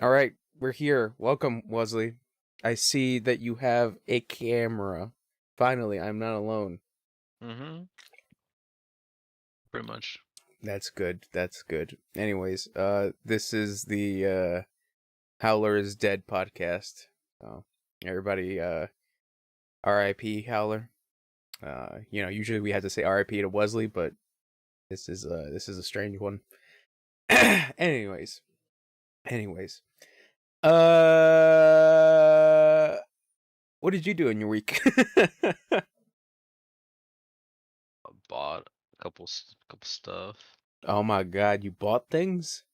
All right, we're here. Welcome, Wesley. I see that you have a camera. Finally, I'm not alone. Mm-hmm. Pretty much. That's good. That's good. Anyways, this is the Howler is Dead podcast. So, everybody, R.I.P. Howler. Usually we have to say R.I.P. to Wesley, but this is a strange one. anyways, anyways, uh, what did you do in your week? I bought a couple stuff. Oh my god, you bought things?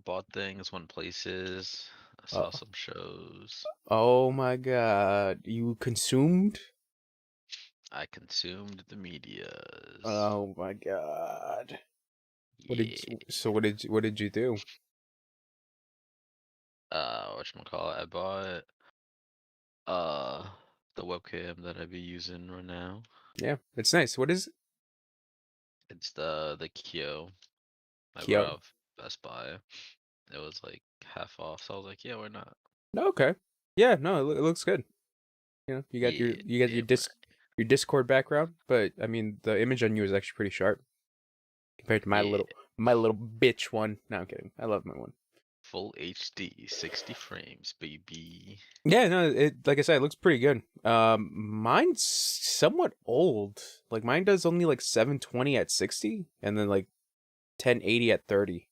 Bought things, went places. I Oh, saw some shows. oh my god, you consumed? I consumed the medias. Oh my god. Yeah. What did you do? Whatchamacallit? I bought uh the webcam that I be using right now. Yeah, it's nice. What is it? It's the Kyo. I brought Kyo. it off Best Buy. It was like half off, so I was like, yeah, why not? Okay. Yeah, no, it looks good. You got your Yeah, you got damn your Discord background, but I mean the image on you is actually pretty sharp compared to my right. little Yeah. my little bitch one. No, I'm kidding. I love my one. Full HD, 60 frames, baby. Yeah, no, it like I said, it looks pretty good. Mine's somewhat old. Like mine does only like 720 at 60, and then like 1080 at 30.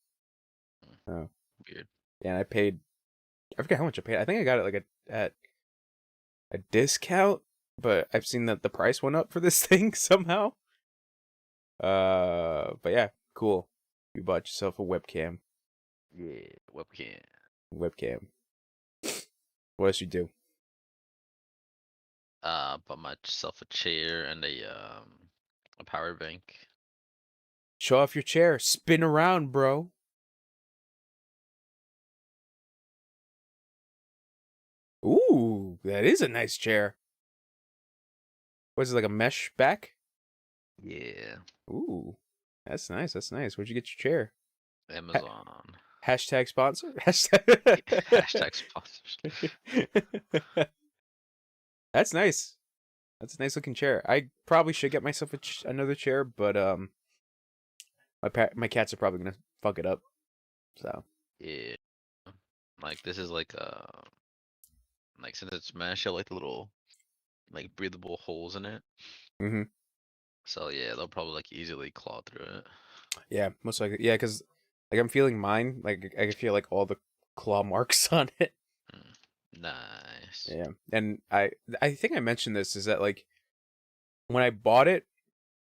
Oh, Weird. yeah. I forget how much I paid. I think I got it like at a discount, but I've seen that the price went up for this thing somehow. But yeah, cool. You bought yourself a webcam. Yeah, webcam. Webcam. What else you do? Bought myself a chair and a power bank. Show off your chair. Spin around, bro. Ooh, that is a nice chair. Was it like a mesh back? Yeah, Ooh, that's nice. That's nice. Where'd you get your chair? Amazon. Hashtag sponsor. Hashtag. Hashtag sponsors. That's nice. That's a nice looking chair. I probably should get myself another chair, but my cats are probably gonna fuck it up. So Yeah, like this is like since it's mesh, I like the little like breathable holes in it. hmm So yeah, they'll probably like easily claw through it. yeah, most likely yeah, because like I'm feeling mine. Like I can feel like all the claw marks on it. Mm, nice. Yeah, and I think I mentioned this is that like when I bought it,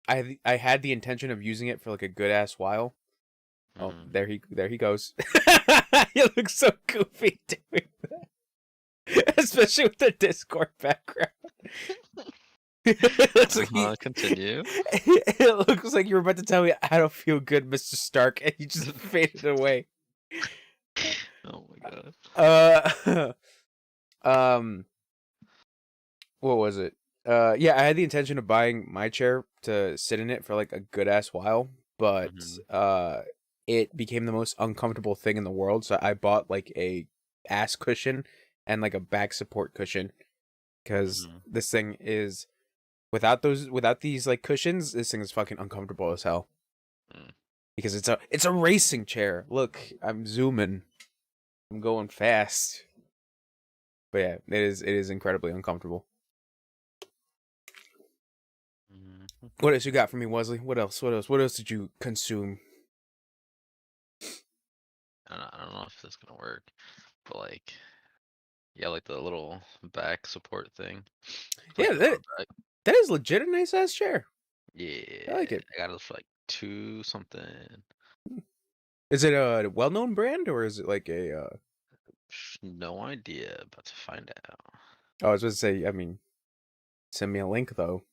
I had the intention of using it for like a good ass while. Oh, Hmm. there he goes. He looks so goofy doing that, especially with the Discord background. It looks like Continue. it looks like you're about to tell me I don't feel good, Mr. Stark, and you just faded away. Oh my god. Uh, um, what was it? Yeah, I had the intention of buying my chair to sit in it for like a good ass while, but Hmm. it became the most uncomfortable thing in the world. So I bought like a ass cushion and like a back support cushion because Hmm. this thing is without these like cushions, this thing is fucking uncomfortable as hell. Mm. Because it's a racing chair. Look, I'm zooming. I'm going fast. But yeah, it is incredibly uncomfortable. Mhm. What else you got for me, Wesley? What else? What else? What else did you consume? I don't know if this is gonna work, but like, yeah, like the little back support thing, like Yeah, the that lower back. that is legit a nice ass chair. I Yeah, like it. I got it for like two something. Is it a well-known brand or is it like a? No idea, about to find out. I was just say. I mean, send me a link though,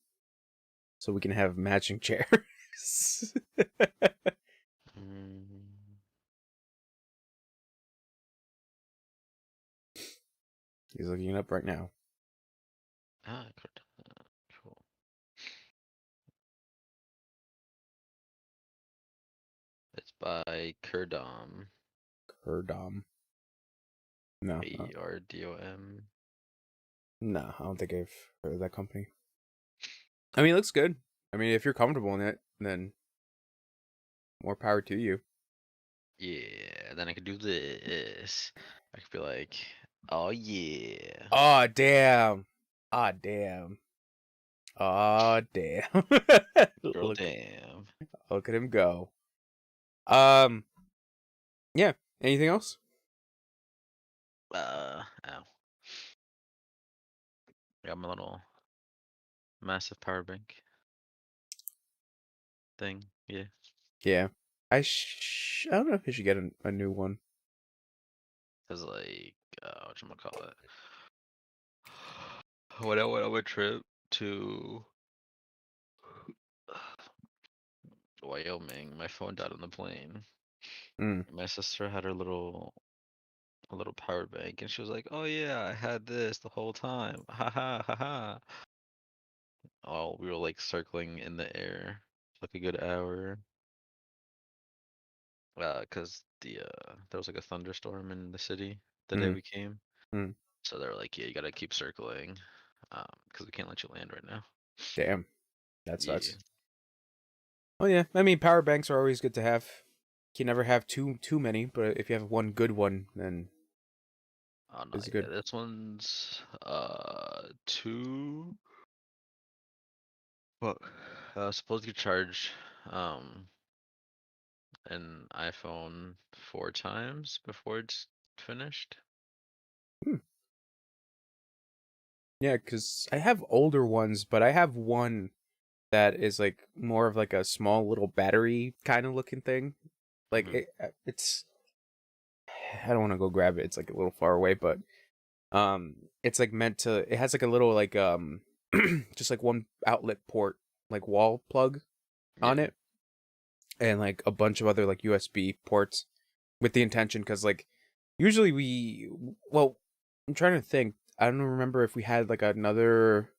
so we can have matching chairs. Mm, He's looking it up right now. could, cool. It's by Kerdom. Kerdom. No, Preordom. no, I don't think I've heard of that company. I mean, it looks good. I mean, if you're comfortable in it, then more power to you. Yeah, then I could do this. I could be like, oh yeah. Oh damn! Ah damn! Oh damn! Girl, look, damn. look at him go. Um, yeah. Anything else? Ow. Got my little massive power bank thing. Yeah. Yeah. I don't know if I should get a new one. Cause like, whatchamacallit. When I went on my trip to Wyoming, my phone died on the plane. Mm. My sister had a little power bank, and she was like, "Oh yeah, I had this the whole time." Ha ha ha ha. Oh, we were like circling in the air for like a good hour. Cause there was like a thunderstorm in the city the day Mm. we came. Mm. So they were like, "Yeah, you gotta keep circling, cause we can't let you land right now." Damn. That Yeah. sucks. Oh yeah. I mean, power banks are always good to have. You can never have too many, but if you have one good one, then Oh no, it's yeah, good. this one's two. Well, supposed to charge an iPhone 4 times before it's finished. Hmm. Yeah, because I have older ones, but I have one that is like more of like a small little battery kind of looking thing. Like Hmm. it's I don't want to go grab it. It's like a little far away, but it's like meant to. It has like a little like just like one outlet port, like wall plug on Yeah. it, and like a bunch of other like USB ports with the intention because like usually well, I'm trying to think. I don't remember if we had like another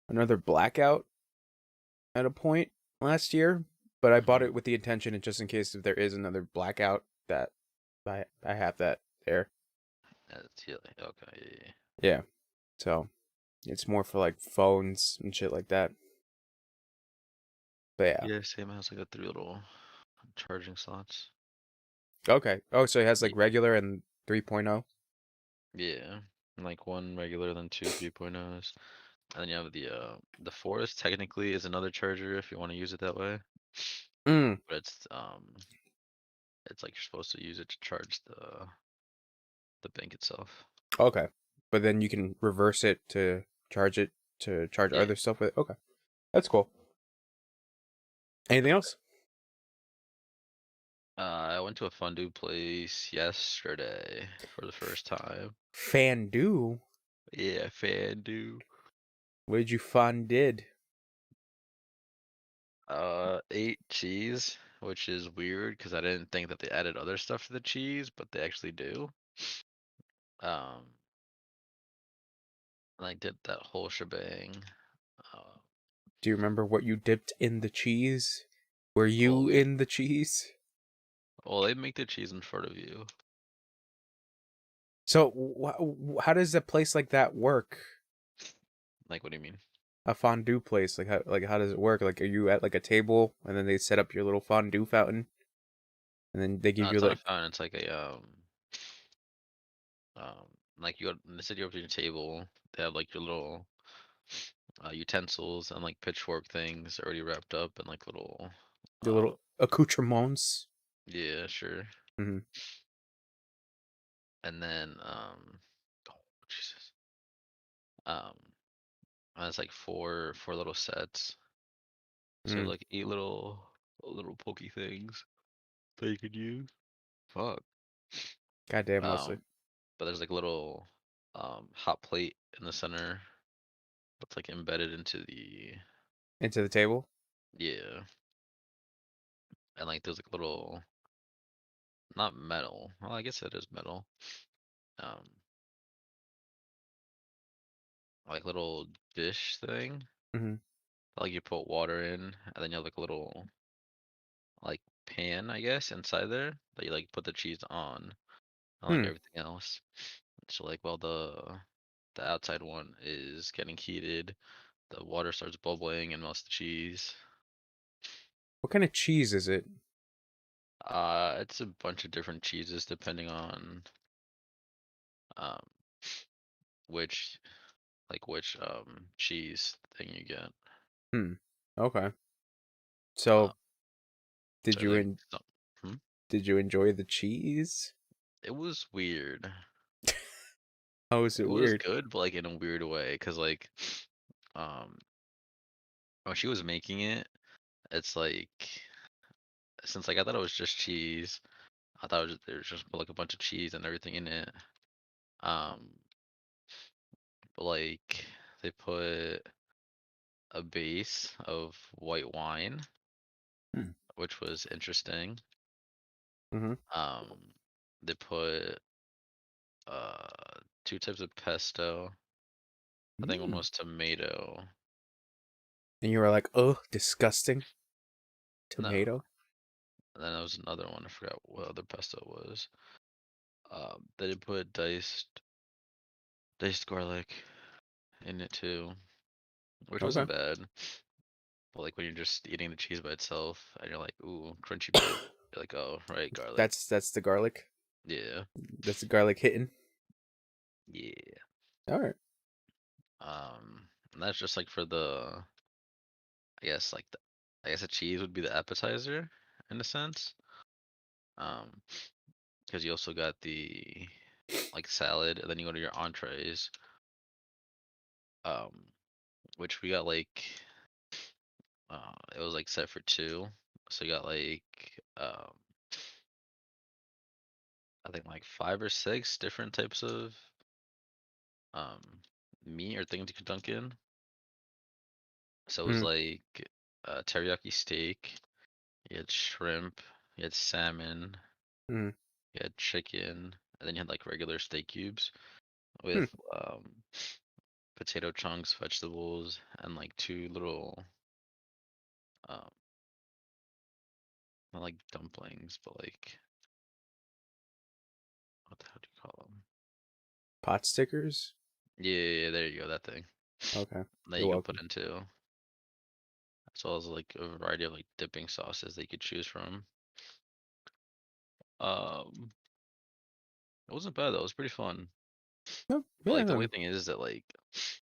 blackout at a point last year, but I bought Hmm. it with the intention and just in case if there is another blackout that I have that there. That's yeah, okay. Yeah. Yeah. So it's more for like phones and shit like that. But yeah. Yeah, same has like a three little charging slots. Okay. Oh, so it has like Ye- regular and 3.0. Yeah, like one regular, then two 3.0s, and then you have the Forest. Technically, is another charger if you want to use it that way, Mm. but it's like you're supposed to use it to charge the bank itself. Okay. But then you can reverse it to charge Yeah. other stuff with it. Okay. That's cool. Anything else? I went to a fondue place yesterday for the first time. Fondue. Yeah, fondue. What did you fondid? Ate cheese, which is weird because I didn't think that they added other stuff to the cheese, but they actually do. Um, and I did that whole shebang. Uh, Do you remember what you dipped in the cheese? Were well, you we in the cheese? well they make the cheese in front of you. So how does a place like that work? Like, what do you mean? A fondue place, like how does it work? Like, are you at like a table and then they set up your little fondue fountain, and then they give you It's not a like fountain. It's like um, like you go, they set you up to your table. They have like your little utensils and like pitchfork things already wrapped up and like little the uh little accoutrements? yeah, sure. Hmm. And then oh Jesus. Um and it's like four little sets. So you have Mm. like eight little pokey things that you could use. Fuck. Goddamn, Wesley. Um but there's like a little hot plate in the center that's like embedded into the Into the table. yeah. And like there's like a little not metal. Well, I guess it is metal. Um like little dish thing. Hmm. Like you put water in, and then you have like a little like pan, I guess, inside there that you like put the cheese on. unlike Hmm. everything else. So like, while the outside one is getting heated, the water starts bubbling and melts the cheese. What kind of cheese is it? It's a bunch of different cheeses depending on um which cheese thing you get. Hmm. Okay. Uh, So did so you like, en- hmm? did you enjoy the cheese? It was weird. How is It it was weird? good, but like in a weird way, cause like um when she was making it, it's like, since like I thought it was just cheese, I thought there was just like a bunch of cheese and everything in it. Um, but like they put a base of white wine, Hmm. which was interesting. Mm-hmm. They put two types of pesto. I think one Mm. was tomato. And you were like, oh, disgusting No, tomato. and then there was another one. I forgot what other pesto it was. They did put diced garlic in it too, which Okay. wasn't bad. But like when you're just eating the cheese by itself and you're like, ooh, crunchy bit, you're like, oh, right, garlic. That's the garlic. Yeah, That's the garlic hitting. yeah. All right. And that's just like for I guess like I guess a cheese would be the appetizer in a sense. Um, because you also got the like salad, and then you go to your entrees. Um, which we got like it was like set for two, so you got like I think like five or six different types of um meat or things you could dunk in. So it was Mm, like teriyaki steak, you had shrimp, you had salmon, mm, you had chicken, and then you had like regular steak cubes mm. with potato chunks, vegetables, and like two little um not like dumplings, but like, what the hell do you call them? Pot stickers. Yeah, yeah, yeah, there you go, that thing. Okay. That You're you can put welcome. into, as well as like a variety of like dipping sauces that you could choose from. Um, it wasn't bad though. It was pretty fun. No, But yeah. like the only thing is that like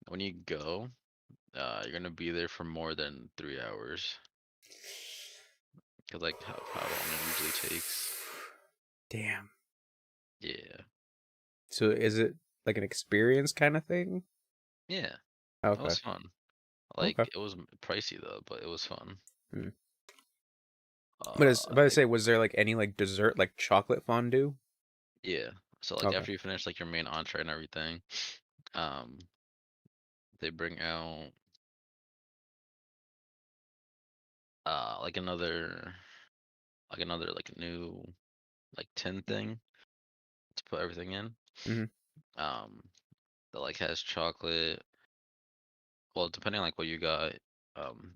when you go, you're gonna be there for more than 3 hours, cause like how long it usually takes. Damn. Yeah, So is it like an experience kind of thing? yeah, it Okay. was fun. Like Okay. it was pricey though, but it was fun. Hmm. But Uh, is about to it, say, was there like any like dessert, like chocolate fondue? yeah. So like Okay. after you finish like your main entree and everything, um, they bring out like another like new like tin thing to put everything in. Mm-hmm. Um, that like has chocolate. Well, depending on like what you got,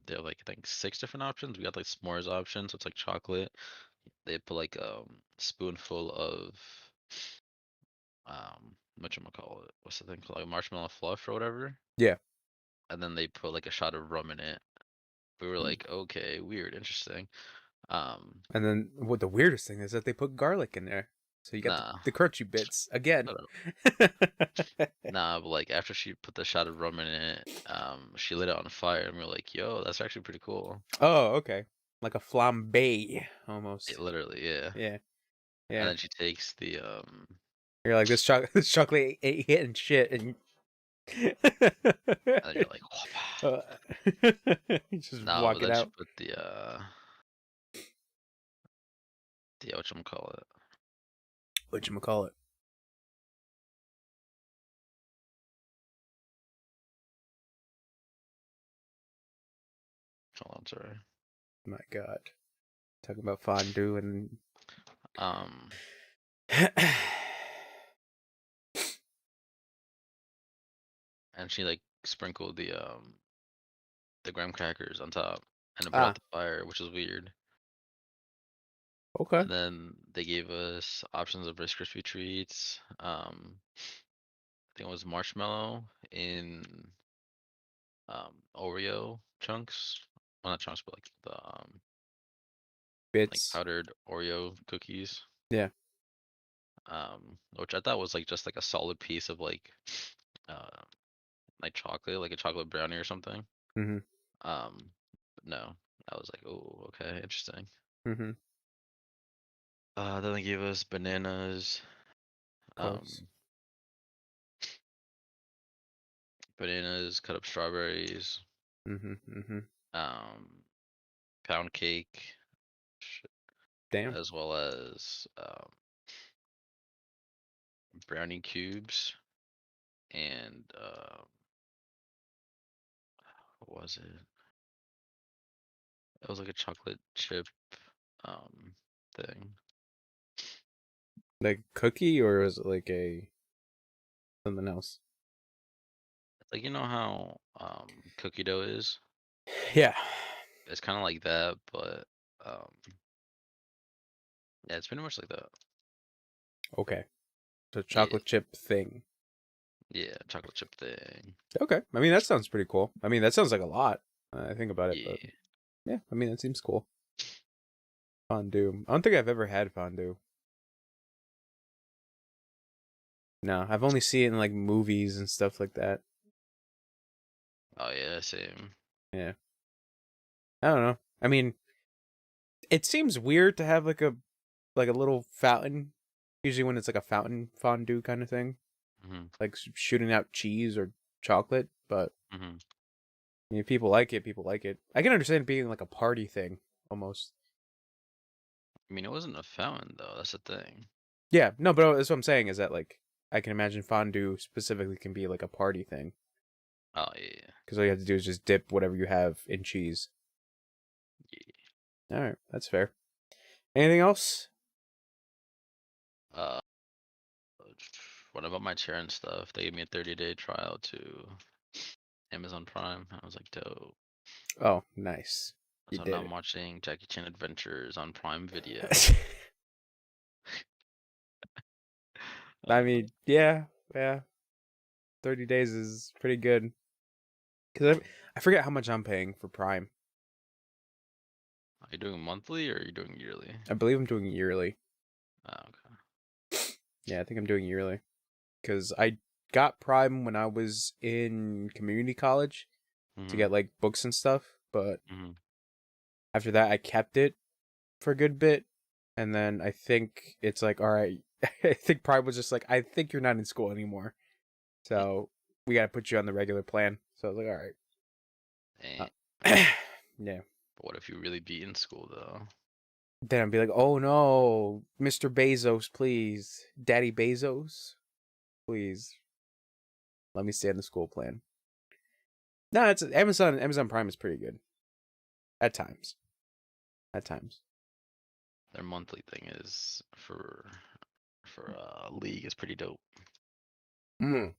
they have like I think six different options. We got like s'mores option, so it's like chocolate. They put like spoonful of call it? What's the thing called? Like marshmallow fluff or whatever. Yeah. And then they put like a shot of rum in it. We were Mm. like, okay, weird, interesting. Um, And then what the weirdest thing is that they put garlic in there, so you got nah, the crunchy bits again. shut up. Nah, but like after she put the shot of rum in it, she lit it on fire, and we were like, yo, that's actually pretty cool. Oh, okay. Like a flambe It almost. literally, yeah. Yeah. And Yeah. then she takes the You're like this chocolate ain't hitting shit, and and then you're like, whoppa. uh, you just No, but walk it then she out. put the whatchamacallit. What you call it? Hold on, sorry. My God, talking about fondue and Um, and she like sprinkled the graham crackers on top, and it put out ah, the fire, which is weird. Okay. And then they gave us options of Rice Krispie treats. I think it was marshmallow in Oreo chunks. Well, not chunks, but like the like Bits. powdered Oreo cookies. Yeah. Which I thought was like just like a solid piece of uh like chocolate, like a chocolate brownie or something. Mhm. But no, I was like, oh, okay, interesting. Mhm. Then they gave us bananas, Of course. um, cut up strawberries, Mhm. Mhm. um, pound cake, Damn. as well as brownie cubes, and what was it? It was like a chocolate chip um thing. Like cookie, or is it like a something else? Like you know how cookie dough is? Yeah. It's kind of like that, but um yeah, it's pretty much like that. Okay. So Yeah, chocolate chip thing. yeah, chocolate chip thing. Okay. I mean, that sounds pretty cool. I mean, that sounds like a lot. I think about it, but Yeah. yeah. I mean, that seems cool. Fondue. I don't think I've ever had fondue. No, I've only seen it in like movies and stuff like that. Oh yeah, same. Yeah. I don't know. I mean, it seems weird to have like a little fountain. Usually when it's like a fountain fondue kind of thing, Mhm. like shooting out cheese or chocolate. But Mhm. I mean, if people like it, people like it. I can understand it being like a party thing almost. I mean, it wasn't a fountain though. That's the thing. Yeah, no, but that's what I'm saying is that like I can imagine fondue specifically can be like a party thing Oh yeah, because all you have to do is just dip whatever you have in cheese. yeah. All right, that's fair. Anything else? Uh, what about my chair and stuff? They gave me a 30-day trial to Amazon Prime. I was like, dope. Oh, nice. You So now did I'm watching Jackie Chan Adventures on Prime Video. it. I Uh, mean, yeah, yeah. 30 days is pretty good. Because I forget how much I'm paying for Prime. are you doing monthly or are you doing yearly? I believe I'm doing yearly. Oh, okay. Yeah, I think I'm doing yearly. Because I got Prime when I was in community college to Mhm. get like books and stuff. But Mhm. after that, I kept it for a good bit. And then I think it's like, all right, I think Prime was just like, I think you're not in school anymore. So we got to put you on the regular plan. So I was like, all And right. Yeah. but what if you really be in school though? Then I'd be like, oh no, Mr. Bezos, please. Daddy Bezos, please. Let me stay on the school plan. No, it's Amazon Prime is pretty good. At times. At times. Their monthly thing is for League is pretty dope. Mm.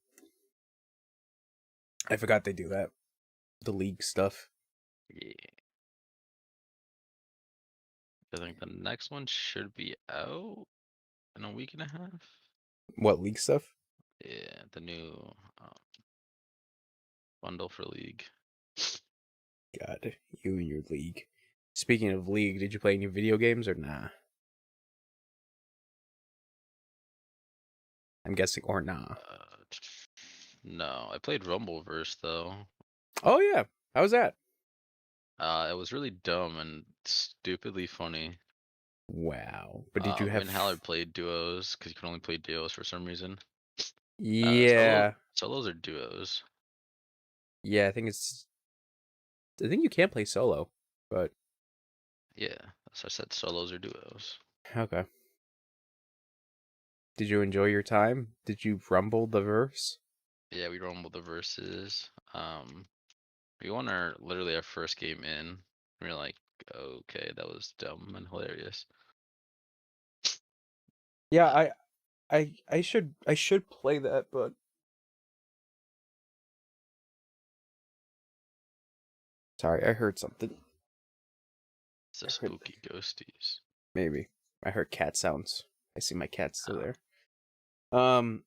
I forgot they do that. The league stuff. Yeah. I think the next one should be out in a week and a half. What league stuff? Yeah, the new um, bundle for League. God, you and your league. Speaking of league, did you play any video games or nah? I'm guessing or nah. Uh, no, I played Rumbleverse though. Oh yeah. How was that? It was really dumb and stupidly funny. Wow. But did you Me have and Haller played duos because you can only play duos for some reason. Yeah. Solos or duos. Yeah, I think you can play solo, but Yeah, that's why I said solos or duos. okay. Did you enjoy your time? Did you rumble the verse? Yeah, we rumbled the verses. We won our literally our first game in. We were like, okay, that was dumb and hilarious. Yeah, Uh, I should play that, but sorry, I heard something. it's the I heard spooky ghosties. maybe. I heard cat sounds. I see my cat still Oh, there.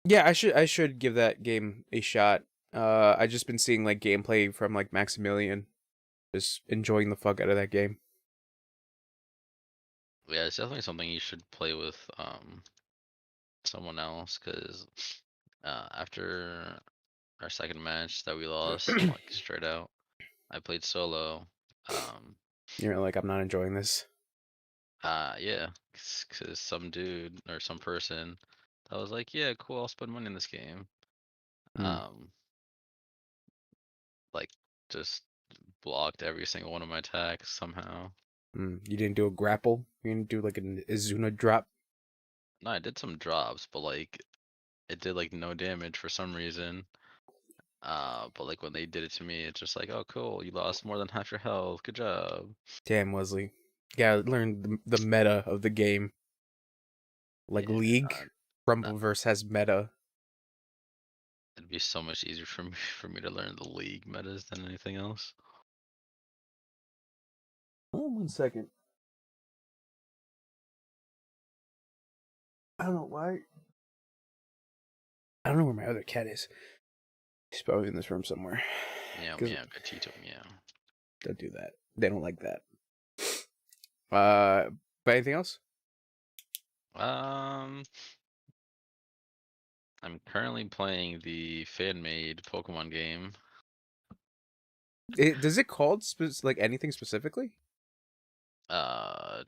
Yeah, I should give that game a shot. I just been seeing like gameplay from like Maximilian, just enjoying the fuck out of that game. yeah, it's definitely something you should play with someone else, because after our second match that we lost, like straight out, I played solo. Um, You're like, I'm not enjoying this. yeah, because some dude or some person that was like, yeah, cool, I'll spend money in this game. Mm, Um, like just blocked every single one of my attacks somehow. You didn't do a grapple. You didn't do like an Izuna drop. No, I did some drops, but like it did like no damage for some reason. But like when they did it to me, it's just like, oh, cool, you lost more than half your health. Good job. Damn, Wesley. Gotta learn the meta of the game. Like Yeah, League, uh, Rumbleverse has meta. it'd be so much easier for me for me to learn the league metas than anything else. Oh, 1 second. I don't know why. I don't know where my other cat is. He's probably in this room somewhere. Meow Cause meow, gatito meow. don't do that. They don't like that. But anything else? Um, I'm currently playing the fan-made Pokemon game. Does it called like anything specifically? Uh,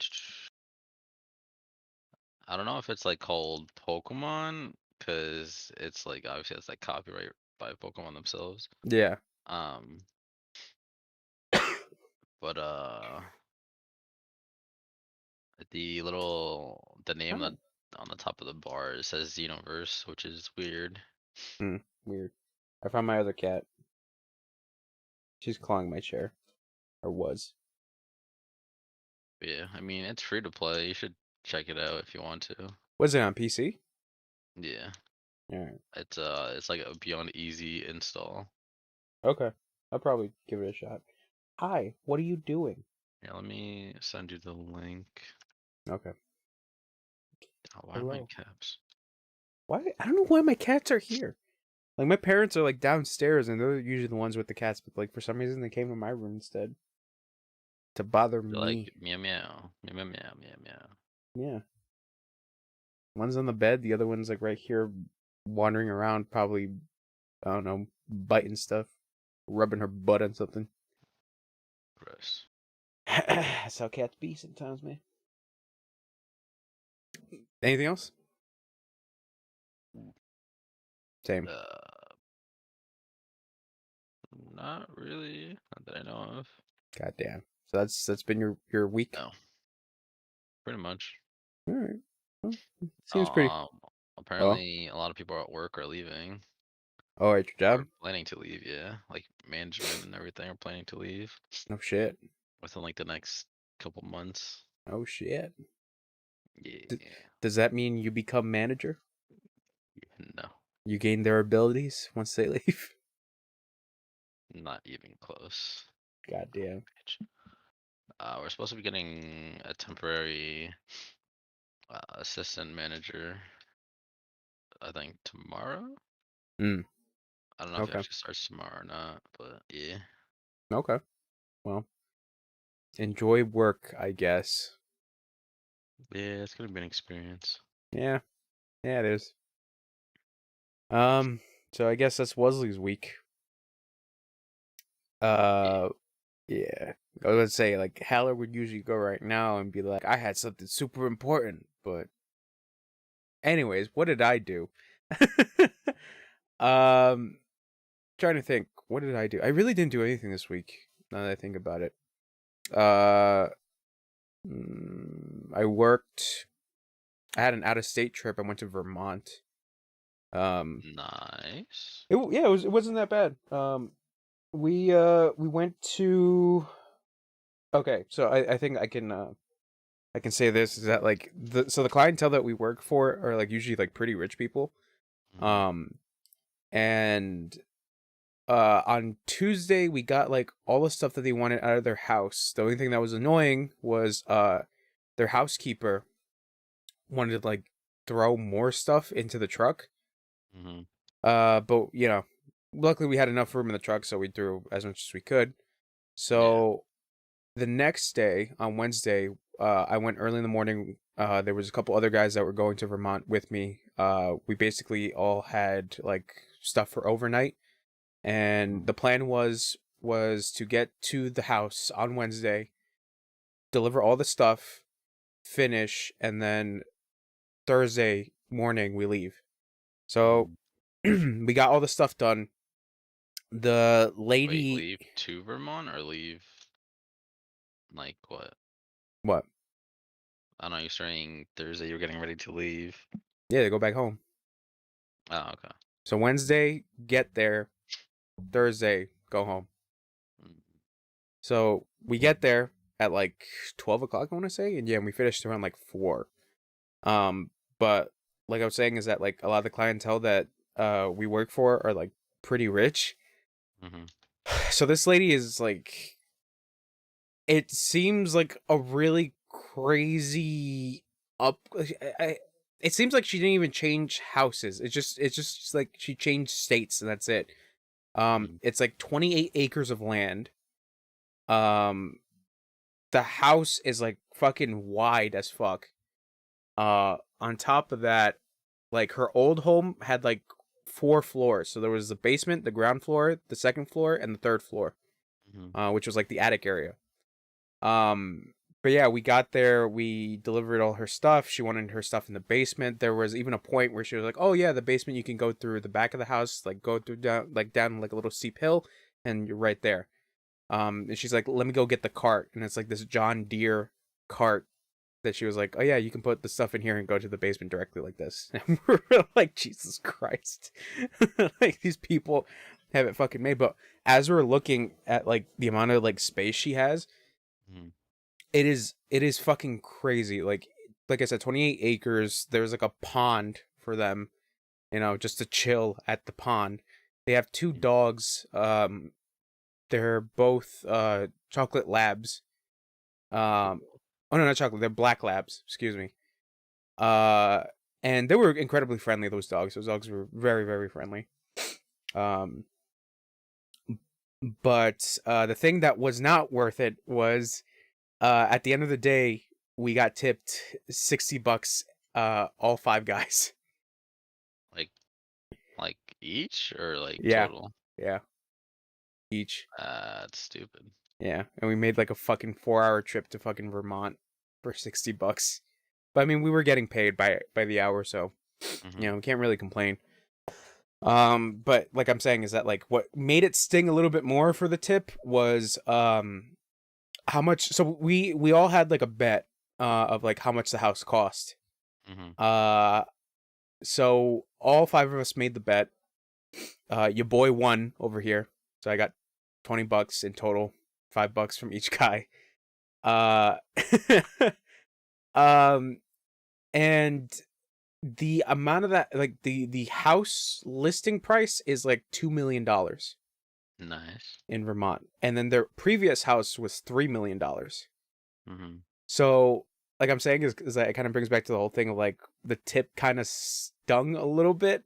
I don't know if it's like called Pokemon, because it's like obviously it's like copyright by Pokemon themselves. Yeah. Um, but the name that Oh. on the top of the bar, it says Xenoverse, which is weird. Weird. I found my other cat. She's clawing my chair. Or was. But yeah, I mean it's free to play. You should check it out if you want to. Was it on PC? Yeah, Alright. it's like a beyond easy install. Okay. I'll probably give it a shot. Hi, what are you doing? Yeah, let me send you the link. Okay. Oh, why am I in Hello. caps? Why? I don't know why my cats are here. Like, my parents are, like, downstairs, and they're usually the ones with the cats, but, like, for some reason, they came to my room instead. To bother You're like me. meow meow meow meow meow meow meow. Yeah. One's on the bed, the other one's, like, right here, wandering around, probably, I don't know, biting stuff. Rubbing her butt on something. Gross. That's how cats be sometimes, man. Anything else? Same. Not really. Not that I know of. Goddamn. So that's been your week. No, pretty much. All right. Well, seems pretty. Um, Oh, apparently a lot of people at work are leaving. oh, at your Or job? planning to leave, yeah. Like management and everything are planning to leave No shit. within like the next couple months. Oh shit. D- Yeah. does that mean you become manager? No, You gain their abilities once they leave? not even close. Goddamn. Bitch. We're supposed to be getting a temporary assistant manager, I think tomorrow. Mm. I don't know if it Okay. actually starts tomorrow or not, but yeah. Okay. Well, enjoy work, I guess. Yeah, it's gonna be an experience. Yeah. Yeah, it is. Um. So I guess that's Wesley's week. Yeah. Yeah. I was gonna say, like, Haller would usually go right now and be like, I had something super important, but anyways, what did I do? um Trying to think, what did I do? I really didn't do anything this week, now that I think about it. Uh I worked. I had an out of state trip. I went to Vermont. Um Nice. yeah, it wasn't that bad. We went to. Okay, so I think I can say this is that like the clientele that we work for are like usually like pretty rich people. Mhm. Um and on Tuesday we got like all the stuff that they wanted out of their house. The only thing that was annoying was their housekeeper wanted to like throw more stuff into the truck. Mm-hmm. But you know, luckily we had enough room in the truck, so we threw as much as we could. Yeah. So the next day on Wednesday, I went early in the morning. There was a couple other guys that were going to Vermont with me. We basically all had like stuff for overnight, and the plan was to get to the house on Wednesday, deliver all the stuff, finish, and then Thursday morning we leave. So Mm. we got all the stuff done. The Wait, lady, leave to Vermont or leave like what? what? I know you're saying Thursday you're getting ready to leave. Yeah, to go back home. Oh, okay. So Wednesday, get there. Thursday, go home. Mm. So we get there at like 12 o'clock, I want to say, and yeah, we finished around like 4. Um, but like I was saying, is that like a lot of the clientele that we work for are like pretty rich. Mm-hmm. So this lady is like, it seems like a really crazy up. It seems like she didn't even change houses. It's just like she changed states and that's it. Mm-hmm. It's like 28 acres of land. Um, the house is like fucking wide as fuck. On top of that, like her old home had like 4 floors. So there was the basement, the ground floor, the second floor, and the third floor, Mm-hmm. which was like the attic area. But yeah, we got there, we delivered all her stuff. She wanted her stuff in the basement. There was even a point where she was like, "Oh yeah, the basement you can go through the back of the house, like go through down like a little steep hill, and you're right there." And she's like, "Let me go get the cart," and it's like this John Deere cart that she was like, "Oh yeah, you can put the stuff in here and go to the basement directly like this." And we're like, Jesus Christ, like these people have it fucking made. But as we're looking at like the amount of like space she has, Mm-hmm. it is fucking crazy. Like I said, 28 acres. There's like a pond for them, just to chill at the pond. They have 2 dogs. They're both chocolate labs. Cool. Oh no, not chocolate. They're black labs. Excuse me. Uh, and they were incredibly friendly. Those dogs. Those dogs were very, very friendly. Um, but the thing that was not worth it was at the end of the day we got tipped $60. All 5 guys. Like like each or like Yeah, total? yeah, each. That's stupid. Yeah, and we made like a fucking 4-hour trip to fucking Vermont for $60. But I mean, we were getting paid by the hour, so Mm-hmm. we can't really complain. But like I'm saying is that like what made it sting a little bit more for the tip was how much. So we all had like a bet of like how much the house cost. Mm-hmm. Uh, so all 5 of us made the bet. Your boy won over here, so I got $20 in total, $5 from each guy. Uh, um, and the amount of that, like the house listing price is like $2 million Nice. in Vermont, and then their previous house was $3 million. Mm-hmm. So, like I'm saying, is that it kind of brings back to the whole thing of like the tip kind of stung a little bit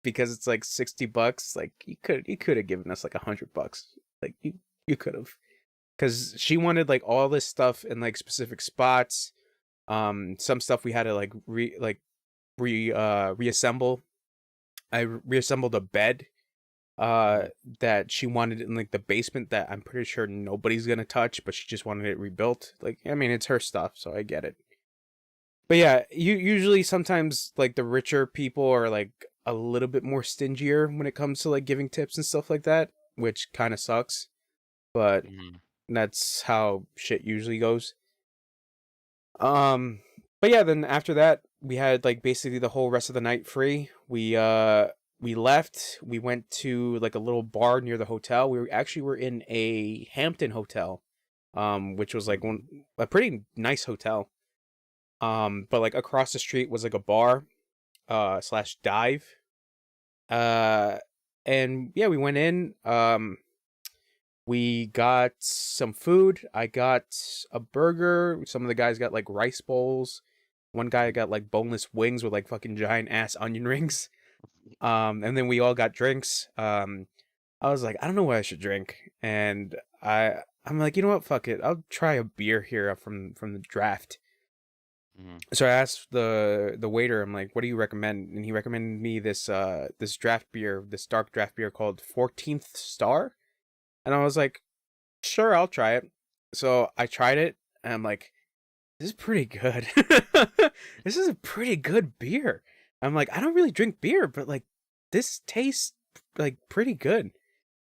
because it's like $60. Like you could have given us like $100. Like you could have, because she wanted like all this stuff in like specific spots. Some stuff we had to like reassemble. I reassembled a bed Mm-hmm. that she wanted in like the basement that I'm pretty sure nobody's gonna touch, but she just wanted it rebuilt. Like, I mean, it's her stuff, so I get it. But yeah, you usually sometimes like the richer people are like a little bit more stingier when it comes to like giving tips and stuff like that, which kind of sucks, but Mm-hmm. that's how shit usually goes. Um, but yeah, then after that, we had like basically the whole rest of the night free. We left. We went to like a little bar near the hotel. We were in a Hampton hotel, which was like a pretty nice hotel. But like across the street was like a bar, slash dive. Uh, and yeah, we went in. We got some food. I got a burger. Some of the guys got like rice bowls. One guy got like boneless wings with like fucking giant ass onion rings. And then we all got drinks. I was like, I don't know what I should drink, and I'm like, you know what, fuck it, I'll try a beer here from the draft. Mm-hmm. So I asked the waiter, I'm like, what do you recommend? And he recommended me this draft beer, this dark draft beer called 14th Star, and I was like, sure, I'll try it. So I tried it, and I'm like, this is pretty good. This is a pretty good beer. I'm like, I don't really drink beer, but like, this tastes like pretty good.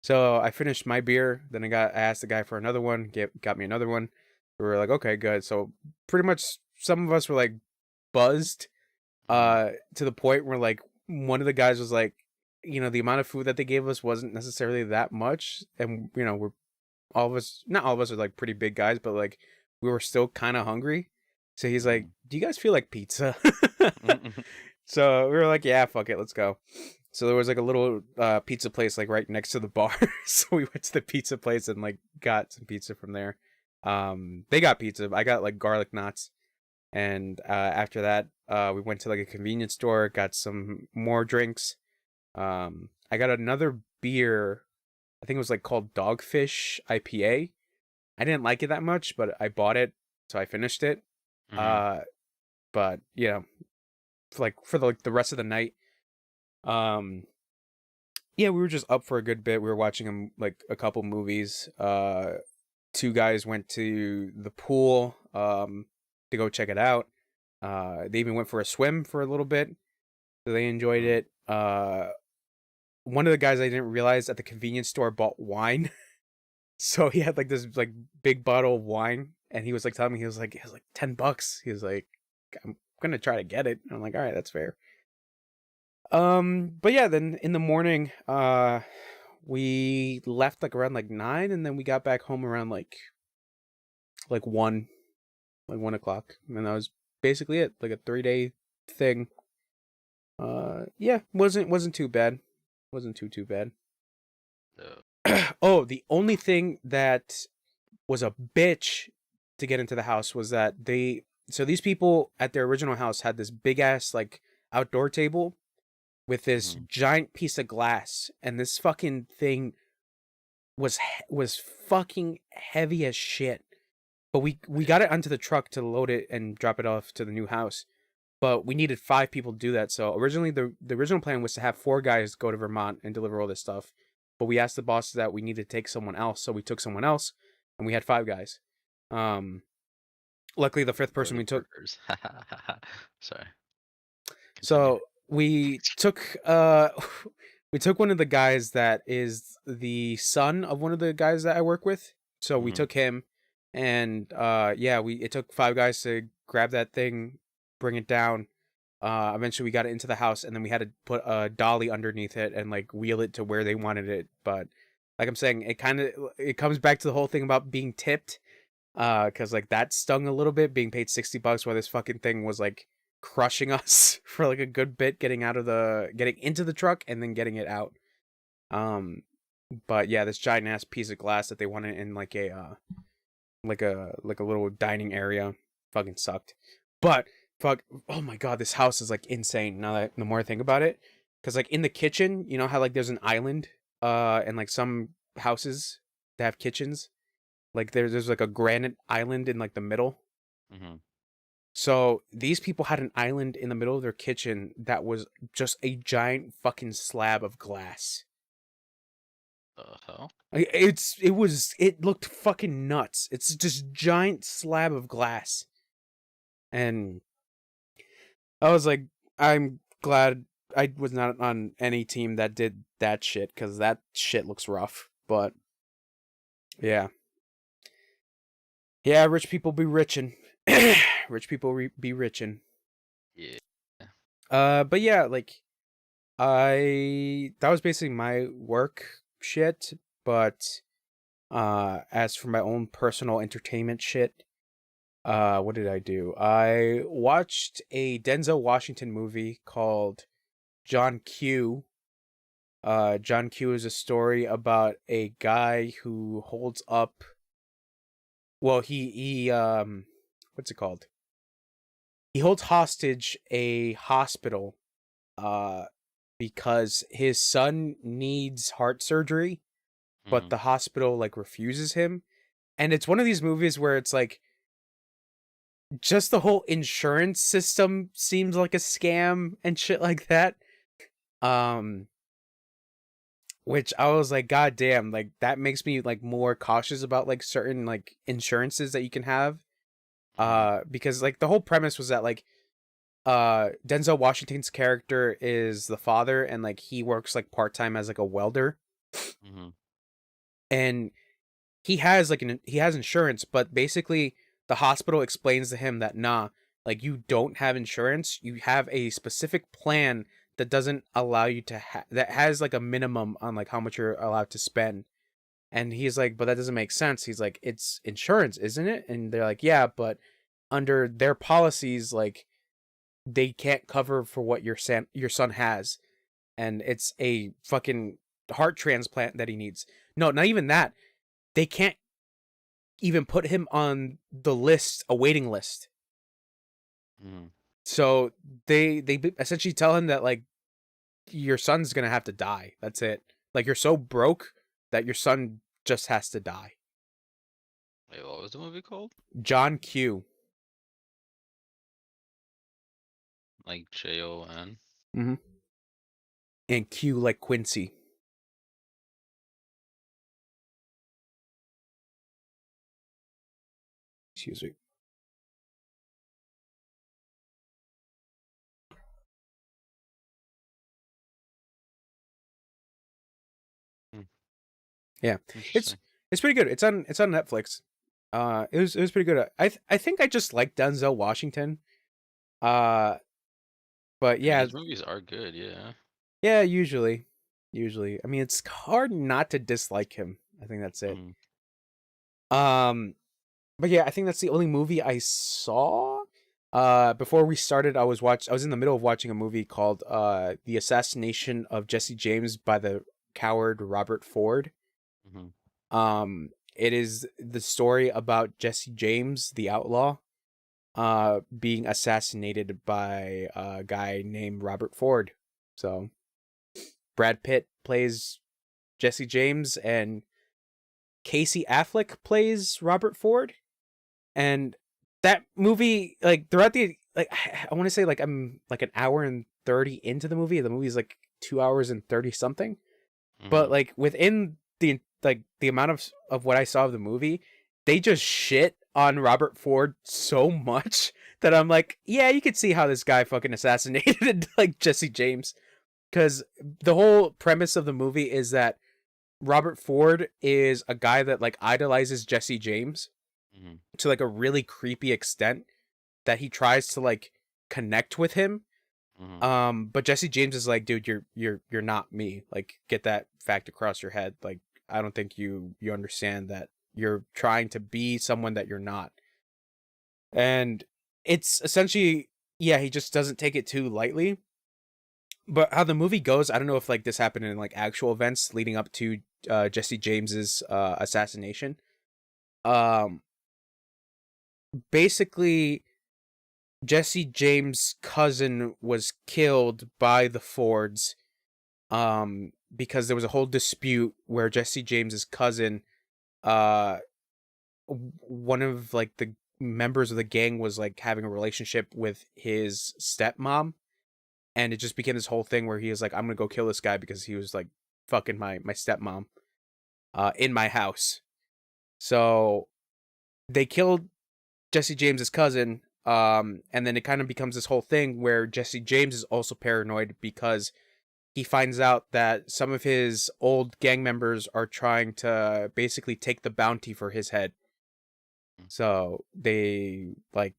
So I finished my beer. Then I asked the guy for another one. Got me another one. We were like, okay, good. So pretty much, some of us were like buzzed, Mm-hmm. to the point where like one of the guys was like, the amount of food that they gave us wasn't necessarily that much, and we're all of us, not all of us are like pretty big guys, but like we were still kind of hungry. So he's like, "Do you guys feel like pizza?" Mm-hmm. So we were like, "Yeah, fuck it, let's go." So there was like a little pizza place like right next to the bar. So we went to the pizza place and like got some pizza from there. They got pizza. I got like garlic knots. And after that, we went to like a convenience store, got some more drinks. I got another beer. I think it was like called Dogfish IPA. I didn't like it that much, but I bought it, so I finished it. Mm-hmm. Uh, but for the rest of the night, um, yeah, we were just up for a good bit. We were watching like a couple movies. Two guys went to the pool to go check it out. They even went for a swim for a little bit, so they enjoyed it. One of the guys I didn't realize at the convenience store bought wine, so he had like this like big bottle of wine, and he was like telling me it was like $10. He was like, I'm gonna try to get it. And I'm like, all right, that's fair. But yeah, then in the morning, we left like around like 9, and then we got back home around like 1, like 1 o'clock, and that was basically it. Like a 3-day thing. Yeah, wasn't too bad. Wasn't too bad. Uh, Oh, the only thing that was a bitch to get into the house was that these people at their original house had this big ass like outdoor table with this mm-hmm. giant piece of glass, and this fucking thing was fucking heavy as shit. But we got it onto the truck to load it and drop it off to the new house. But we needed 5 people to do that. So originally the original plan was to have 4 guys go to Vermont and deliver all this stuff. But we asked the bosses that we needed to take someone else, so we took someone else, and we had 5 guys. Um, Luckily the 5th person Loaded we took. burgers. Sorry. Continue. So we took we took one of the guys that is the son of one of the guys that I work with. So we Mm-hmm. took him, and yeah, it took 5 guys to grab that thing, bring it down. Eventually we got it into the house, and then we had to put a dolly underneath it and like wheel it to where they wanted it. But like I'm saying, it comes back to the whole thing about being tipped. Cause like that stung a little bit, being paid $60 while this fucking thing was like crushing us for like a good bit, getting into the truck and then getting it out. Um, but yeah, this giant ass piece of glass that they wanted in like a little dining area fucking sucked. But fuck, oh my god, this house is like insane now that the more I think about it. Cause like in the kitchen, you know how like there's an island, and like some houses that have kitchens, like there's like a granite island in like the middle. Mm-hmm. So these people had an island in the middle of their kitchen that was just a giant fucking slab of glass. The hell? It looked fucking nuts. It's just giant slab of glass. And I was like, I'm glad I was not on any team that did that shit, because that shit looks rough. But yeah. Yeah, rich people be richin'. Rich people be richin'. Yeah. But yeah, like that was basically my work shit. But as for my own personal entertainment shit, what did I do? I watched a Denzel Washington movie called John Q. John Q is a story about a guy who holds up. Well, he what's it called? He holds hostage a hospital, uh, because his son needs heart surgery, but Mm-hmm. the hospital like refuses him. And it's one of these movies where it's like just the whole insurance system seems like a scam and shit like that. Um, which I was like, God damn, like that makes me like more cautious about like certain like insurances that you can have. Mm-hmm. Because like the whole premise was that like Denzel Washington's character is the father and like he works like part-time as like a welder. Mm-hmm. And he has insurance, but basically the hospital explains to him that nah, like you don't have insurance. You have a specific plan that doesn't allow you to that has like a minimum on like how much you're allowed to spend. And he's like, but that doesn't make sense. He's like, it's insurance, isn't it? And they're like, yeah, but under their policies, like they can't cover for what your son has, and it's a fucking heart transplant that he needs. No, not even that. They can't even put him on the list, a waiting list. Mm-hmm. So they essentially tell him that like your son's gonna have to die. That's it. Like you're so broke that your son just has to die. Wait, what was the movie called? John Q. Like Jon. Mm-hmm. And Q like Quincy. Excuse me. Hmm. Yeah, it's Interesting. it's pretty good. It's on Netflix. It was pretty good. I think I just like Denzel Washington. Uh, but I mean, yeah, his movies are good. Yeah. yeah. Usually. I mean, it's hard not to dislike him. I think that's it. Mm-hmm. Um, but yeah, I think that's the only movie I saw. Before we started, I was in the middle of watching a movie called The Assassination of Jesse James by the Coward Robert Ford. Mm-hmm. It is the story about Jesse James, the outlaw, being assassinated by a guy named Robert Ford. So Brad Pitt plays Jesse James and Casey Affleck plays Robert Ford. And that movie, like throughout the like I want to say like I'm like an hour and 30 into the movie. The movie's like 2 hours and 30 something. Mm-hmm. But like within the amount of what I saw of the movie, they just shit on Robert Ford so much that I'm like, yeah, you could see how this guy fucking assassinated like Jesse James. Because the whole premise of the movie is that Robert Ford is a guy that like idolizes Jesse James Mm-hmm. to like a really creepy extent that he tries to like connect with him. Mm-hmm. But Jesse James is like, dude, you're not me. Like, get that fact across your head. Like, I don't think you understand that you're trying to be someone that you're not. And it's essentially, yeah, he just doesn't take it too lightly. But how the movie goes, I don't know if like this happened in like actual events leading up to Jesse James's assassination. Um, basically, Jesse James' cousin was killed by the Fords, because there was a whole dispute where Jesse James's cousin, uh one of like the members of the gang was like having a relationship with his stepmom, and it just became this whole thing where he was like, I'm gonna go kill this guy because he was like fucking my stepmom in my house. So they killed Jesse James's cousin, and then it kind of becomes this whole thing where Jesse James is also paranoid because he finds out that some of his old gang members are trying to basically take the bounty for his head. So they like,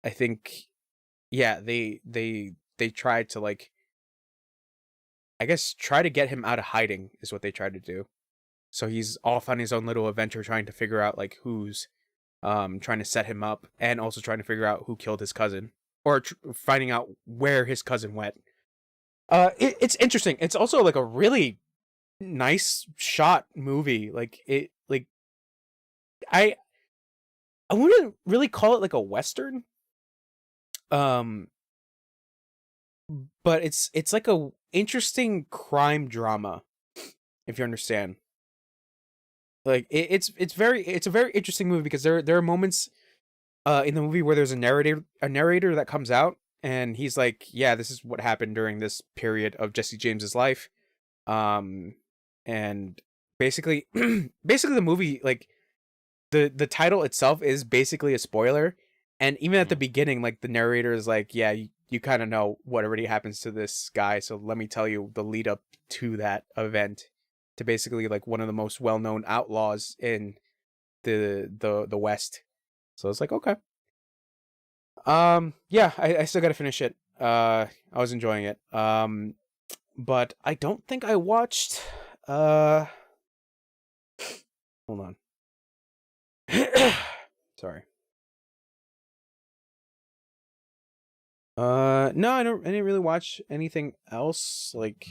I think, yeah, they tried to like, I guess try to get him out of hiding is what they tried to do. So he's off on his own little adventure trying to figure out like who's trying to set him up, and also trying to figure out who killed his cousin, or finding out where his cousin went. It's interesting. It's also like a really nice shot movie. I I wouldn't really call it like a western. Um, but it's like a interesting crime drama, if you understand. Like it's a very interesting movie because there are moments in the movie where there's a narrator that comes out and he's like, yeah, this is what happened during this period of Jesse James's life. Um, and basically basically the movie, like, the title itself is basically a spoiler, and even at the Mm. beginning, like, the narrator is like, yeah, you kind of know what already happens to this guy, so let me tell you the lead up to that event, to basically like one of the most well-known outlaws in the West. So it's like, okay. Yeah, I still gotta finish it. I was enjoying it. But I don't think I watched hold on. Sorry. No, I didn't really watch anything else, like,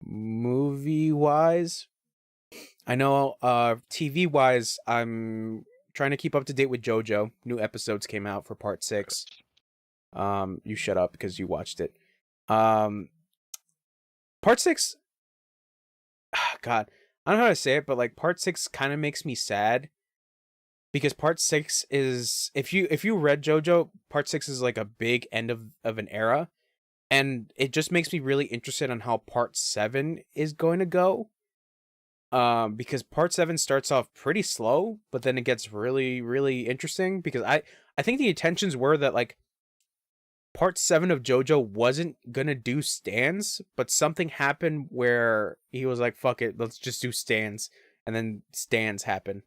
movie wise. I know TV wise, I'm trying to keep up to date with JoJo. New episodes came out for part 6. You shut up because you watched it. Um Part 6, God, I don't know how to say it, but like part 6 kind of makes me sad because part 6 is, if you read JoJo, part 6 is like a big end of an era, and it just makes me really interested on how part 7 is going to go. Because part 7 starts off pretty slow, but then it gets really, really interesting because I think the intentions were that, like, part 7 of JoJo wasn't gonna do stands, but something happened where he was like, fuck it, let's just do stands, and then stands happen.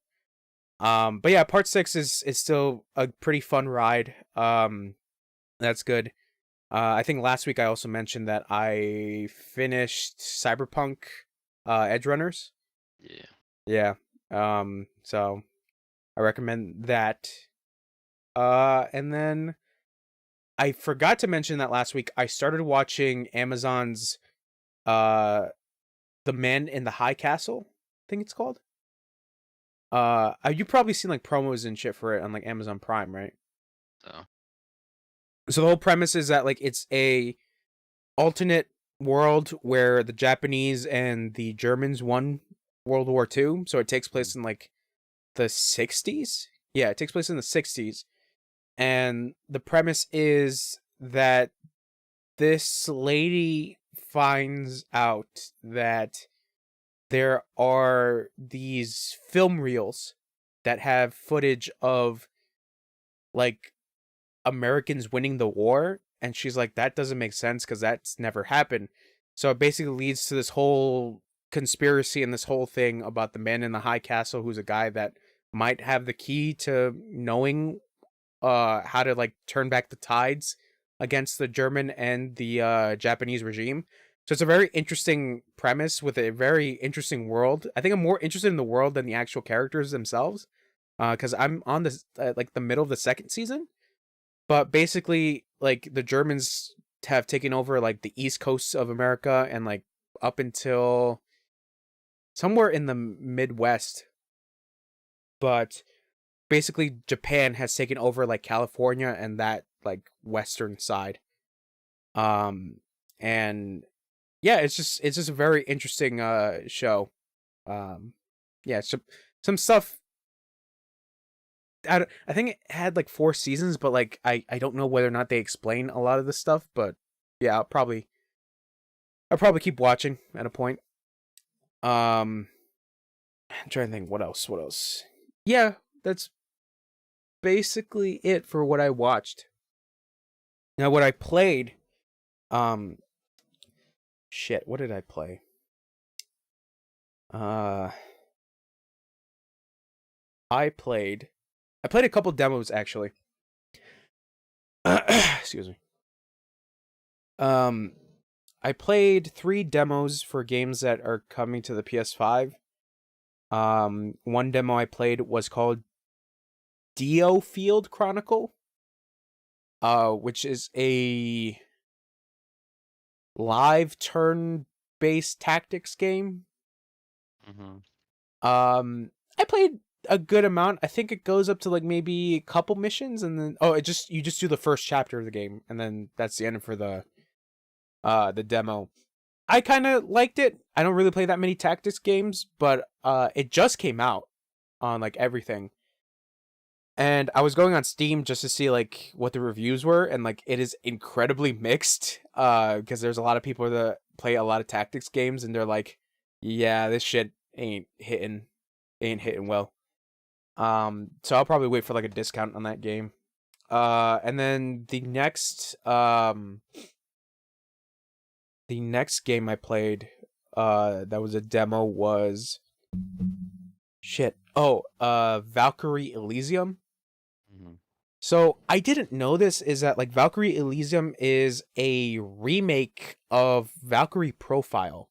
But yeah, part 6 is still a pretty fun ride. That's good. I think last week I also mentioned that I finished Cyberpunk Edge Runners. Yeah. Yeah. So I recommend that. And then I forgot to mention that last week I started watching Amazon's uh The Man in the High Castle, I think it's called. You probably seen like promos and shit for it on like Amazon Prime, right? So. So the whole premise is that, like, it's a alternate world where the Japanese and the Germans won World War II. So it takes Mm. place in like the 60s. Yeah, it takes place in the 60s. And the premise is that this lady finds out that there are these film reels that have footage of, like, Americans winning the war, and she's like, that doesn't make sense because that's never happened. So it basically leads to this whole conspiracy and this whole thing about the man in the high castle, who's a guy that might have the key to knowing how to, like, turn back the tides against the German and the Japanese regime. So it's a very interesting premise with a very interesting world. I think I'm more interested in the world than the actual characters themselves, because I'm on this like the middle of the second season. But basically, like, the Germans have taken over like the east coast of America and like up until somewhere in the Midwest. But basically Japan has taken over like California and that like western side. Um and yeah, it's just a very interesting show. Um yeah, some stuff. I think it had like 4 seasons, but like I don't know whether or not they explain a lot of this stuff, but yeah, I'll probably keep watching at a point. Um I'm trying to think what else. What else? Yeah, that's basically it for what I watched. Now what I played, um shit, what did I play? Uh I played I played a couple demos actually. Excuse me. Um I played 3 demos for games that are coming to the PS5. One demo I played was called Dio Field Chronicle, which is live turn-based tactics game. Mm-hmm. I played a good amount. I think it goes up to like maybe a couple missions, and then you just do the first chapter of the game, and then that's the end for the demo. I kind of liked it. I don't really play that many tactics games, but it just came out on like everything. And I was going on Steam just to see like what the reviews were, and like it is incredibly mixed. Because there's a lot of people that play a lot of tactics games, and they're like, "Yeah, this shit ain't hitting well." So I'll probably wait for like a discount on that game. And then the next game I played, that was a demo was shit. Oh, Valkyrie Elysium. Mm-hmm. So I didn't know this, is that like Valkyrie Elysium is a remake of Valkyrie Profile.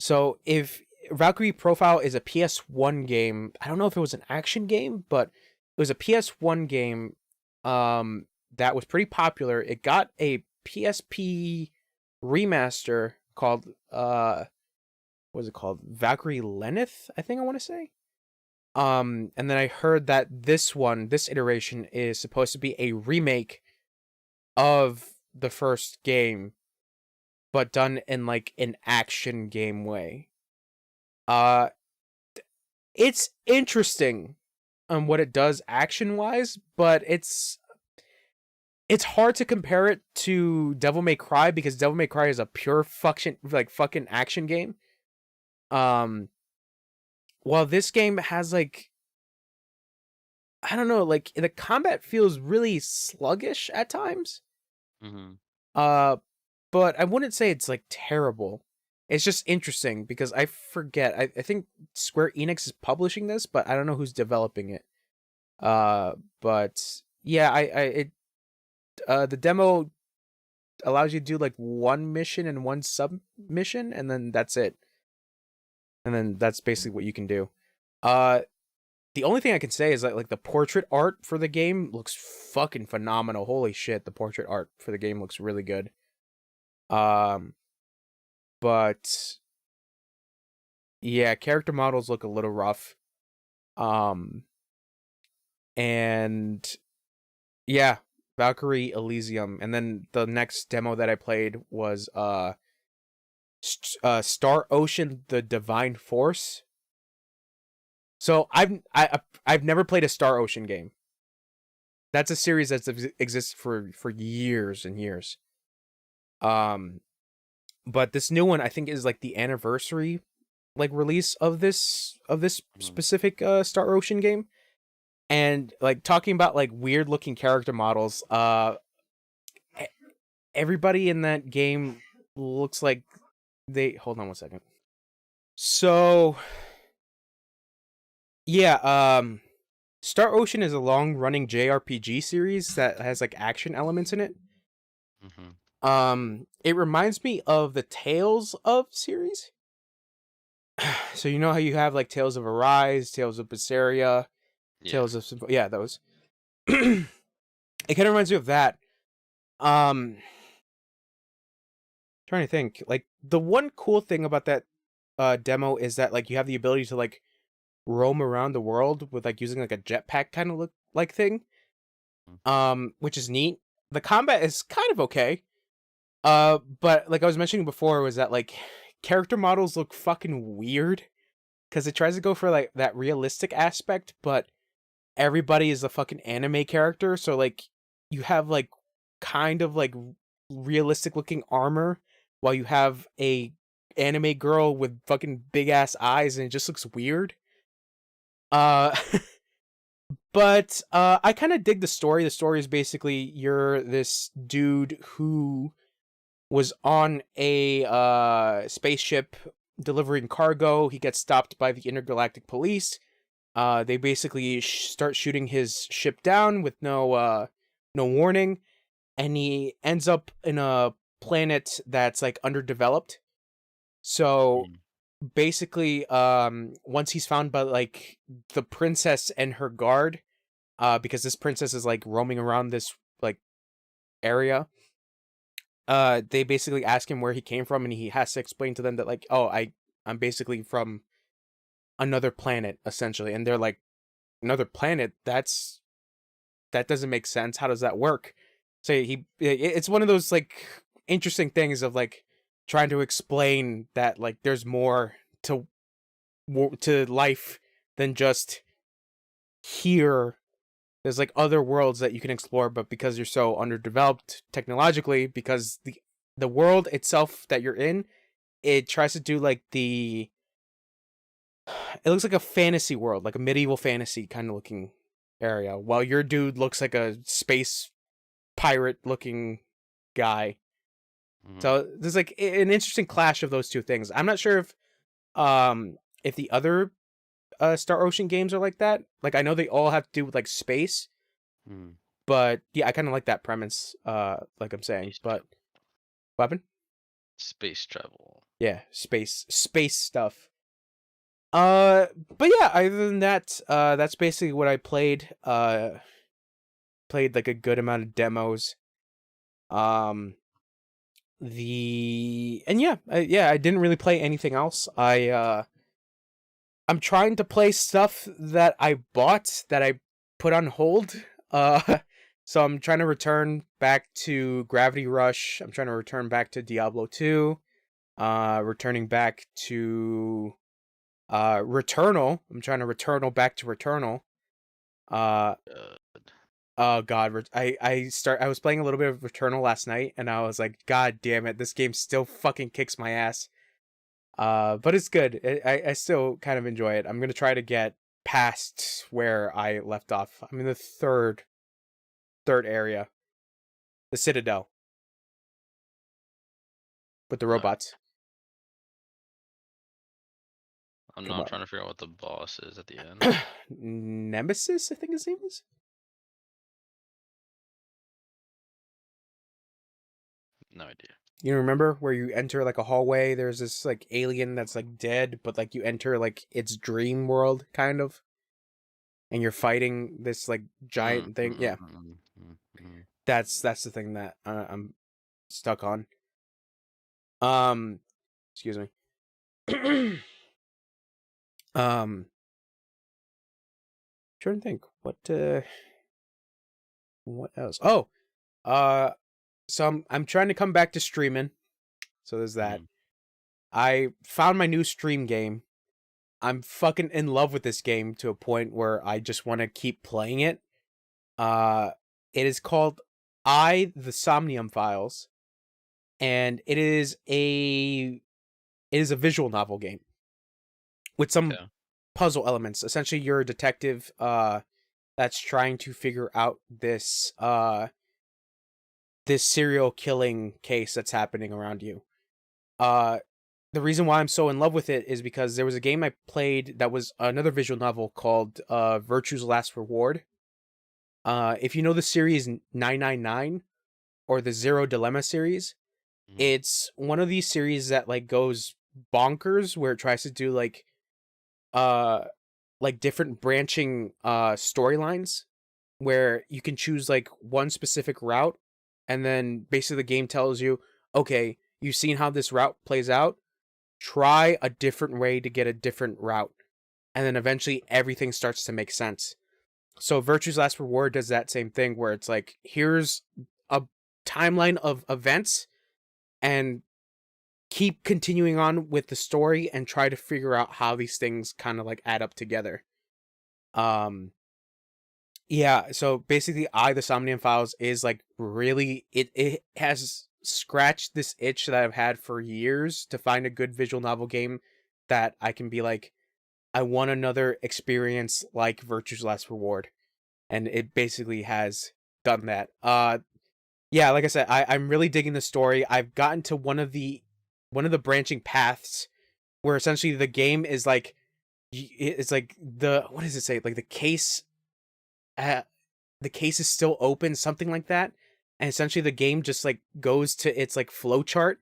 So if Valkyrie Profile is a PS1 game, I don't know if it was an action game, but it was a PS1 game that was pretty popular. It got a PSP remaster called what was it called? Valkyrie Lenneth, I think I want to say. And then I heard that this iteration is supposed to be a remake of the first game, but done in like an action game way. Uh it's interesting on what it does action wise, but it's hard to compare it to Devil May Cry, because Devil May Cry is a pure fucking action game. While this game has like, I don't know, like the combat feels really sluggish at times. Mm-hmm. Uh, but I wouldn't say it's like terrible. It's just interesting because I forget. I think Square Enix is publishing this, but I don't know who's developing it. But yeah, the demo allows you to do like one mission and one sub mission, and then that's it. And then that's basically what you can do. The only thing I can say is that like the portrait art for the game looks fucking phenomenal. Holy shit, the portrait art for the game looks really good. But yeah, character models look a little rough. And yeah, Valkyrie Elysium. And then the next demo that I played was Star Ocean: The Divine Force. So I've never played a Star Ocean game. That's a series that's existed for years and years. But this new one I think is like the anniversary like release of this specific Star Ocean game. And like talking about like weird looking character models, everybody in that game looks like hold on one second. So yeah, Star Ocean is a long-running JRPG series that has like action elements in it. Mm-hmm. It reminds me of the Tales of series. So you know how you have like Tales of Arise, Tales of Berseria, Yeah. Tales of those. It kind of reminds me of that. Trying to think. Like the one cool thing about that demo is that like you have the ability to like roam around the world with like using like a jetpack kind of look like thing. Which is neat. The combat is kind of okay. But like I was mentioning before, was that like character models look fucking weird because it tries to go for like that realistic aspect, but everybody is a fucking anime character, so like you have like kind of like realistic looking armor while you have a anime girl with fucking big ass eyes, and it just looks weird. Uh but I kind of dig the story. The story is basically you're this dude who was on a spaceship delivering cargo. He gets stopped by the intergalactic police. They basically start shooting his ship down with no warning, and he ends up in a planet that's like underdeveloped. So basically, once he's found by like the princess and her guard, because this princess is like roaming around this like area, they basically ask him where he came from, and he has to explain to them that like, oh, I'm basically from another planet essentially, and they're like, another planet? That doesn't make sense. How does that work? So it's one of those like interesting things of like trying to explain that like there's more to life than just here. There's like other worlds that you can explore, but because you're so underdeveloped technologically, because the world itself that you're in, it tries to do like it looks like a fantasy world, like a medieval fantasy kind of looking area, while your dude looks like a space pirate looking guy. Mhm. So there's like an interesting clash of those two things. I'm not sure if the other Star Ocean games are like that. Like I know they all have to do with like space, Mhm. but yeah, I kind of like that premise. Like I'm saying, Space but travel. weapon, Space travel. yeah, space stuff. But yeah, other than that, that's basically what I played. Played like a good amount of demos. Um, yeah, I didn't really play anything else. I'm trying to play stuff that I bought that I put on hold. So I'm trying to return back to Gravity Rush. I'm trying to return back to Diablo 2. Returning back to Returnal. I'm trying to Returnal back to Returnal. Uh Good. oh god, I was playing a little bit of Returnal last night and I was like, god damn it, this game still fucking kicks my ass. But it's good. I still kind of enjoy it. I'm gonna try to get past where I left off. I'm in the third area, the Citadel with the Alright. robots. I'm Come not on, trying to figure out what the boss is at the end. Nemesis, I think his name is. No idea. You remember where you enter like a hallway? There's this like alien that's like dead, but like you enter like its dream world, kind of, and you're fighting this like Mm, giant thing. mm, Yeah, mm, mm, mm, mm. that's the thing that I'm stuck on. Um, excuse me. um, trying to think what else. Oh, uh, so I'm trying to come back to streaming. So there's that. Mm. I found my new stream game. I'm fucking in love with this game to a point where I just want to keep playing it. Uh, it is called the Somnium Files, and it is a visual novel game with some Okay. puzzle elements. Essentially, you're a detective that's trying to figure out this serial killing case that's happening around you. Uh the reason why I'm so in love with it is because there was a game I played that was another visual novel called Virtue's Last Reward. If you know the series 999 or the Zero Dilemma series, Mm. it's one of these series that like goes bonkers where it tries to do uh like different branching storylines where you can choose like one specific route, and then basically the game tells you, okay, you've seen how this route plays out, try a different way to get a different route, and then eventually everything starts to make sense. So Virtue's Last Reward does that same thing where it's like, here's a timeline of events, and keep continuing on with the story and try to figure out how these things kind of like add up together. um Yeah, so basically the Somnium Files is like really it has scratched this itch that I've had for years to find a good visual novel game that I can be like, I want another experience like Virtue's Last Reward. And it basically has done that. Yeah, like I said, I'm really digging the story. I've gotten to one of the branching paths where essentially the game is like, it's like the, what does it say? Like uh, the case is still open, something like that. And essentially the game just like goes to its like flow chart,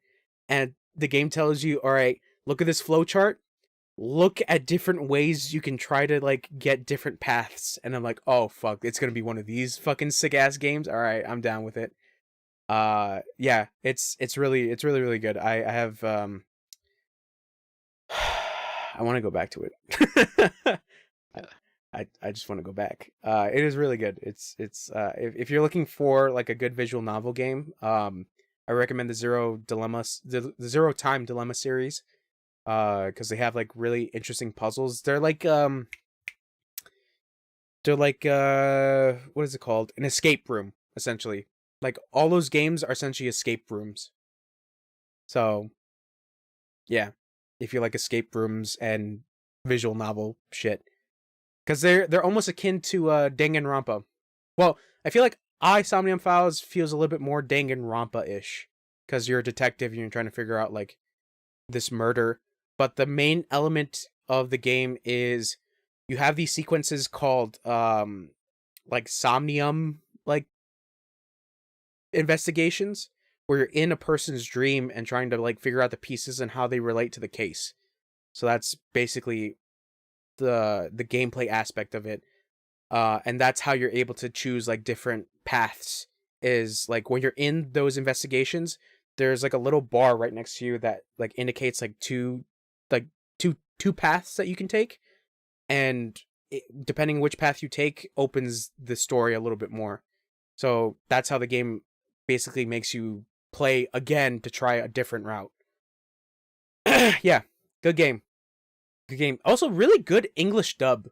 and the game tells you, all right, look at this flow chart. Look at different ways you can try to like get different paths. And I'm like, oh fuck, it's gonna be one of these fucking sick ass games. All right, I'm down with it. Yeah, it's really really good. I have I want to go back to it. I, Yeah. I just want to go back. It is really good. It's if you're looking for like a good visual novel game, I recommend the the Zero Time Dilemma series. Because they have like really interesting puzzles. They're like what is it called? An escape room, essentially. Like all those games are essentially escape rooms. So yeah, if you like escape rooms and visual novel shit, because they're almost akin to Danganronpa. Well, I feel like I Somnium Files feels a little bit more Danganronpa ish, because you're a detective and you're trying to figure out like this murder. But the main element of the game is you have these sequences called like somnium like investigations where you're in a person's dream and trying to like figure out the pieces and how they relate to the case. So that's basically the gameplay aspect of it. And that's how you're able to choose like different paths. Is like when you're in those investigations, there's like a little bar right next to you that like indicates like two paths that you can take, and depending which path you take opens the story a little bit more. So that's how the game basically makes you play again to try a different route. Yeah, good game. Good game. Also, really good English dub.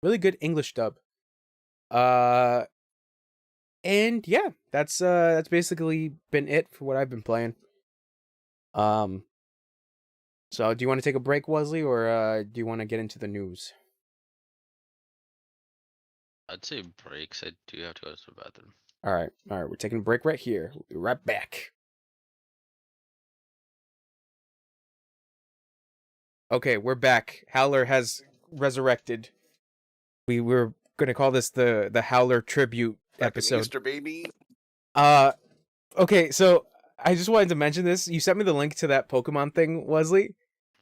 Really good English dub. Uh, and yeah, that's basically been it for what I've been playing. Um, so do you want to take a break, Wesley, or do you want to get into the news? I'd say breaks. I do have to go to the bathroom. All right, we're taking a break right here. We'll be right back. Okay, we're back. Howler has resurrected. We were gonna call this the Howler Tribute Back in episode. Easter, baby. Uh, okay, so I just wanted to mention this. You sent me the link to that Pokemon thing, Wesley.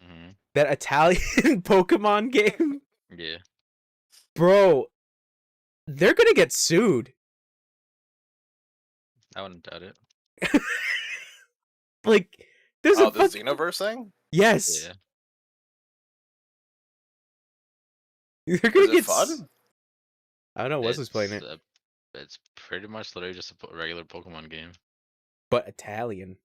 Hmm. That Italian Pokemon game, Yeah. bro. They're gonna get sued. I wouldn't doubt it. Like, there's Oh, a the fuck. Xenoverse thing? Yes, Yeah. they're Is gonna it get. fun? I don't know. Wesley's playing It's it, it's pretty much literally just a regular Pokemon game. but Italian.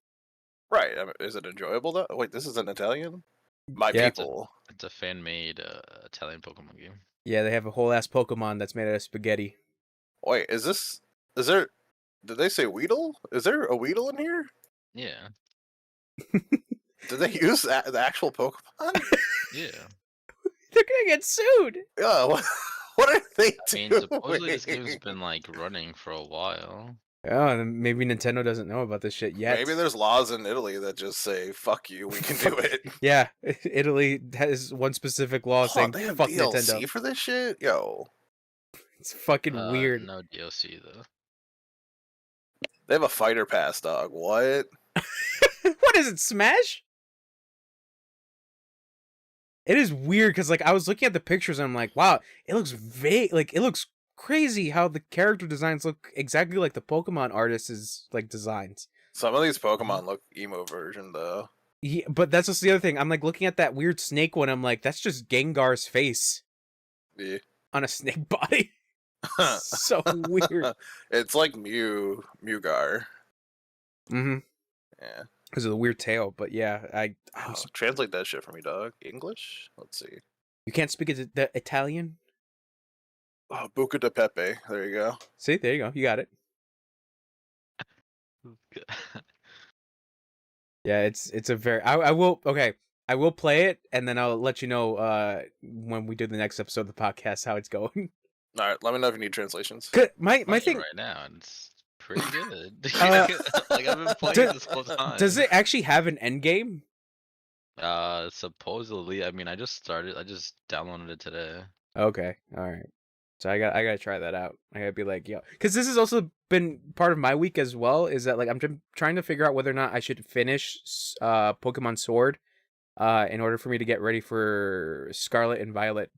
Right. I mean, is it enjoyable though? Wait, this is an Italian? My Yeah. people. It's a fan made Italian Pokemon game. Yeah, they have a whole ass Pokemon that's made out of spaghetti. Wait, is there did they say Weedle? Is there a Weedle in here? Yeah. Did they use the actual Pokemon? Yeah. They're gonna get sued. Yeah, what are they I mean, doing? supposedly this game's been like running for a while. Oh, and maybe Nintendo doesn't know about this shit yet. Maybe there's laws in Italy that just say, fuck you, we can do it. Yeah, Italy has one specific law Oh, saying they have fuck DLC Nintendo. for this shit? Yo. It's fucking weird. No DLC though. They have a fighter pass, dog. What? What is it, Smash? It is weird because like I was looking at the pictures and I'm like, wow, it looks vague. Like it looks crazy how the character designs look exactly like the Pokemon artist's like designs. Some of these Pokemon look emo version though. Yeah, but that's just the other thing. I'm like looking at that weird snake one. I'm like, that's just Gengar's face Yeah. on a snake body. So weird. It's like Mewgar. Mm-hmm. Yeah. Because of the weird tail. But yeah, Translate that shit for me, dog. English? Let's see. you can't speak the Italian. Oh, Buca de Pepe. There you go. See, there you go. You got it. Yeah, it's a very. I will. Okay, I will play it, and then I'll let you know when we do the next episode of the podcast how it's going. All right, let me know if you need translations. My Playing thing right now, and it's pretty good. Uh, Like I've been playing this whole time. does it actually have an end game? Supposedly, I mean, I just downloaded it today. Okay, all right. So I gotta try that out. I gotta be like, yo, because this has also been part of my week as well. Is that like I'm trying to figure out whether or not I should finish Pokemon Sword, in order for me to get ready for Scarlet and Violet.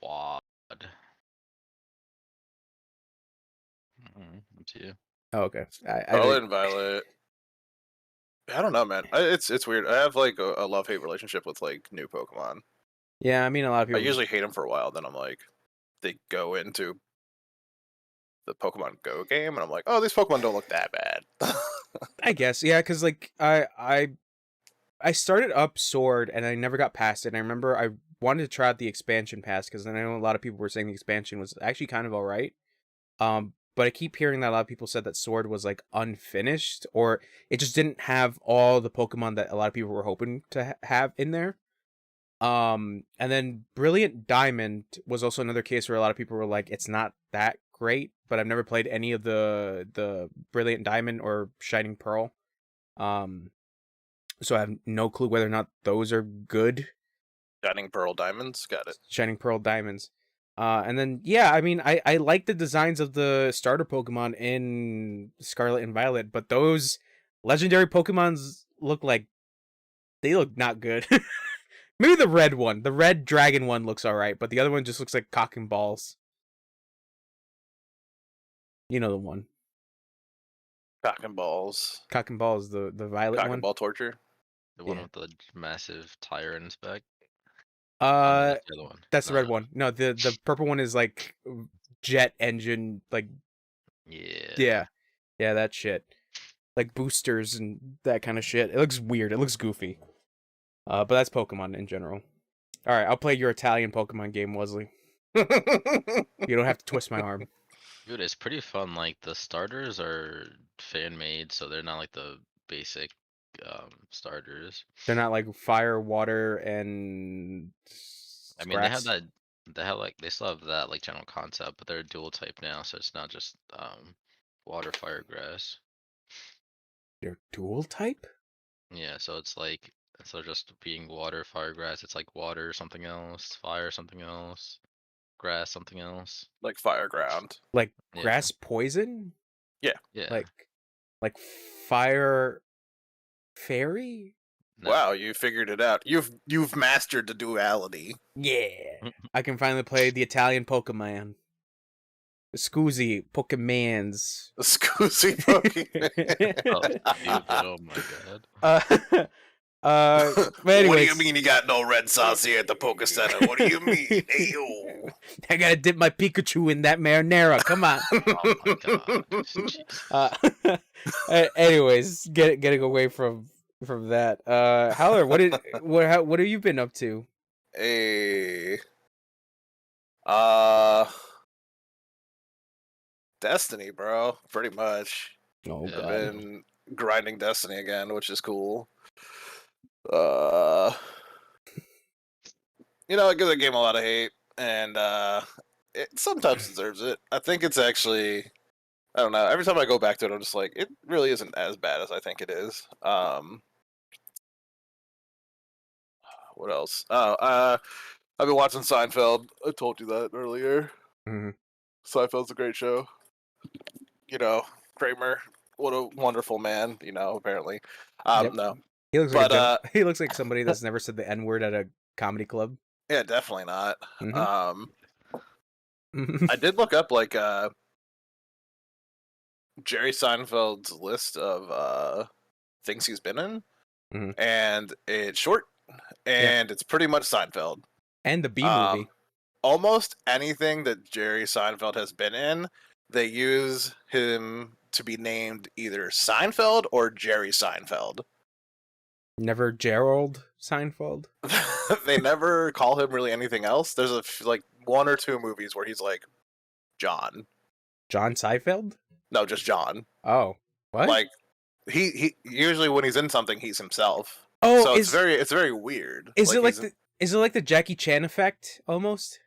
Wad. Up to you. Oh, okay. I Scarlet think and Violet. I don't know, man. It's weird. I have like a love-hate relationship with like new Pokemon. yeah. I mean, a lot of I people. usually hate them for a while, then I'm like, they go into the Pokemon Go game, and I'm like, oh, these Pokemon don't look that bad. I guess, yeah, because like I started up Sword and I never got past it. And I remember I wanted to try out the expansion pass because I know a lot of people were saying the expansion was actually kind of all right. But I keep hearing that a lot of people said that Sword was like unfinished, or it just didn't have all the Pokemon that a lot of people were hoping to have in there. And then Brilliant Diamond was also another case where a lot of people were like, it's not that great, but I've never played any of the Brilliant Diamond or Shining Pearl. Um, so I have no clue whether or not those are good. Shining Pearl Diamonds, got it. Shining Pearl Diamonds. And then yeah, I mean I like the designs of the starter Pokemon in Scarlet and Violet, but those legendary Pokemons look like they look not good. Maybe the red one, the red dragon one looks alright, but the other one just looks like cock and balls. You know the one. Cock and balls. Cock and balls, the violet Cock one. and ball torture. The one Yeah. with the massive tire in its back. Uh That's the other one. that's the No, red one. No, the purple one is like jet engine, like Yeah. yeah, that shit. Like boosters and that kind of shit. It looks weird. It looks goofy. But that's Pokemon in general. All right, I'll play your Italian Pokemon game, Wesley. You don't have to twist my arm. Dude, it's pretty fun. Like the starters are fan made, so they're not like the basic starters. They're not like fire, water, and I mean, grass. they have like they still have that like general concept, but they're dual type now, so it's not just water, fire, grass. They're dual type? Yeah, so it's like instead of just being water, fire, grass, it's like water, something else, fire, something else, grass, something else. Like fire ground. Like Yeah. grass poison? Yeah. Like fire fairy? No. Wow, you figured it out. You've mastered the duality. Yeah. I can finally play the Italian Pokemon. The Scusi Pokemans. The Scoozy Pokemon. Oh, stupid. Oh my god. But anyways, What do you mean you got no red sauce here at the Poke Center? What do you mean? Hey, yo. I gotta dip my Pikachu in that marinara. Come on. Oh my god. Jeez. Anyways, getting away from that. Haler, what have you been up to? Hey. Destiny, bro. Pretty much. Oh Yeah. I've god. been grinding Destiny again, which is cool. It gives the game a lot of hate, and it sometimes deserves it. I think it's actually, I don't know. Every time I go back to it, I'm just like, it really isn't as bad as I think it is. What else? I've been watching Seinfeld. I told you that earlier. Mhm. Seinfeld's a great show. Kramer, what a wonderful man. Apparently. Yep. No. He looks like he looks like somebody that's never said the N-word at a comedy club. Yeah, definitely not. Mhm. I did look up like Jerry Seinfeld's list of things he's been in, Mhm. and it's short, and it's pretty much Seinfeld. And the B movie. Almost anything that Jerry Seinfeld has been in, they use him to be named either Seinfeld or Jerry Seinfeld. Never Gerald Seinfeld. They never call him really anything else. There's like one or two movies where he's like John. John Seinfeld? No, just John. Oh, what? Like he usually when he's in something he's himself. Oh, So it's very weird. Is it like the Jackie Chan effect almost?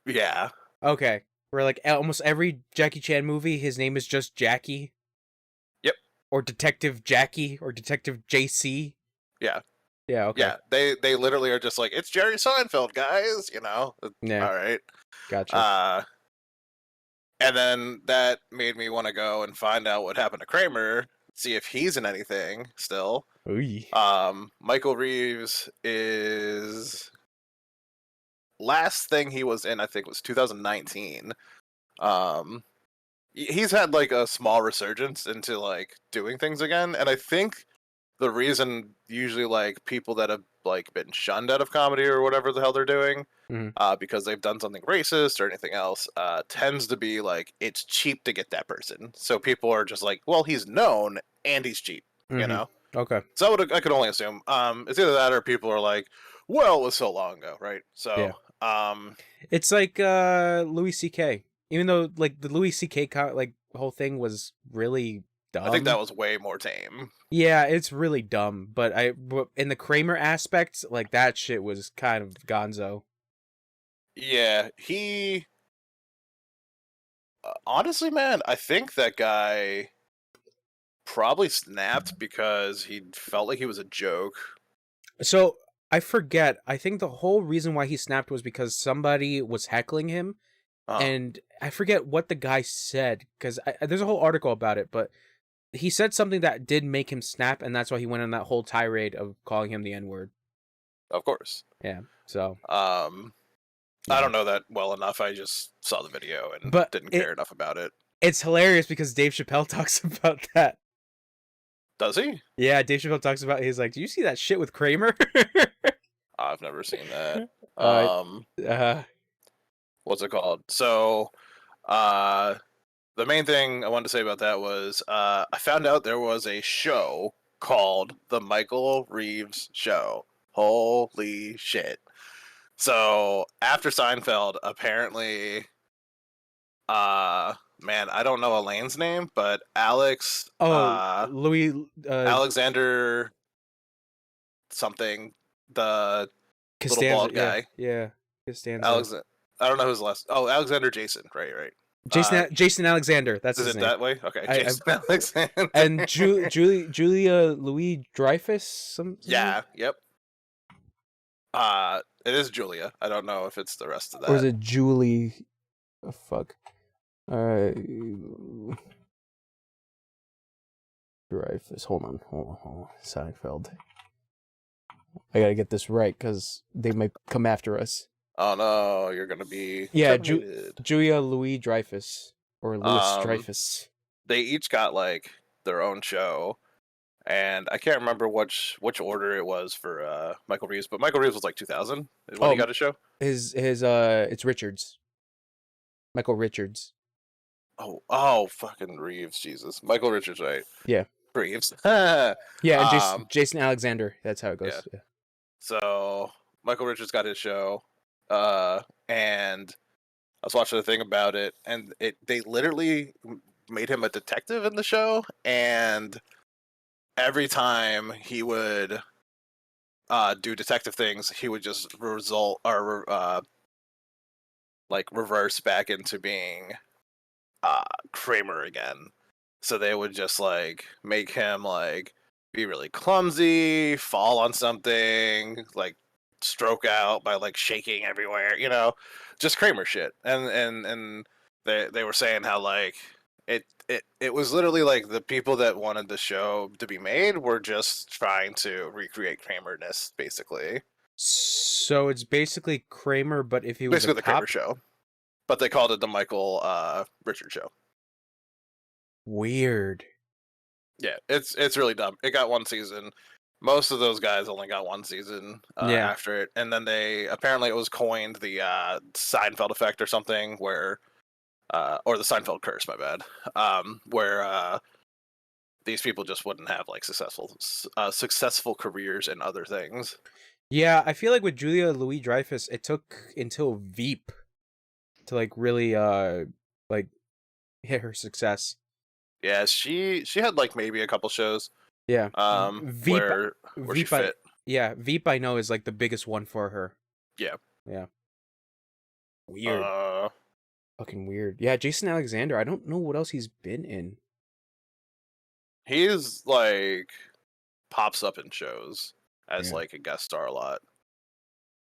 Yeah. Okay, where like almost every Jackie Chan movie, his name is just Jackie. Yep. Or Detective Jackie or Detective JC. Yeah. Yeah. Okay. Yeah. They literally are just like, it's Jerry Seinfeld, guys. Yeah. All right. Gotcha. And then that made me want to go and find out what happened to Kramer, see if he's in anything still. Ooh. Michael Reeves is last thing he was in, I think, was 2019. he's had like a small resurgence into like doing things again, and I think the reason usually like people that have like been shunned out of comedy or whatever the hell they're doing, Mhm. because they've done something racist or anything else, tends to be like it's cheap to get that person. So people are just like, well, he's known and he's cheap, you Mhm. know. Okay. So I could only assume. It's either that or people are like, well, it was so long ago, right? So, Yeah. It's like Louis C.K. Even though like the Louis C.K. like whole thing was really I think that dumb. was way more tame. Yeah, it's really dumb. But in the Kramer aspect, like that shit was kind of gonzo. Yeah, he honestly, man, I think that guy probably snapped because he felt like he was a joke. So I forget. I think the whole reason why he snapped was because somebody was heckling him, Uh, and I forget what the guy said because there's a whole article about it. But he said something that did make him snap, and that's why he went on that whole tirade of calling him the N word. of course. Yeah. So I yeah, don't know that well enough. I just saw the video and but didn't care enough about it. it's hilarious because Dave Chappelle talks about that. Does he? Yeah, Dave Chappelle talks about. He's like, "Do you see that shit with Kramer?" I've never seen that. uh, Um, uh, what's it called? So, uh, the main thing I wanted to say about that was I found out there was a show called The Michael Reeves Show. Holy shit. So after Seinfeld, apparently, man, I don't know Elaine's name, but Louis, Alexander something, the little Costanza. bald Yeah, guy. yeah, Costanza. Alex, I don't know his last. Oh, Alexander Jason. Right. Jason Alexander. That's Is his it name. that way? Okay, I Jason Alexander. and Julia Louis Dreyfus. Something. Yeah. Yep. It is Julia. I don't know if it's the rest of Or is that. it Julie? Oh, fuck. Dreyfus. Hold on. Seinfeld. I gotta get this right because they might come after us. Oh no, you're gonna be Yeah, terminated. Julia Louis Dreyfus or Louis Um, Dreyfus. they each got like their own show, and I can't remember which order it was for Michael Reeves, but Michael Reeves was like 2000 when he got a show. His it's Richards. Michael Richards. Oh, fucking Reeves, Jesus, Michael Richards, right? Yeah. Reeves. Yeah, and Jason Alexander. That's how it goes. Yeah. So Michael Richards got his show, and I was watching the thing about it, and they literally made him a detective in the show, and every time he would do detective things, he would just reverse back into being Kramer again. So they would just like make him like be really clumsy, fall on something, like stroke out by like shaking everywhere, just Kramer shit. And they were saying how like it was literally like the people that wanted the show to be made were just trying to recreate Kramerness, basically. So it's basically Kramer, but if he was Basically a the cop. Kramer show. But they called it the Michael Richard show. Weird. Yeah, it's really dumb. It got one season. Most of those guys only got one season after it, and then it was coined the Seinfeld effect or something, where or the Seinfeld curse, my bad, where these people just wouldn't have like successful careers in other things. Yeah, I feel like with Julia Louis Dreyfus, it took until Veep to like really like hit her success. Yeah, she had like maybe a couple shows. Yeah. Veep, where she fit. Veep I know is like the biggest one for her. Yeah. Yeah. Weird. Uh, Fucking weird. Yeah, Jason Alexander. I don't know what else he's been in. He's like pops up in shows as Yeah. like a guest star a lot.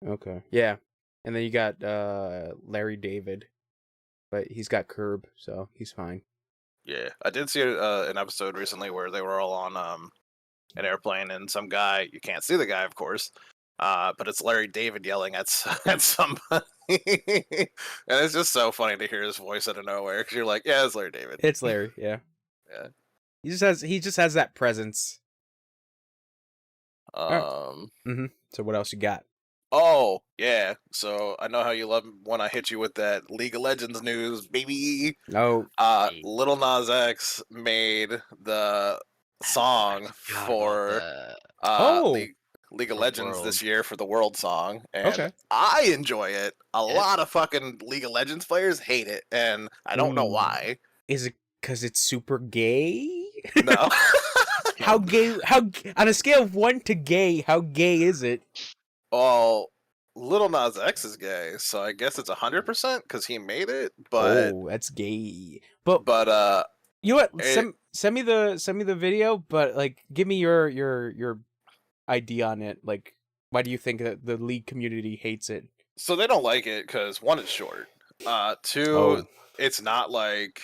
Okay. Yeah. And then you got Larry David, but he's got Curb, so he's fine. Yeah, I did see an episode recently where they were all on an airplane, and some guy, you can't see the guy, of course, but it's Larry David yelling at somebody, and it's just so funny to hear his voice out of nowhere because you're like, yeah, it's Larry David. It's Larry, yeah. Yeah. He just has that presence. So what else you got? Oh yeah. So I know how you love when I hit you with that League of Legends news, baby. Oh, Little Nas X made the song Forgot about for that. League of For Legends World. this year for the World song, and Okay. I enjoy it. A lot of fucking League of Legends players hate it, and I don't know Ooh. why. Is it because it's super gay? No. How gay? How on a scale of 1 to gay? How gay is it? Well, Little Nas X is gay, so I guess it's 100% because he made it. But Oh, that's gay. But you know what? it, Send me the video. But like, give me your idea on it. Like, why do you think that the League community hates it? so they don't like it because one, it's short. Two, it's not like,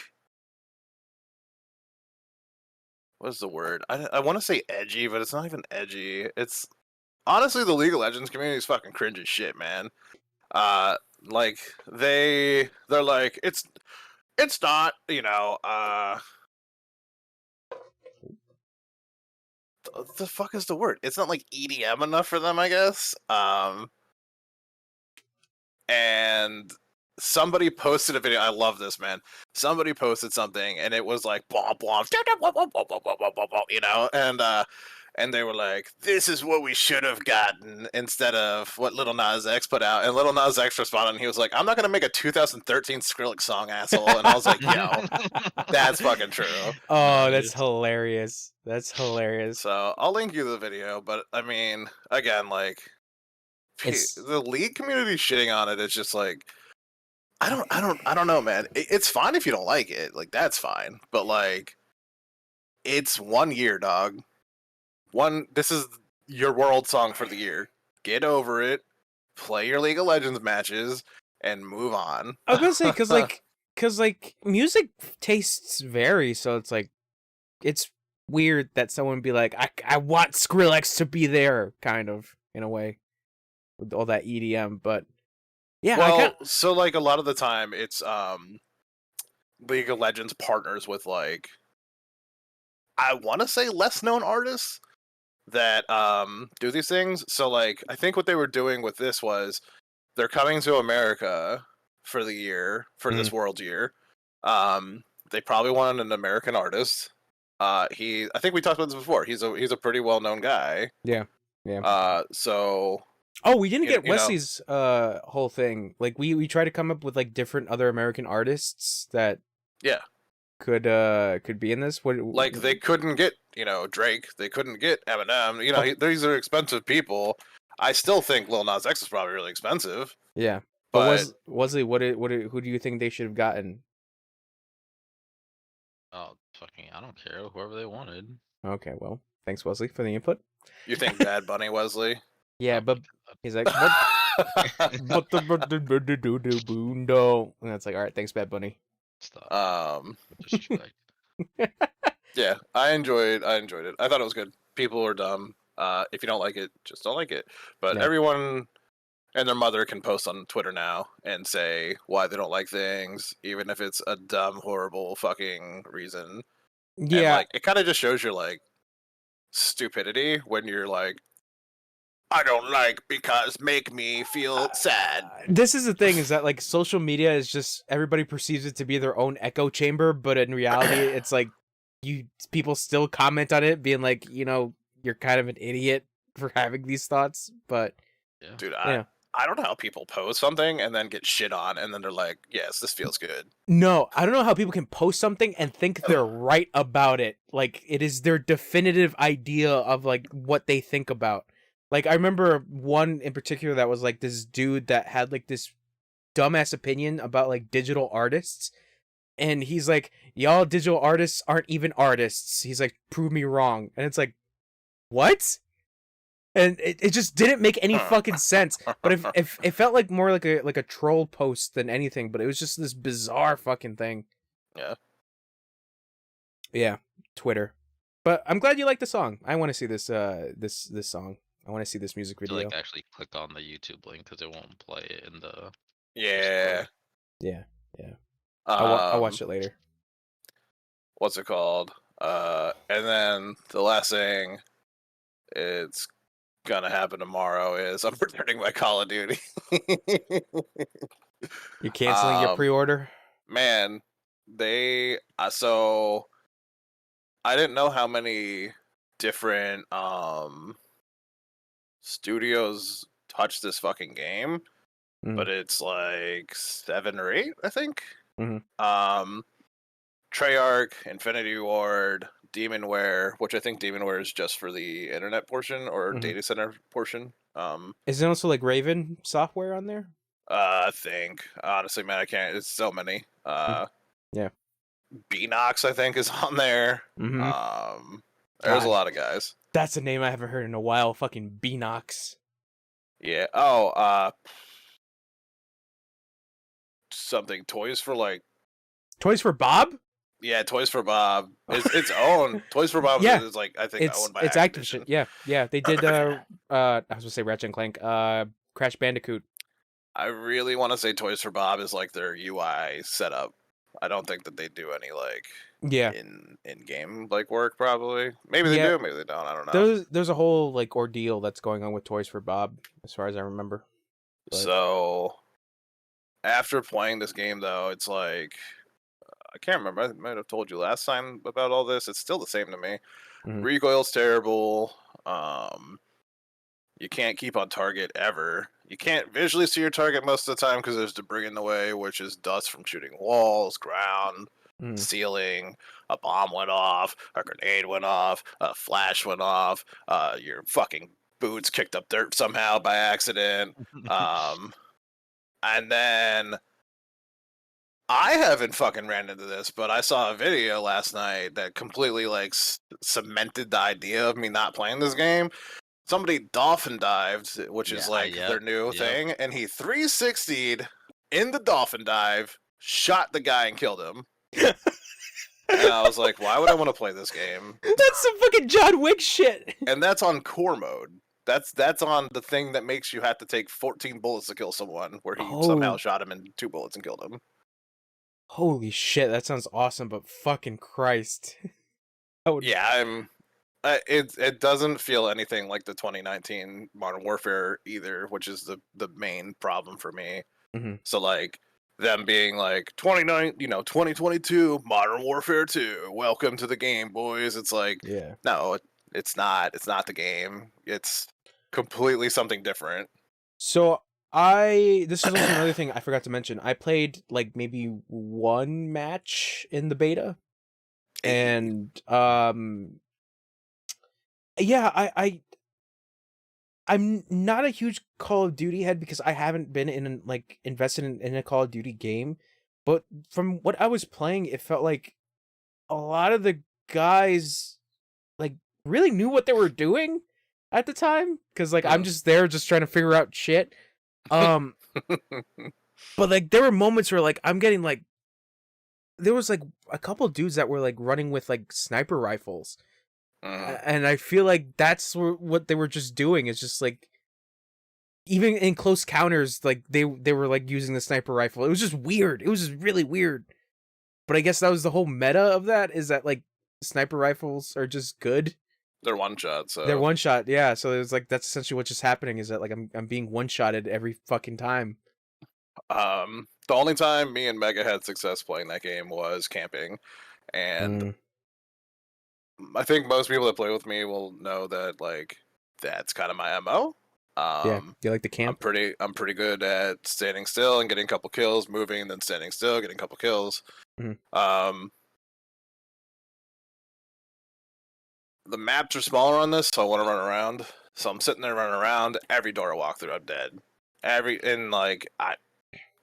what's the word? I want to say edgy, but it's not even edgy. It's honestly, the League of Legends community is fucking cringe as shit, man. Like they're like it's not, the fuck is the word? It's not like EDM enough for them, I guess. And somebody posted a video. I love this, man. Somebody posted something, and it was like blah blah, and they were like, "This is what we should have gotten instead of what Little Nas X put out." And Little Nas X responded, and he was like, "I'm not gonna make a 2013 Skrillex song, asshole." And I was like, "Yo, that's fucking true." Oh, that's hilarious. That's hilarious. So I'll link you the video, but I mean, again, like the League community shitting on it is just like, I don't know, man. It's fine if you don't like it, like that's fine, but like, it's 1 year, dog. This is your world song for the year. Get over it. Play your League of Legends matches and move on. I was gonna say because music tastes vary, so it's like it's weird that someone would be like, I want Skrillex to be there, kind of in a way, with all that EDM. But yeah, well, so like a lot of the time, it's League of Legends partners with like, I want to say less known artists that do these things. So like, I think what they were doing with this was they're coming to America for the year, for this world year. They probably wanted an American artist. I think we talked about this before. He's a pretty well known guy. Yeah. So. Oh, we didn't get Wesley's whole thing. Like we tried to come up with like different other American artists that could be in this. Like they couldn't get Drake. They couldn't get Eminem. These are expensive people. I still think Lil Nas X is probably really expensive. Yeah, but Wesley, who do you think they should have gotten? Oh, fucking, I don't care. Whoever they wanted. Okay, well, thanks Wesley for the input. You think Bad Bunny, Wesley? Yeah, but he's like, but no, and that's like, all right, thanks, Bad Bunny. Stop. Disrespect. Yeah, I enjoyed it. I thought it was good. People are dumb. If you don't like it, just don't like it. But everyone and their mother can post on Twitter now and say why they don't like things, even if it's a dumb, horrible fucking reason. Yeah, and, like, it kind of just shows your like stupidity when you're like, I don't like because make me feel sad. This is the thing, is that like social media is just, everybody perceives it to be their own echo chamber, but in reality it's like people still comment on it being like, you're kind of an idiot for having these thoughts. But dude, I don't know how people post something and then get shit on and then they're like, yes, this feels good. No, I don't know how people can post something and think they're right about it. Like it is their definitive idea of like what they think about. Like, I remember one in particular that was, like, this dude that had, like, this dumbass opinion about, like, digital artists. And he's like, y'all digital artists aren't even artists. He's like, prove me wrong. And it's like, what? And it just didn't make any fucking sense. But if it felt like more like a troll post than anything. But it was just this bizarre fucking thing. Yeah. Yeah, Twitter. But I'm glad you like the song. I want to see this this song. I want to see this music To video. like actually click on the YouTube link because it won't play it in the Yeah. Yeah. I'll watch Um, it later. what's it called? And then the last thing it's gonna happen tomorrow is I'm returning my Call of Duty. You're canceling your pre-order? Man, they so I didn't know how many different studios touch this fucking game, but it's like 7 or 8, I think. Treyarch, Infinity Ward, Demonware, which I think Demonware is just for the internet portion or data center portion. Is there also like Raven software on there? I think honestly, man, I can't. It's so many. Yeah. Beanox, I think, is on there. There's a lot of guys. That's a name I haven't heard in a while. Fucking Beanox. Yeah. Oh, something. Toys for Bob? Yeah, Toys for Bob. It's own. Toys for Bob is like I think owned by Activision. Yeah. They did I was gonna say Ratchet and Clank. Crash Bandicoot. I really want to say Toys for Bob is like their UI setup. I don't think that they do any like in game like work. Probably maybe they do, maybe they don't. I don't know. There's a whole like ordeal that's going on with Toys for Bob, as far as I remember. But... So after playing this game, though, it's like I can't remember. I might have told you last time about all this. It's still the same to me. Recoil's terrible. You can't keep on target ever. You can't visually see your target most of the time because there's debris in the way, which is dust from shooting walls, ground, ceiling. A bomb went off, a grenade went off, a flash went off, your fucking boots kicked up dirt somehow by accident. And then I haven't fucking ran into this, but I saw a video last night that completely like cemented the idea of me not playing this game. Somebody dolphin dived, which is like their new thing, and he 360'd in the dolphin dive, shot the guy and killed him. And I was like, why would I want to play this game? That's some fucking John Wick shit. And that's on core mode. That's on the thing that makes you have to take 14 bullets to kill someone, where he somehow shot him in 2 bullets and killed him. Holy shit, that sounds awesome, but fucking Christ. Yeah, it doesn't feel anything like the 2019 Modern Warfare either, which is the main problem for me. So like them being like 2022 Modern Warfare 2, welcome to the game, boys. It's like no, it's not. It's not the game. It's completely something different. So this is also another thing I forgot to mention. I played like maybe 1 match in the beta, and yeah, I'm not a huge Call of Duty head because I haven't been invested in a Call of Duty game, but from what I was playing, it felt like a lot of the guys like really knew what they were doing at the time, because like I'm just there just trying to figure out shit. But like there were moments where like I'm getting like there was like a couple dudes that were like running with like sniper rifles. And I feel like that's what they were just doing. Is just like even in close counters, like they were like using the sniper rifle. It was just weird. It was just really weird. But I guess that was the whole meta of that, is that like sniper rifles are just good. They're one shot, so they're one shot, yeah. So it's like that's essentially what's just happening, is that like I'm being one shotted every fucking time. The only time me and Mega had success playing that game was camping, and I think most people that play with me will know that like that's kind of my MO. Yeah, you like the camp? I'm pretty good at standing still and getting a couple kills, moving, then standing still, getting a couple kills. The maps are smaller on this, so I want to run around. So I'm sitting there running around. Every door I walk through, I'm dead.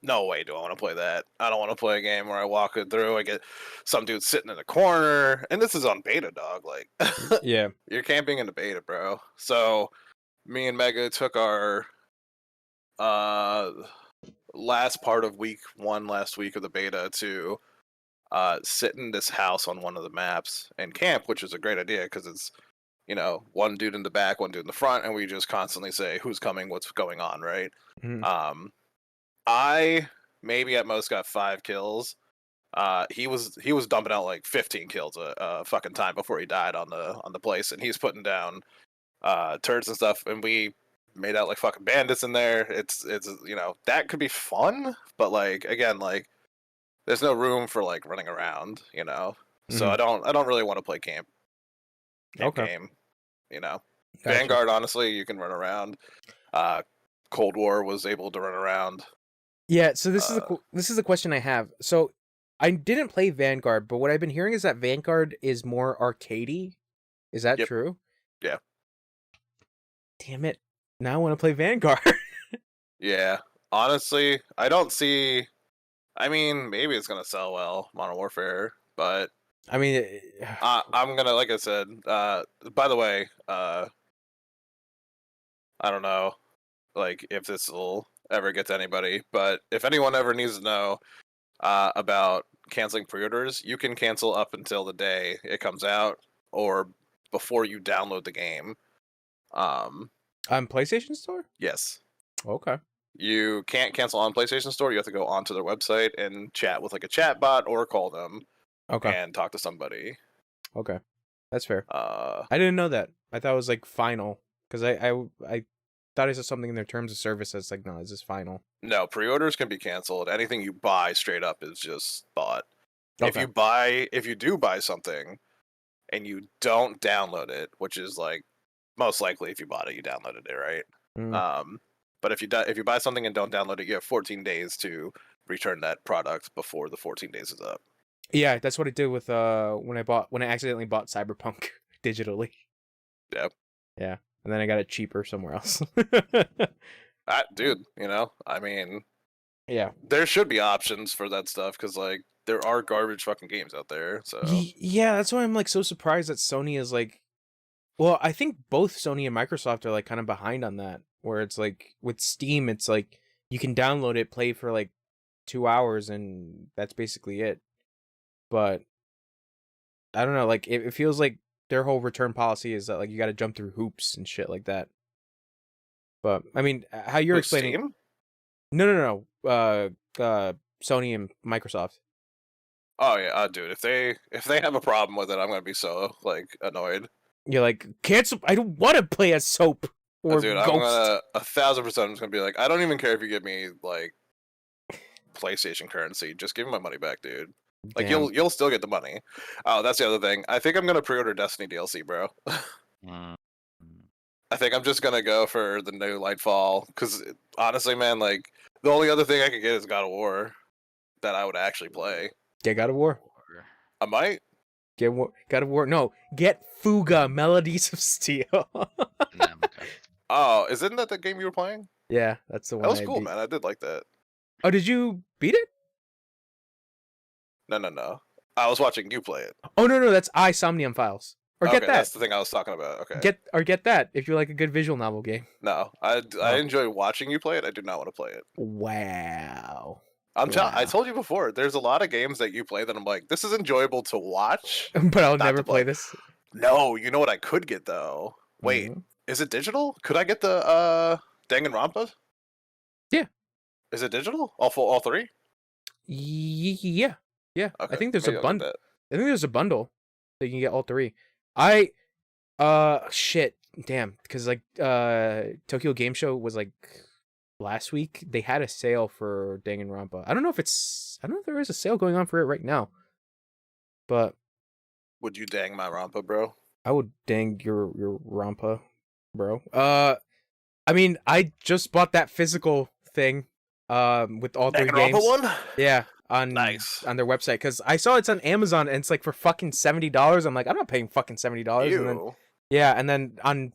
No way do I want to play that. I don't want to play a game where I walk it through. I get some dude sitting in a corner, and this is on beta, dog. Like, yeah, you're camping in the beta, bro. So me and Mega took our last part of week 1 last week of the beta to sit in this house on one of the maps and camp, which is a great idea because it's you know, one dude in the back, one dude in the front, and we just constantly say who's coming, what's going on, right? Mhm. I maybe at most got 5 kills. He was dumping out like 15 kills a fucking time before he died on the place, and he's putting down turrets and stuff, and we made out like fucking bandits in there. It's you know, that could be fun, but like again, like there's no room for like running around, you know. So I don't really want to play camp Okay. game, you know. Gotcha. Vanguard, honestly, you can run around. Cold War was able to run around. Yeah, so this is the question I have. So I didn't play Vanguard, but what I've been hearing is that Vanguard is more arcadey. Is that Yep. true? Yeah. Damn it. Now I want to play Vanguard. Yeah. Honestly, I don't see. I mean, maybe it's gonna sell well, Modern Warfare, but I mean, I'm gonna, like I said. By the way, I don't know, like if this will ever get to anybody, but if anyone ever needs to know about canceling pre-orders, you can cancel up until the day it comes out or before you download the game. on PlayStation Store? Yes. Okay. You can't cancel on PlayStation Store. You have to go onto their website and chat with like a chat bot or call them and talk to somebody. Okay. That's fair. I I didn't know that. I thought it was like final because I thought I saw something in their terms of service that's like, no, this is final. No, pre-orders can be canceled. Anything you buy straight up is just bought. Okay. If you do buy something and you don't download it, which is like most likely if you bought it, you downloaded it, right? But if you buy something and don't download it, you have 14 days to return that product before the 14 days is up. Yeah, that's what I did with when I accidentally bought Cyberpunk digitally. Yep. Yeah, and then I got it cheaper somewhere else. Dude, you know, I mean, yeah, there should be options for that stuff because like there are garbage fucking games out there. So yeah, that's why I'm like so surprised that Sony is like, well, I think both Sony and Microsoft are like kind of behind on that. Where it's like with Steam, it's like you can download it, play for like 2 hours, and that's basically it. But I don't know, like it feels like their whole return policy is that like you got to jump through hoops and shit like that. But I mean, how you're with explaining? Steam? No. Sony and Microsoft. Oh yeah, dude. If they have a problem with it, I'm gonna be so like annoyed. You're like, cancel. I don't want to play as Soap or Dude, Ghost. I'm gonna 1,000% just gonna be like, I don't even care if you give me like PlayStation currency. Just give me my money back, dude. Like Damn. you'll still get the money. Oh, that's the other thing. I think I'm gonna pre-order Destiny DLC, bro. I think I'm just gonna go for the new Lightfall because honestly, man, like the only other thing I could get is God of War that I would actually play. Get God of War. I might. Get God of War. No, get Fuga Melodies of Steel. Oh, isn't that the game you were playing? Yeah, that's the one. That was I cool, beat. man. I did like that. Oh, did you beat it? No. I was watching you play it. Oh no, that's Somnium Files. Or okay, get that. That's the thing I was talking about. Okay. Get that if you like a good visual novel game. No, I enjoy watching you play it. I do not want to play it. Wow. I told you before. There's a lot of games that you play that I'm like, this is enjoyable to watch, but I'll never play this. No, you know what I could get though. Wait, is it digital? Could I get the Danganronpa? Yeah. Is it digital? All three? Yeah. Okay. I think there's Maybe a bundle. I think there's a bundle that you can get all three. Shit. Damn. Because like Tokyo Game Show was like last week. They had a sale for Danganronpa. I don't know if there is a sale going on for it right now. But would you dang my Rampa, bro? I would dang your Rampa, bro. I mean, I just bought that physical thing with all three games. One? Yeah. On their website because I saw it's on Amazon and it's like for fucking $70. I'm like, I'm not paying fucking $70. And then on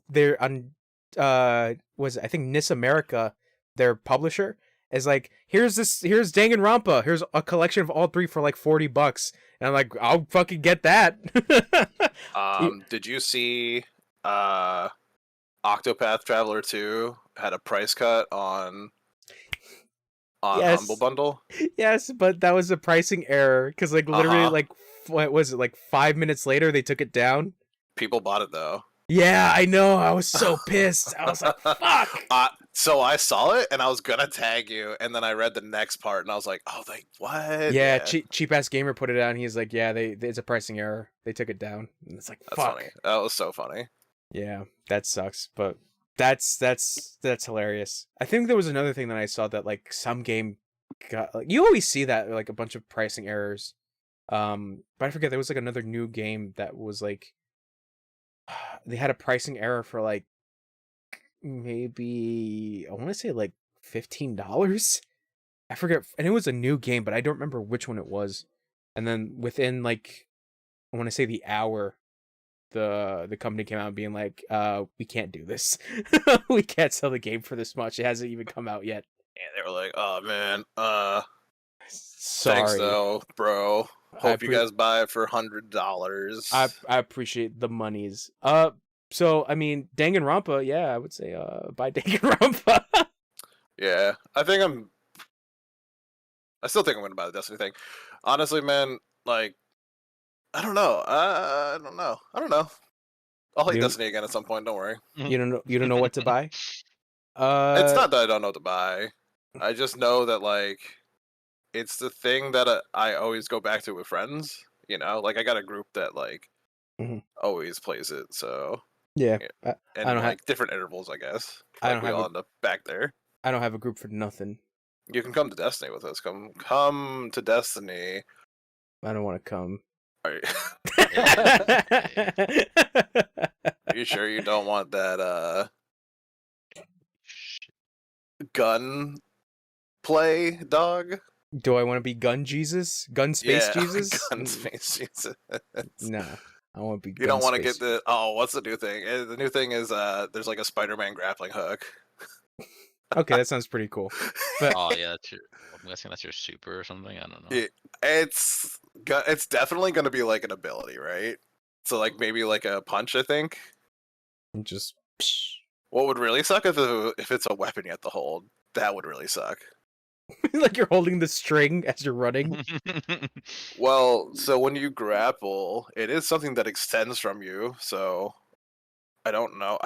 was I think NIS America, their publisher, is like, here's Danganronpa, here's a collection of all three for like $40, and I'm like, I'll fucking get that. Did you see Octopath Traveler 2 had a price cut on Humble Bundle? Yes, but that was a pricing error because like literally like what was it, like 5 minutes later they took it down. People bought it though. Yeah, I know. I was so pissed. I was like, fuck. So I saw it and I was gonna tag you, and then I read the next part and I was like, oh, like what? Yeah, cheap ass gamer put it out. And he's like, yeah, it's a pricing error. They took it down. And it's like, That's fuck. funny. That was so funny. Yeah, that sucks. But that's hilarious. I think there was another thing that I saw that like some game got. Like, you always see that like a bunch of pricing errors. But I forget there was like another new game that was like they had a pricing error for like maybe I want to say like $15. I forget, and it was a new game, but I don't remember which one it was. And then within like I want to say the hour, the company came out being like, we can't do this. We can't sell the game for this much. It hasn't even come out yet. And they were like, oh man, Sorry. thanks though, bro. Hope you guys buy it for $100. I appreciate the monies. So I mean, Danganronpa, yeah, I would say buy Danganronpa. Yeah, I still think I'm gonna buy the Destiny thing. Honestly, man, like, I don't know. I don't know. I'll hate Destiny again at some point. Don't worry. You don't know what to buy. It's not that I don't know what to buy. I just know that like it's the thing that I always go back to with friends. You know, like I got a group that like always plays it. So yeah. And I don't like different intervals, I guess. Like I don't have end up back there. I don't have a group for nothing. You can come to Destiny with us. Come to Destiny. I don't want to come. Are you sure you don't want that gun play, dog? Do I want to be Gun Jesus? Gun Space Jesus? Gun Space Jesus. No. I want to be You don't want to get the... Oh, what's the new thing? The new thing is there's like a Spider-Man grappling hook. Okay, that sounds pretty cool. But... Oh, yeah, I'm guessing that's your super or something? I don't know. It's definitely going to be like an ability, right? So like maybe like a punch, I think. Just... What would really suck if it's a weapon you have to hold. That would really suck. Like you're holding the string as you're running. Well, so when you grapple, it is something that extends from you. So I don't know.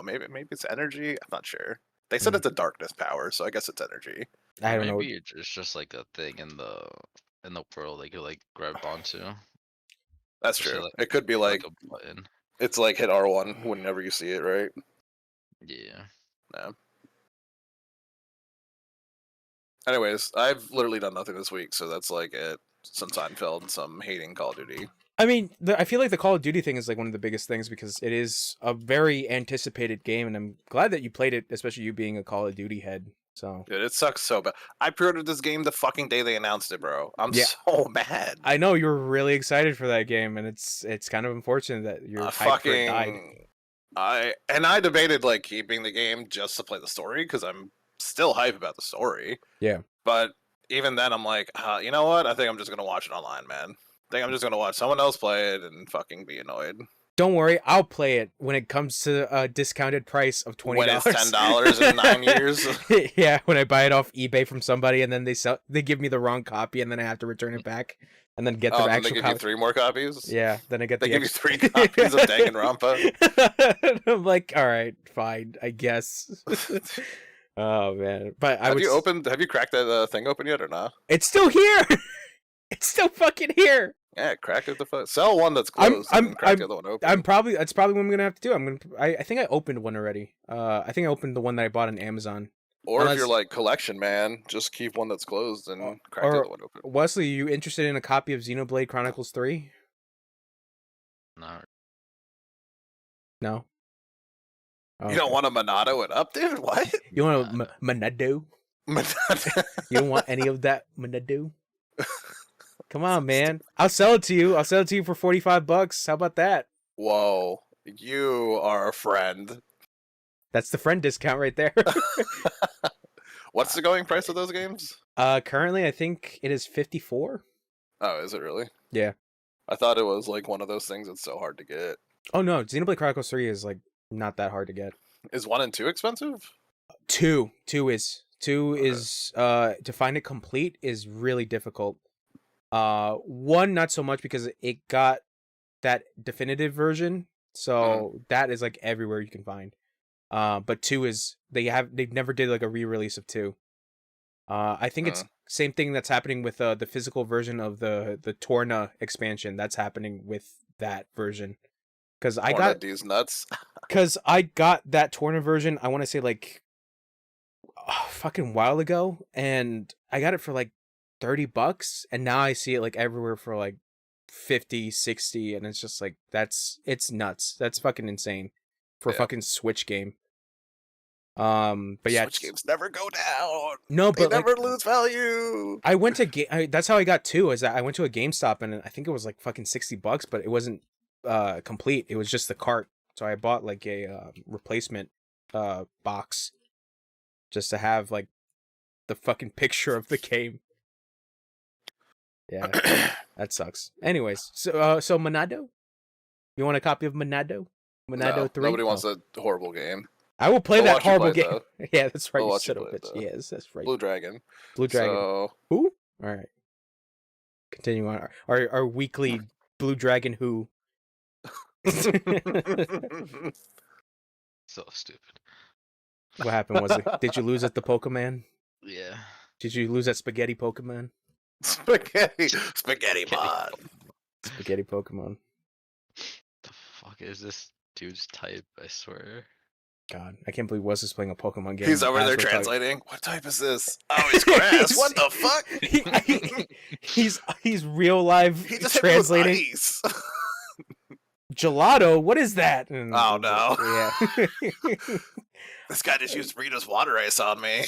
Maybe it's energy. I'm not sure. They said it's a darkness power, so I guess it's energy. I don't know. Maybe it's just like a thing in the world they could like grab onto. That's true. Like, it could be like a button. It's like hit R1 whenever you see it, right? Yeah. No. Anyways, I've literally done nothing this week, so that's like it. Some Seinfeld, some hating Call of Duty. I mean, I feel like the Call of Duty thing is like one of the biggest things because it is a very anticipated game, and I'm glad that you played it, especially you being a Call of Duty head. So dude, it sucks so bad. I pre-ordered this game the fucking day they announced it, bro. I'm so mad. I know you were really excited for that game, and it's kind of unfortunate that you're hyped for it died. I debated like keeping the game just to play the story because I'm still hype about the story. Yeah. But even then, I'm like, you know what? I think I'm just gonna watch it online, man. I think I'm just gonna watch someone else play it and fucking be annoyed. Don't worry, I'll play it when it comes to a discounted price of $20. When it's $10 in 9 years. Yeah, when I buy it off eBay from somebody and then they give me the wrong copy and then I have to return it back and then get the actual copy. They give you 3 more copies? Yeah, then I get They give you 3 copies of Danganronpa. I'm like, all right, fine, I guess. Oh man, but have you cracked that thing open yet or not? It's still here. It's still fucking here. Yeah, crack it the fuck. Sell one that's closed. Crack the other one open. That's probably what I'm gonna have to do. I think I opened one already. I think I opened the one that I bought on Amazon. Or if you're like collection man, just keep one that's closed and crack the other one open. Wesley, you interested in a copy of Xenoblade Chronicles 3? No. Oh, you don't want a Monado it up, dude? What? You want a Monado? You don't want any of that Monado? Come on, man. I'll sell it to you. I'll sell it to you for $45. How about that? Whoa. You are a friend. That's the friend discount right there. What's the going price of those games? Currently I think it is $54. Oh, is it really? Yeah. I thought it was like one of those things that's so hard to get. Oh no, Xenoblade Chronicles 3 is like not that hard to get. Is 1 and 2 expensive? 2 is to find it complete is really difficult. 1 not so much because it got that definitive version, So that is like everywhere you can find. But 2 is they've never did like a re-release of 2. I think it's same thing that's happening with the physical version of the Torna expansion. That's happening with that version. Because I got these nuts. Because I got that Torna version, I want to say like a fucking while ago, and I got it for like $30, and now I see it like everywhere for like 50, 60, and it's just like it's nuts. That's fucking insane for a fucking Switch game. But yeah, Switch games never go down. No, They but never like, lose value. I went to that's how I got 2. Is that I went to a GameStop, and I think it was like fucking $60, but it wasn't complete. It was just the cart. So I bought like a replacement box just to have like the fucking picture of the game. Yeah, that sucks. Anyways, so Monado, you want a copy of Monado? Monado No, 3? nobody wants a horrible game. I will play I'll that watch you horrible play it, game. Yeah, that's right. I'll You watch you son of a play it, bitch. though. Yes, that's right. Blue Dragon. Blue Dragon. So... Who? All right. Continue on our weekly Blue Dragon who. So stupid. What happened? Was it? Did you lose at the Pokemon? Yeah. Did you lose at Spaghetti Pokemon? Spaghetti mod. Spaghetti Pokemon. The fuck is this dude's type? I swear. God, I can't believe Wesley's playing a Pokemon game. He's over there translating. What type is this? Oh, it's grass. What the fuck? He's real live He just translating. hit me with ice. Gelato, what is that? Oh no. Yeah. This guy just used Rita's water ice on me.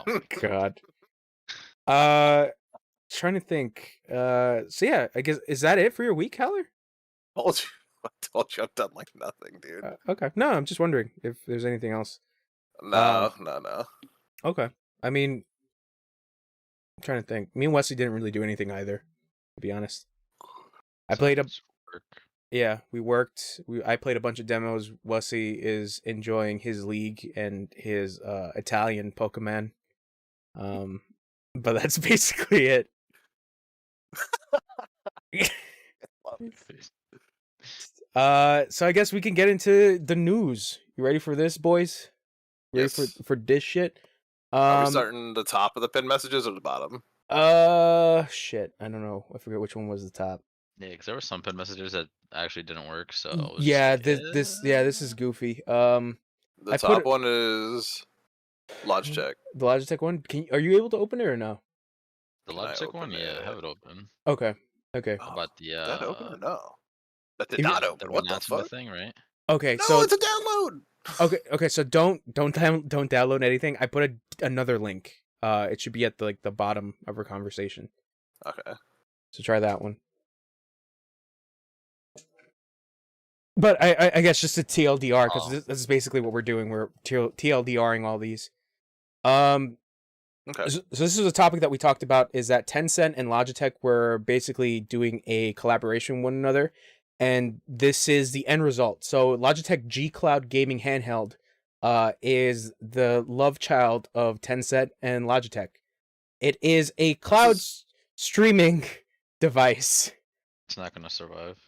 Oh, God. Trying to think. So yeah, I guess is that it for your week, Haler? I told you I've done like nothing, dude. Okay. No, I'm just wondering if there's anything else. No. Okay. I mean, I'm trying to think. Me and Wesley didn't really do anything either, to be honest. I played Yeah, we worked. I played a bunch of demos. Wesley is enjoying his league and his Italian Pokemon. But that's basically it. So I guess we can get into the news. You ready for this, boys? Ready for this shit? Are we starting the top of the pin messages or the bottom? Shit. I don't know. I forget which one was the top. Yeah, because there were some pin messages that actually didn't work. So it was yeah, just, this is goofy. The top one is Logitech. The Logitech one. Are you able to open it or no? The Logitech one, yeah, have it open. Okay. How about the Did that open or no? That did If you- not open. What the announcement fuck? thing, right? Okay, No, so it's a download. okay, so don't download anything. I put another link. It should be at the bottom of our conversation. Okay. So try that one. But I guess just a TLDR because this is basically what we're doing. We're TLDRing all these. Okay. So this is a topic that we talked about. Is that Tencent and Logitech were basically doing a collaboration with one another, and this is the end result. So Logitech G Cloud gaming handheld, is the love child of Tencent and Logitech. It is a cloud streaming device. It's not gonna survive.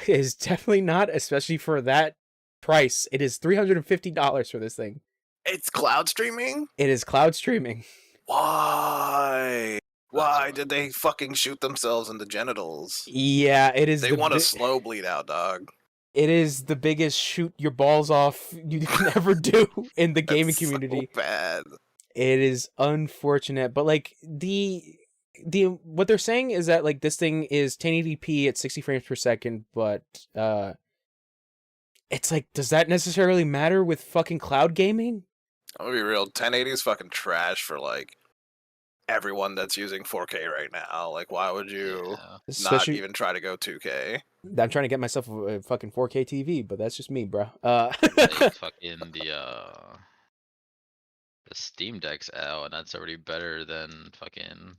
Is definitely not, especially for that price. It is $350 for this thing. It's cloud streaming? It is cloud streaming. Why? Why did they fucking shoot themselves in the genitals? Yeah, it is. They want a slow bleed out, dog. It is the biggest shoot your balls off you can ever do in the gaming community. So bad. It is unfortunate, but like the what they're saying is that like this thing is 1080p at 60 frames per second, but it's like, does that necessarily matter with fucking cloud gaming? I'm gonna be real. 1080 is fucking trash for like everyone that's using 4K right now. Like, why would you not even try to go 2K? I'm trying to get myself a fucking 4K TV, but that's just me, bro. Like fucking the Steam Deck's out, and that's already better than fucking.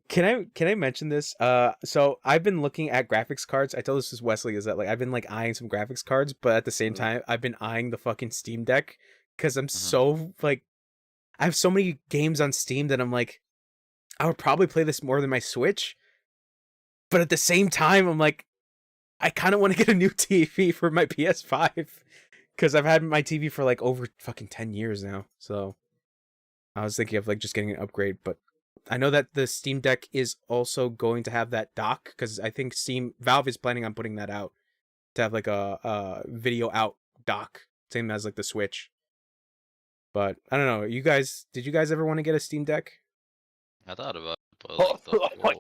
Can I mention this? So I've been looking at graphics cards. I told this to Wesley, is that like I've been like eyeing some graphics cards, but at the same time I've been eyeing the fucking Steam Deck because I'm so like I have so many games on Steam that I'm like I would probably play this more than my Switch. But at the same time I'm like I kind of want to get a new TV for my PS5 because I've had my TV for like over fucking 10 years now. So I was thinking of like just getting an upgrade, but I know that the Steam Deck is also going to have that dock because I think Valve is planning on putting that out to have like a video out dock, same as like the Switch. But I don't know. Did you guys ever want to get a Steam Deck? I thought about it, but Oh my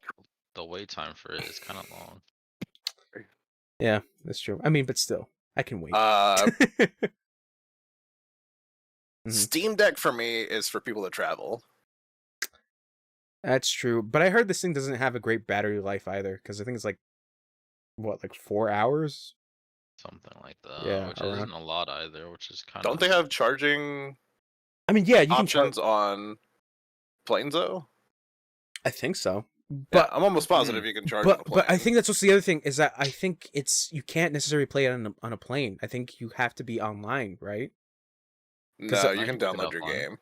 the wait time for it is kind of long. Yeah, that's true. I mean, but still, I can wait. Mhm. Steam Deck for me is for people that travel. That's true. But I heard this thing doesn't have a great battery life either, because I think it's like, what, like 4 hours? Something like that. Yeah, Which around. isn't a lot either, which is kind Don't of... they have charging I mean, yeah, you can options on planes though? I think so. Yeah, But I'm almost positive you can charge on a plane. but I think that's what's the other thing is that I think you can't necessarily play it on a plane. I think you have to be online, right? no, you I can can pick it download up your on- game.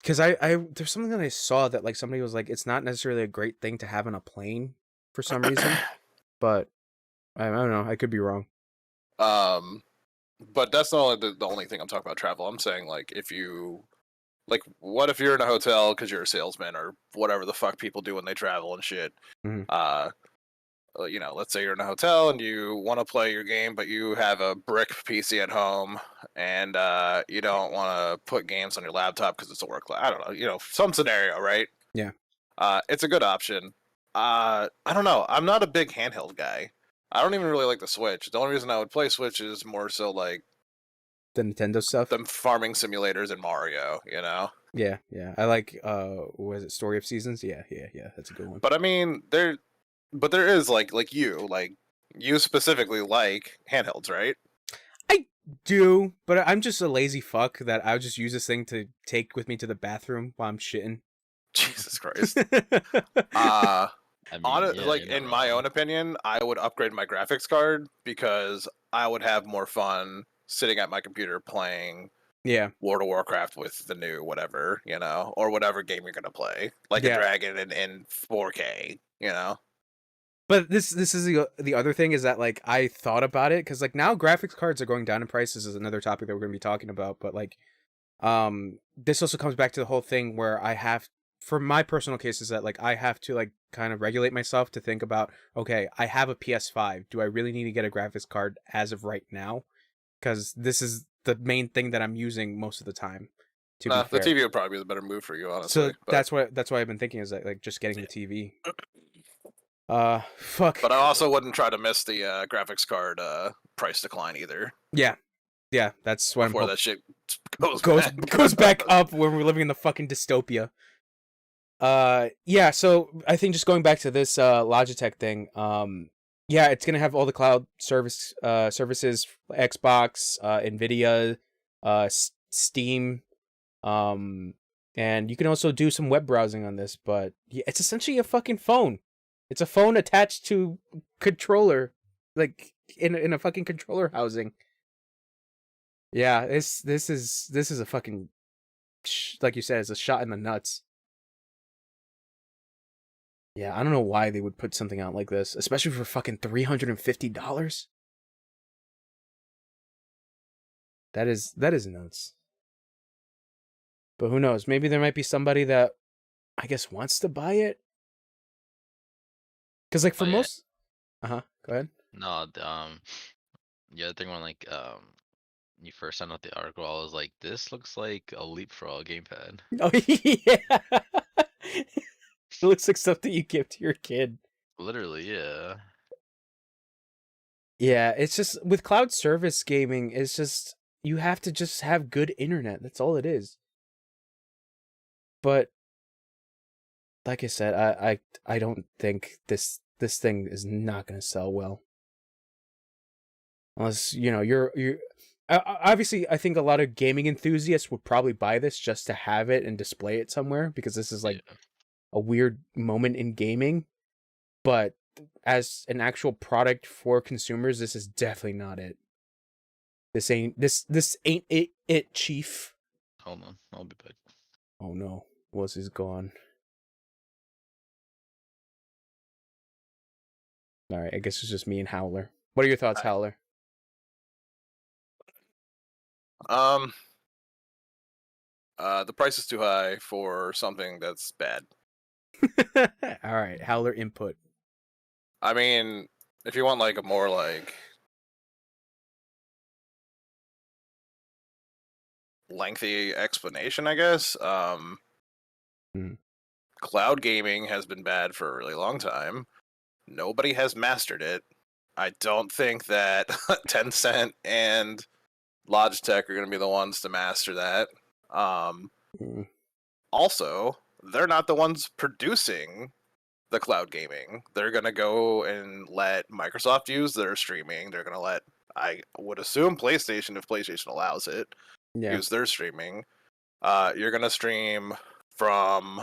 Because I there's something that I saw that like somebody was like, it's not necessarily a great thing to have on a plane for some reason. But I don't know. I could be wrong. But that's not the only thing I'm talking about travel. I'm saying like if you like, what if you're in a hotel because you're a salesman or whatever the fuck people do when they travel and shit. Mhm. You know, let's say you're in a hotel and you want to play your game, but you have a brick PC at home and you don't want to put games on your laptop because it's a work. I don't know, you know, some scenario, right? Yeah. It's a good option. I don't know. I'm not a big handheld guy. I don't even really like the Switch. The only reason I would play Switch is more so like The Nintendo stuff. them farming simulators in Mario, you know? Yeah. I like was it Story of Seasons? Yeah. That's a good one. But I mean, there is like you specifically like handhelds, right? I do, but I'm just a lazy fuck that I'll just use this thing to take with me to the bathroom while I'm shitting. Jesus Christ. I mean, yeah, Like you're not in my wrong. own opinion, I would upgrade my graphics card because I would have more fun sitting at my computer playing Yeah. World of Warcraft with the new whatever, you know, or whatever game you're gonna play, like Yeah. a dragon in 4K, you know. But this is the other thing is that like I thought about it because like now graphics cards are going down in prices is another topic that we're going to be talking about. But like, this also comes back to the whole thing where I have, for my personal case, is that like I have to like kind of regulate myself to think about, okay, I have a PS5. Do I really need to get a graphics card as of right now? Because this is the main thing that I'm using most of the time. To be The fair. TV would probably be the better move for you, honestly. So but... that's why I've been thinking is that like just getting the TV. Fuck. But I also wouldn't try to miss the graphics card price decline either. Yeah, that's why Before I'm that shit goes back up when we're living in the fucking dystopia. Yeah. So I think just going back to this Logitech thing. Yeah, it's gonna have all the cloud services, Xbox, Nvidia, Steam, and you can also do some web browsing on this. But yeah, it's essentially a fucking phone. It's a phone attached to controller, like in a fucking controller housing. Yeah, this is a fucking like you said, it's a shot in the nuts. Yeah, I don't know why they would put something out like this, especially for fucking $350. That is nuts. But who knows? Maybe there might be somebody that I guess wants to buy it. Cause like for yeah. most, go ahead. No, the other thing when like you first sent out the article, I was like, this looks like a Leapfrog gamepad. Oh yeah, it looks like something you give to your kid. Literally, yeah. Yeah, it's just with cloud service gaming, it's just you have to just have good internet. That's all it is. But like I said, I don't think this thing is not gonna sell well. Unless you're obviously I think a lot of gaming enthusiasts would probably buy this just to have it and display it somewhere because this is like a weird moment in gaming. But as an actual product for consumers, this is definitely not it. This ain't it, Chief. Hold on, I'll be back. Oh no, Wesley's gone. All right, I guess it's just me and Howler. What are your thoughts, Howler? The price is too high for something that's bad. All right, Howler input. I mean, if you want like a more like lengthy explanation, I guess. Cloud gaming has been bad for a really long time. Nobody has mastered it. I don't think that Tencent and Logitech are going to be the ones to master that. Also, they're not the ones producing the cloud gaming. They're going to go and let Microsoft use their streaming. They're going to let, I would assume, PlayStation, if PlayStation allows it, use their streaming. You're going to stream from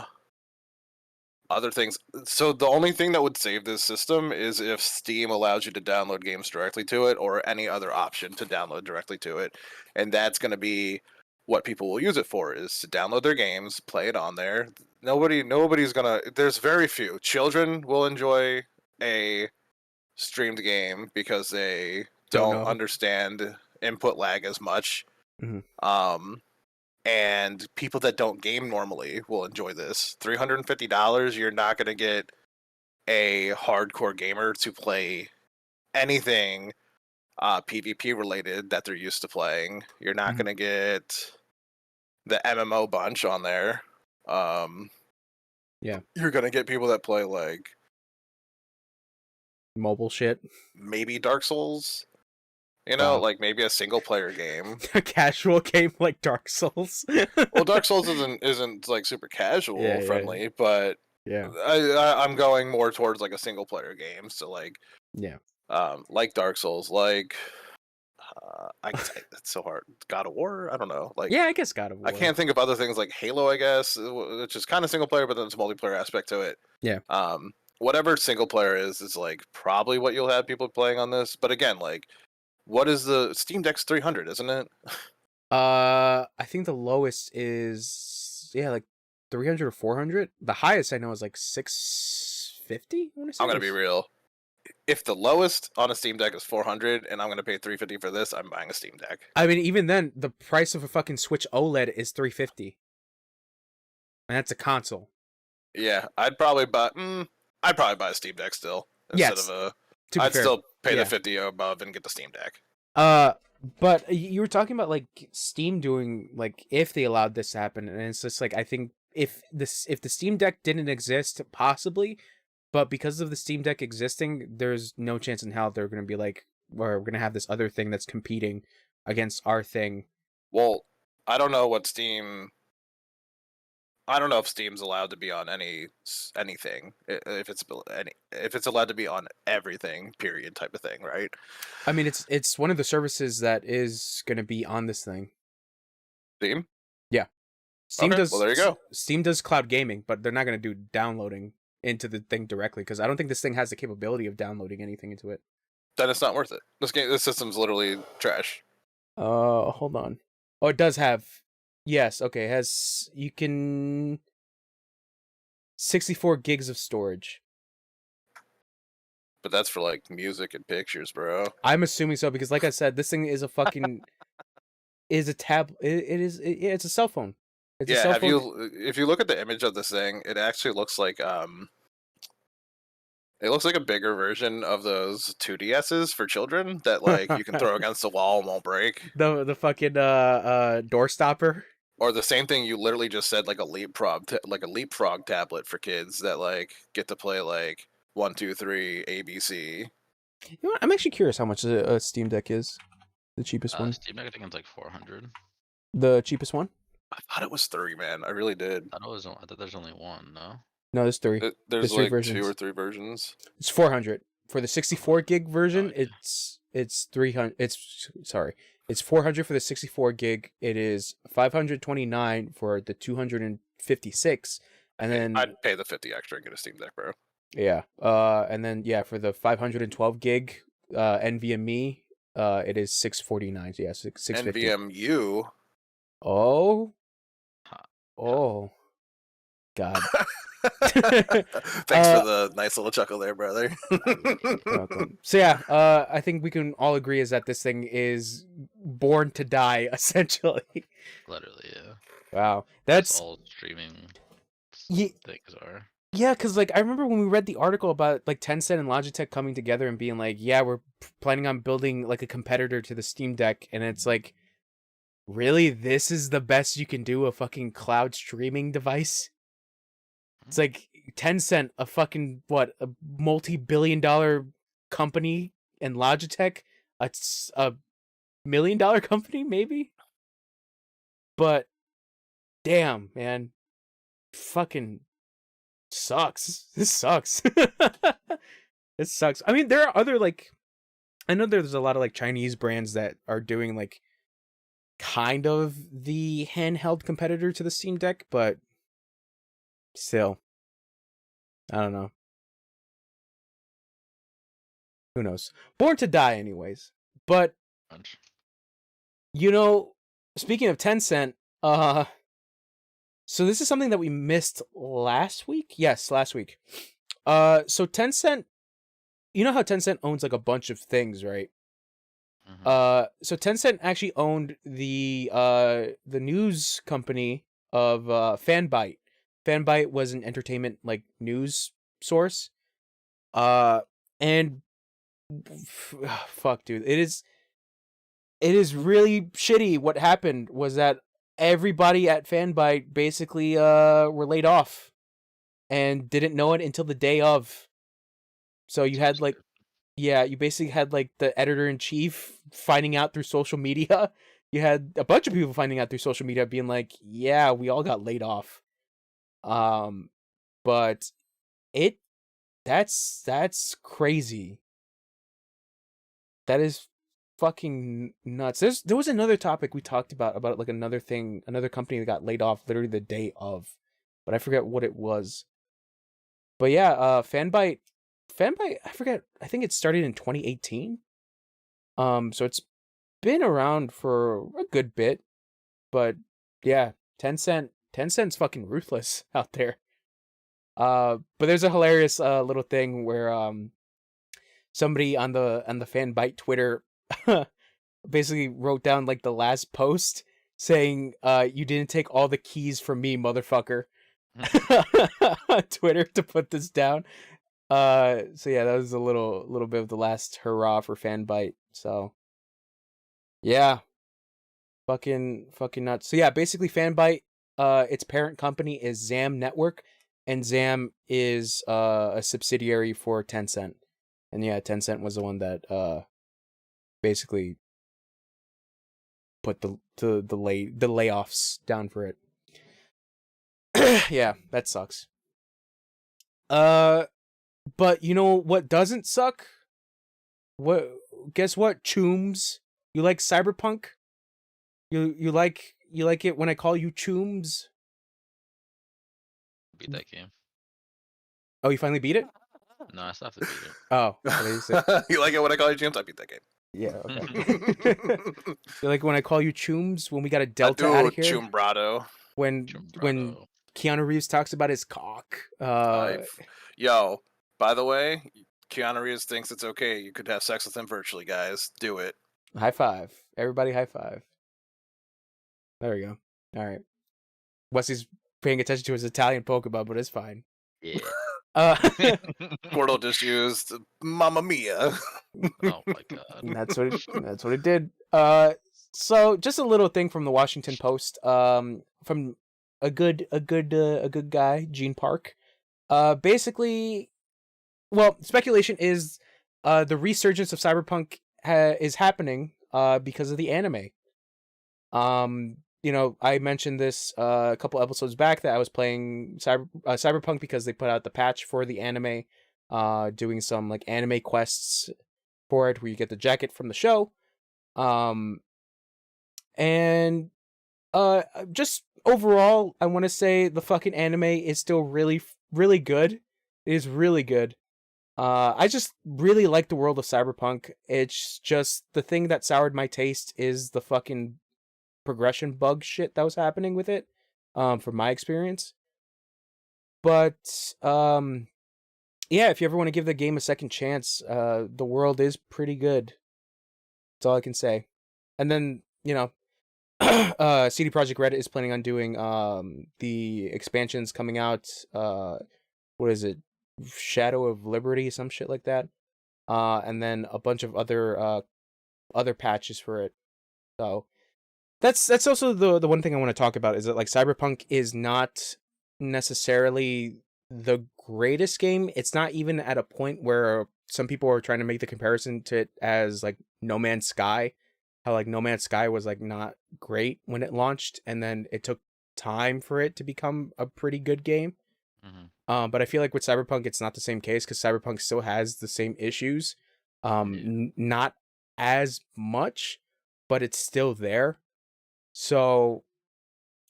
other things. So the only thing that would save this system is if Steam allows you to download games directly to it, or any other option to download directly to it. And that's going to be what people will use it for, is to download their games, play it on there. Nobody's going to, there's very few. Children will enjoy a streamed game because they don't understand input lag as much. And people that don't game normally will enjoy this. $350, you're not going to get a hardcore gamer to play anything PvP related that they're used to playing. You're not going to get the MMO bunch on there. You're going to get people that play like mobile shit. Maybe Dark Souls. You know, like maybe a single player game. A casual game like Dark Souls. Well, Dark Souls isn't like super casual friendly, but I'm going more towards like a single player game. So like like Dark Souls, like it's so hard. God of War, I don't know. Like I guess God of War. I can't think of other things like Halo, I guess, which is kind of single player, but then there's a multiplayer aspect to it. Whatever single player is like probably what you'll have people playing on this. But again, like, what is the Steam Deck's 300, isn't it? I think the lowest is like 300 or 400. The highest I know is like 650. I'm gonna be real. If the lowest on a Steam Deck is 400 and I'm gonna pay 350 for this, I'm buying a Steam Deck. I mean, even then, the price of a fucking Switch OLED is 350, and that's a console. Yeah, I'd probably buy a Steam Deck still instead of a. I'd still pay the 50 above and get the Steam Deck. But you were talking about like Steam doing like if they allowed this to happen, and it's just like I think if the Steam Deck didn't exist, possibly, but because of the Steam Deck existing, there's no chance in hell they're going to be like, we're going to have this other thing that's competing against our thing. Well, I don't know what Steam. I don't know if Steam's allowed to be on anything. If it's allowed to be on everything, period, type of thing, right? I mean, it's one of the services that is going to be on this thing. Steam? Yeah. Steam does. Well, there you go. Steam does cloud gaming, but they're not going to do downloading into the thing directly because I don't think this thing has the capability of downloading anything into it. Then it's not worth it. This system's literally trash. Hold on. Oh, it does have. Yes, okay, it has, you can 64 gigs of storage. But that's for like music and pictures, bro. I'm assuming so because like I said, this thing is a fucking is a it's a cell phone. It's a cell phone. If you look at the image of this thing, it actually looks like it looks like a bigger version of those 2DSs for children that like you can throw against the wall and won't break. The fucking door stopper. Or the same thing you literally just said, like a leapfrog tablet for kids that like get to play like 1, 2, 3 ABC. You know what? I'm actually curious how much a Steam Deck is. The cheapest one. Steam Deck, I think it's like 400. The cheapest one? I thought it was 3, man. I really did. I thought there's only one. No. No, there's 3. There's three like versions. 2 or 3 versions. It's 400 for the 64 gig version. It's 300. It's 400 for the 64 gig. It is 529 for the 256, and then I'd pay the 50 extra and get a Steam Deck, bro. Yeah. And then for the 512 gig NVMe, it is 649. Yeah, 650. NVMe. Oh. God. Thanks for the nice little chuckle there, brother. You're welcome. So yeah, I think we can all agree is that this thing is born to die, essentially. Literally, yeah. Wow, That's that's all streaming Ye- things are. yeah, because like I remember when we read the article about like Tencent and Logitech coming together and being like, yeah, we're planning on building like a competitor to the Steam Deck, and it's like, really, this is the best you can do, a fucking cloud streaming device? It's like Tencent, a fucking a multi-billion-dollar company, and Logitech, a $1 million company, maybe. But damn, man, fucking sucks. This sucks. It sucks. I mean, there are other like, I know there's a lot of like Chinese brands that are doing like kind of the handheld competitor to the Steam Deck, but still, I don't know. Who knows? Born to die, anyways. But Bunch. you know, speaking of Tencent, so this is something that we missed last week. Yes, last week. So Tencent, you know how Tencent owns like a bunch of things, right? Mhm. So Tencent actually owned the news company of Fanbyte. Fanbyte was an entertainment like news source. And fuck, dude, it is really shitty. What happened was that everybody at Fanbyte basically were laid off and didn't know it until the day of. So you had like, yeah, you basically had like the editor-in-chief finding out through social media. You had a bunch of people finding out through social media being like, yeah, we all got laid off. But that's crazy. That is fucking nuts. There was another topic we talked about like another company that got laid off literally the day of, but I forget what it was. But yeah, Fanbyte, I forget. I think it started in 2018. So it's been around for a good bit, but yeah, Tencent's fucking ruthless out there. But there's a hilarious little thing where somebody on the Fanbyte Twitter basically wrote down like the last post saying you didn't take all the keys from me, motherfucker. On Twitter to put this down. So yeah, that was a little bit of the last hurrah for Fanbyte. So yeah, fucking nuts. So yeah, basically Fanbyte, its parent company is Zam Network, and Zam is a subsidiary for Tencent. And yeah, Tencent was the one that basically put the layoffs down for it. Yeah, that sucks. But you know what doesn't suck? What? Guess what, Chooms? You like Cyberpunk? You like it when I call you Chooms? Beat that game. Oh, you finally beat it? No, I still have to beat it. Oh, You like it when I call you James? I beat that game. yeah. Okay. You like when I call you Chooms when we got a Delta I out do, of here? Chumbrado. When Keanu Reeves talks about his cock. Yo, by the way, Keanu Reeves thinks it's okay. You could have sex with him virtually, guys. Do it. High five. Everybody high five. There we go. All right. Wesley's paying attention to his Italian Pokemon, but it's fine. Yeah. Portal just used Mamma Mia. Oh my god. That's what it did. So just a little thing from the Washington Post. From a good guy, Gene Park. Basically, well, speculation is, the resurgence of Cyberpunk is happening because of the anime. You know, I mentioned this a couple episodes back that I was playing Cyberpunk because they put out the patch for the anime, doing some like anime quests for it where you get the jacket from the show. And just overall, I want to say the fucking anime is still really good. It is really good. I just really like the world of Cyberpunk. It's just the thing that soured my taste is the fucking progression bug shit that was happening with it, from my experience. But yeah, if you ever want to give the game a second chance, the world is pretty good. That's all I can say. And then, CD Projekt Red is planning on doing the expansions coming out. What is it? Shadow of Liberty, some shit like that. And then a bunch of other patches for it. So that's also the one thing I want to talk about, is that like Cyberpunk is not necessarily the greatest game. It's not even at a point where some people are trying to make the comparison to it as like No Man's Sky. How like No Man's Sky was like not great when it launched, and then it took time for it to become a pretty good game. But I feel like with Cyberpunk, it's not the same case, because Cyberpunk still has the same issues. Not as much, but it's still there. So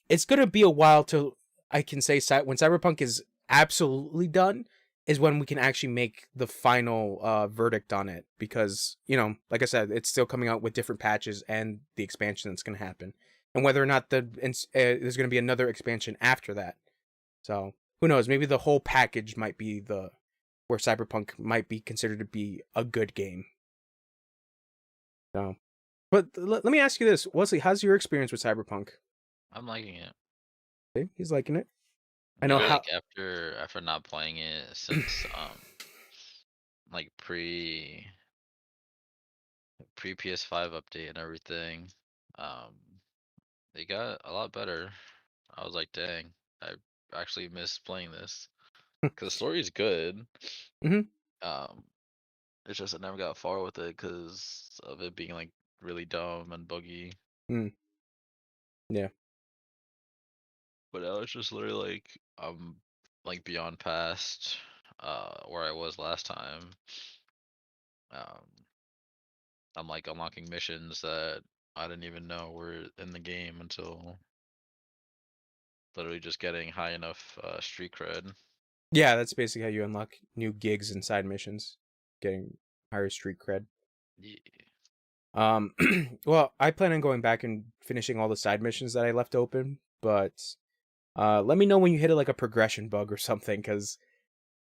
it's going to be a while till I can say when Cyberpunk is absolutely done is when we can actually make the final verdict on it. Because, like I said, it's still coming out with different patches and the expansion that's going to happen. And whether or not there's going to be another expansion after that. So who knows? Maybe the whole package might be where Cyberpunk might be considered to be a good game. So, but let me ask you this, Wesley, how's your experience with Cyberpunk? I'm liking it. Okay, he's liking it. I know Maybe, how. like, after not playing it since like pre PS5 update and everything, they got a lot better. I was like, dang, I actually miss playing this, because the story is good. Mhm. It's just I never got far with it because of it being like really dumb and buggy. Yeah. But now it's just literally like I'm like beyond past where I was last time. I'm like unlocking missions that I didn't even know were in the game until literally just getting high enough street cred. Yeah, that's basically how you unlock new gigs and side missions, getting higher street cred. Yeah. Well, I plan on going back and finishing all the side missions that I left open, but let me know when you hit like a progression bug or something, because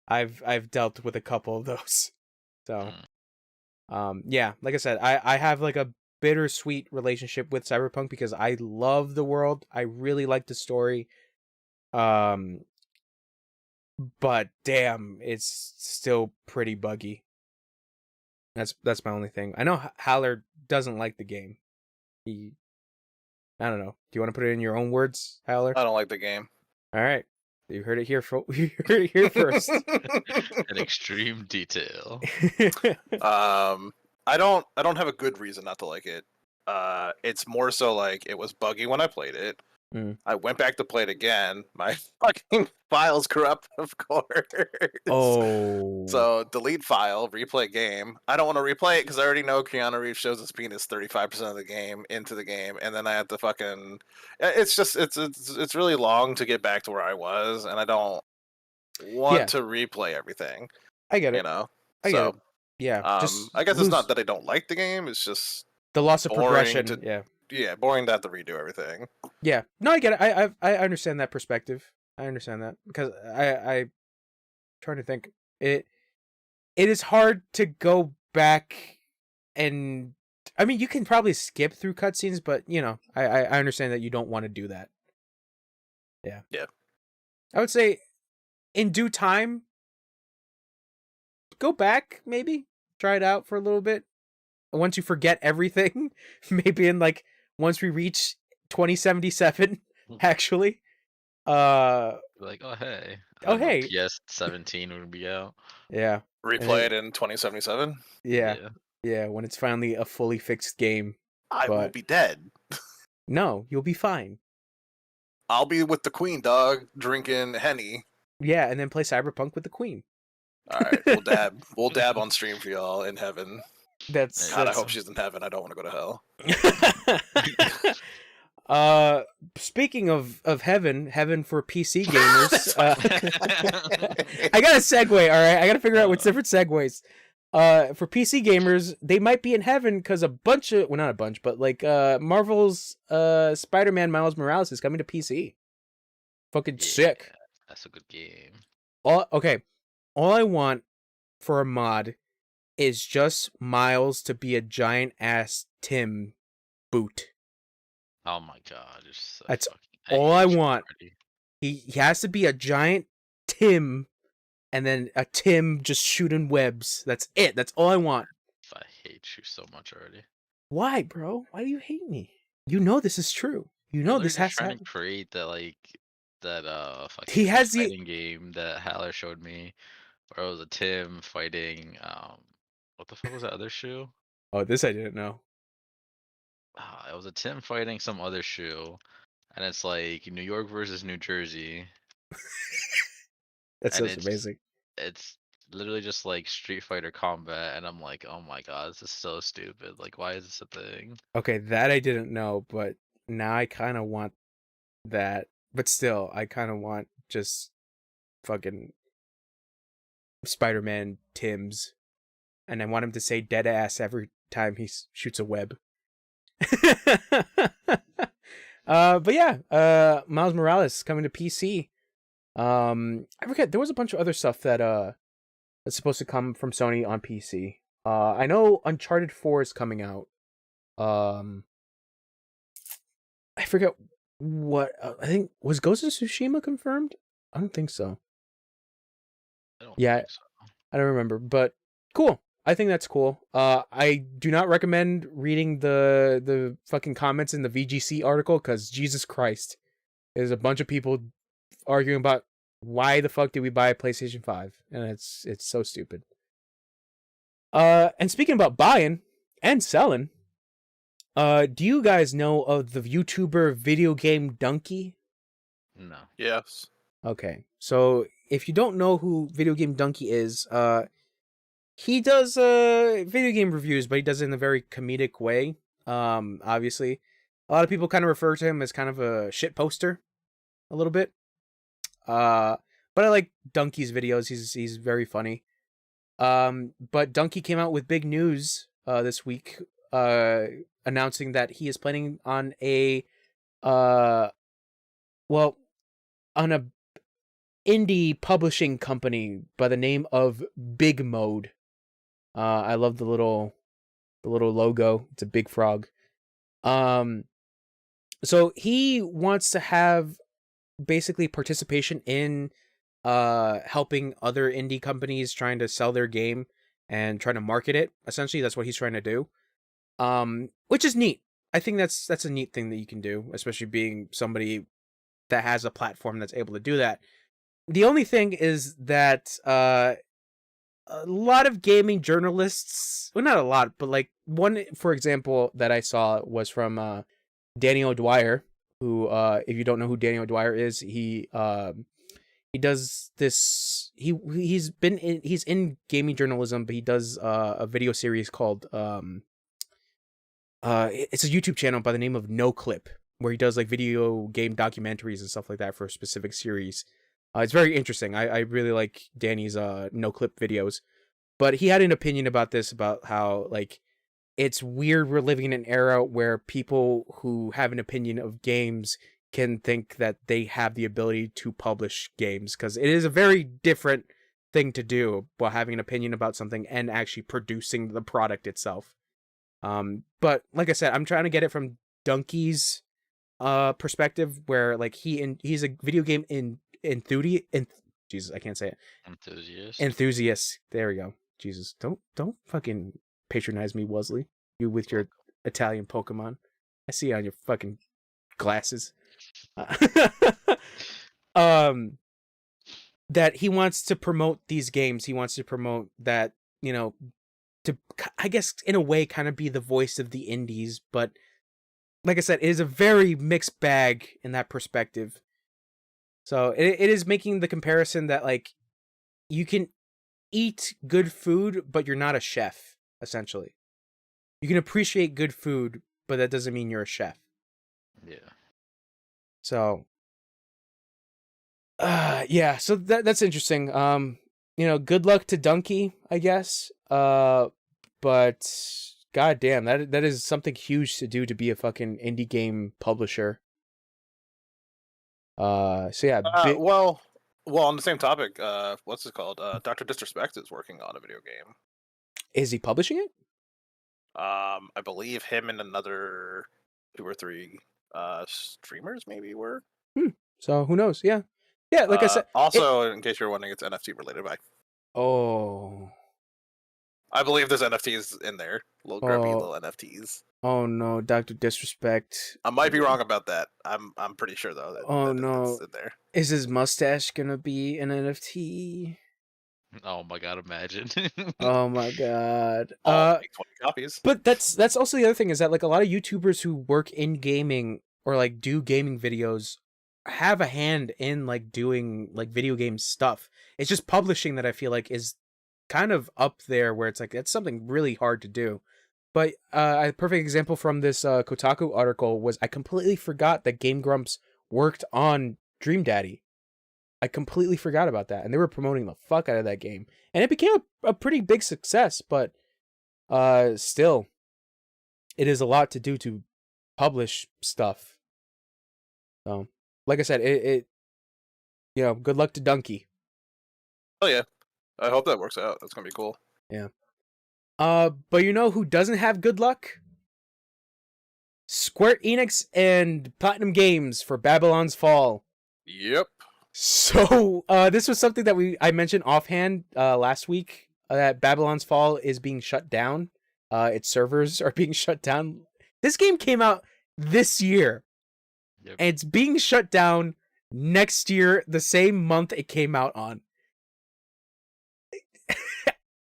I've dealt with a couple of those. So, yeah, like I said, I have like a bittersweet relationship with Cyberpunk because I love the world. I really like the story. But damn, it's still pretty buggy. That's my only thing. I know Haler doesn't like the game. I don't know. Do you want to put it in your own words, Haler? I don't like the game. All right, you heard it here. You heard it here first. In extreme detail. I don't have a good reason not to like it. It's more so like it was buggy when I played it. I went back to play it again. My fucking file's corrupt, of course. Oh. So delete file, replay game. I don't want to replay it because I already know Keanu Reeves shows his penis 35% of the game into the game, and then I have to fucking. It's just it's really long to get back to where I was, and I don't want to replay everything. I get it. I get it. Yeah. I guess it's not that I don't like the game. It's just the loss of progression. Yeah, boring to have to redo everything. Yeah, no, I get it. I understand that perspective. I understand that because I trying to think. It is hard to go back, and I mean you can probably skip through cutscenes, but I understand that you don't want to do that. Yeah. Yeah. I would say, in due time, go back, maybe try it out for a little bit. Once you forget everything, maybe once we reach 2077, actually. Like, oh hey. hey. PS17 would be out. Yeah. Replay it in 2077? Yeah, when it's finally a fully fixed game. I will be dead. No, you'll be fine. I'll be with the Queen, dog, drinking Henny. Yeah, and then play Cyberpunk with the Queen. Alright, we'll dab. We'll dab on stream for y'all in heaven. God, I hope she's in heaven. I don't want to go to hell. Speaking of heaven for PC gamers. I got a segue, alright? I gotta figure out what's different segues. For PC gamers, they might be in heaven because not a bunch, but Marvel's Spider-Man Miles Morales is coming to PC. Fucking sick. That's a good game. All I want for a mod is just Miles to be a giant ass Tim boot. Oh my god, you're so That's fucking. all I hate you want. already. He has to be a giant Tim, and then a Tim just shooting webs. That's it. That's all I want. I hate you so much already. Why, bro? Why do you hate me? You know this is true. You You're know literally this just has to trying happen. to create that He fucking has the. fighting game that Haler showed me, where it was a Tim fighting what the fuck was that other shoe? Oh, this I didn't know. It was a Tim fighting some other shoe, and it's like New York versus New Jersey, That and sounds amazing. it's literally just like Street Fighter combat, and I'm like, oh my god, this is so stupid. Like, why is this a thing? Okay, that I didn't know, but now I kind of want that. But still, I kind of want just fucking Spider-Man Tims, and I want him to say "dead ass" every time he shoots a web. But yeah, Miles Morales coming to PC. I forget, there was a bunch of other stuff that's supposed to come from Sony on PC. I know Uncharted 4 is coming out. I forget what I think was Ghost of Tsushima confirmed. I don't think so. I don't Yeah, think so. I don't remember, but cool. I think that's cool. I do not recommend reading the fucking comments in the VGC article because Jesus Christ, there's a bunch of people arguing about why the fuck did we buy a PlayStation 5, and it's so stupid. And speaking about buying and selling, do you guys know of the YouTuber Video Game Donkey? No. Yes. Okay, so if you don't know who Video Game Donkey is, he does video game reviews, but he does it in a very comedic way. Obviously, a lot of people kind of refer to him as kind of a shit poster, a little bit. But I like Donkey's videos. He's very funny. But Donkey came out with big news this week, announcing that he is planning on on a indie publishing company by the name of Big Mode. I love the little logo. It's a big frog. So he wants to have basically participation in helping other indie companies trying to sell their game and trying to market it. Essentially, that's what he's trying to do. Which is neat. I think that's a neat thing that you can do, especially being somebody that has a platform that's able to do that. The only thing is that a lot of gaming journalists, well, not a lot, but like one, for example, that I saw was from Danny O'Dwyer, who, if you don't know who Danny O'Dwyer is, he does this. He's in gaming journalism, but he does a video series called it's a YouTube channel by the name of No Clip, where he does like video game documentaries and stuff like that for a specific series. It's very interesting. I really like Danny's No Clip videos, but he had an opinion about this, about how like it's weird we're living in an era where people who have an opinion of games can think that they have the ability to publish games, because it is a very different thing to do while having an opinion about something and actually producing the product itself. But like I said, I'm trying to get it from Donkey's perspective, where like he's a video game Jesus, I can't say it. Enthusiast. There we go. Jesus, don't fucking patronize me, Wesley. You with your Italian Pokemon. I see it on your fucking glasses. That he wants to promote these games. He wants to promote that, to, I guess, in a way, kind of be the voice of the indies. But like I said, it is a very mixed bag in that perspective. So it is making the comparison that like you can eat good food, but you're not a chef, essentially. You can appreciate good food, but that doesn't mean you're a chef. Yeah. So yeah, so that's interesting. Good luck to Donkey, I guess. But goddamn, that is something huge to do, to be a fucking indie game publisher. So yeah. Well, Well, on the same topic, what's it called? Dr. Disrespect is working on a video game. Is he publishing it? I believe him and another 2 or 3 streamers maybe were. So who knows? Yeah, like I said. Also, in case you're wondering, it's NFT related. Oh. I believe there's NFTs in there, little grubby little NFTs. Oh no, Dr. Disrespect. I might be wrong about that. I'm pretty sure though that no, it's in there. Is his mustache gonna be an NFT? Oh my god, imagine. Oh my god. Make 20 copies. But that's also the other thing, is that like a lot of YouTubers who work in gaming or like do gaming videos have a hand in like doing like video game stuff. It's just publishing that I feel like is kind of up there, where it's like it's something really hard to do. But a perfect example from this Kotaku article was, I completely forgot that Game Grumps worked on Dream Daddy. I completely forgot about that, and they were promoting the fuck out of that game, and it became a pretty big success. But still, it is a lot to do to publish stuff. So, like I said, it good luck to Donkey. Oh yeah, I hope that works out. That's gonna be cool. Yeah. But you know who doesn't have good luck? Square Enix and Platinum Games for Babylon's Fall. Yep. So, this was something that I mentioned offhand last week, that Babylon's Fall is being shut down. Its servers are being shut down. This game came out this year. Yep. And it's being shut down next year, the same month it came out on.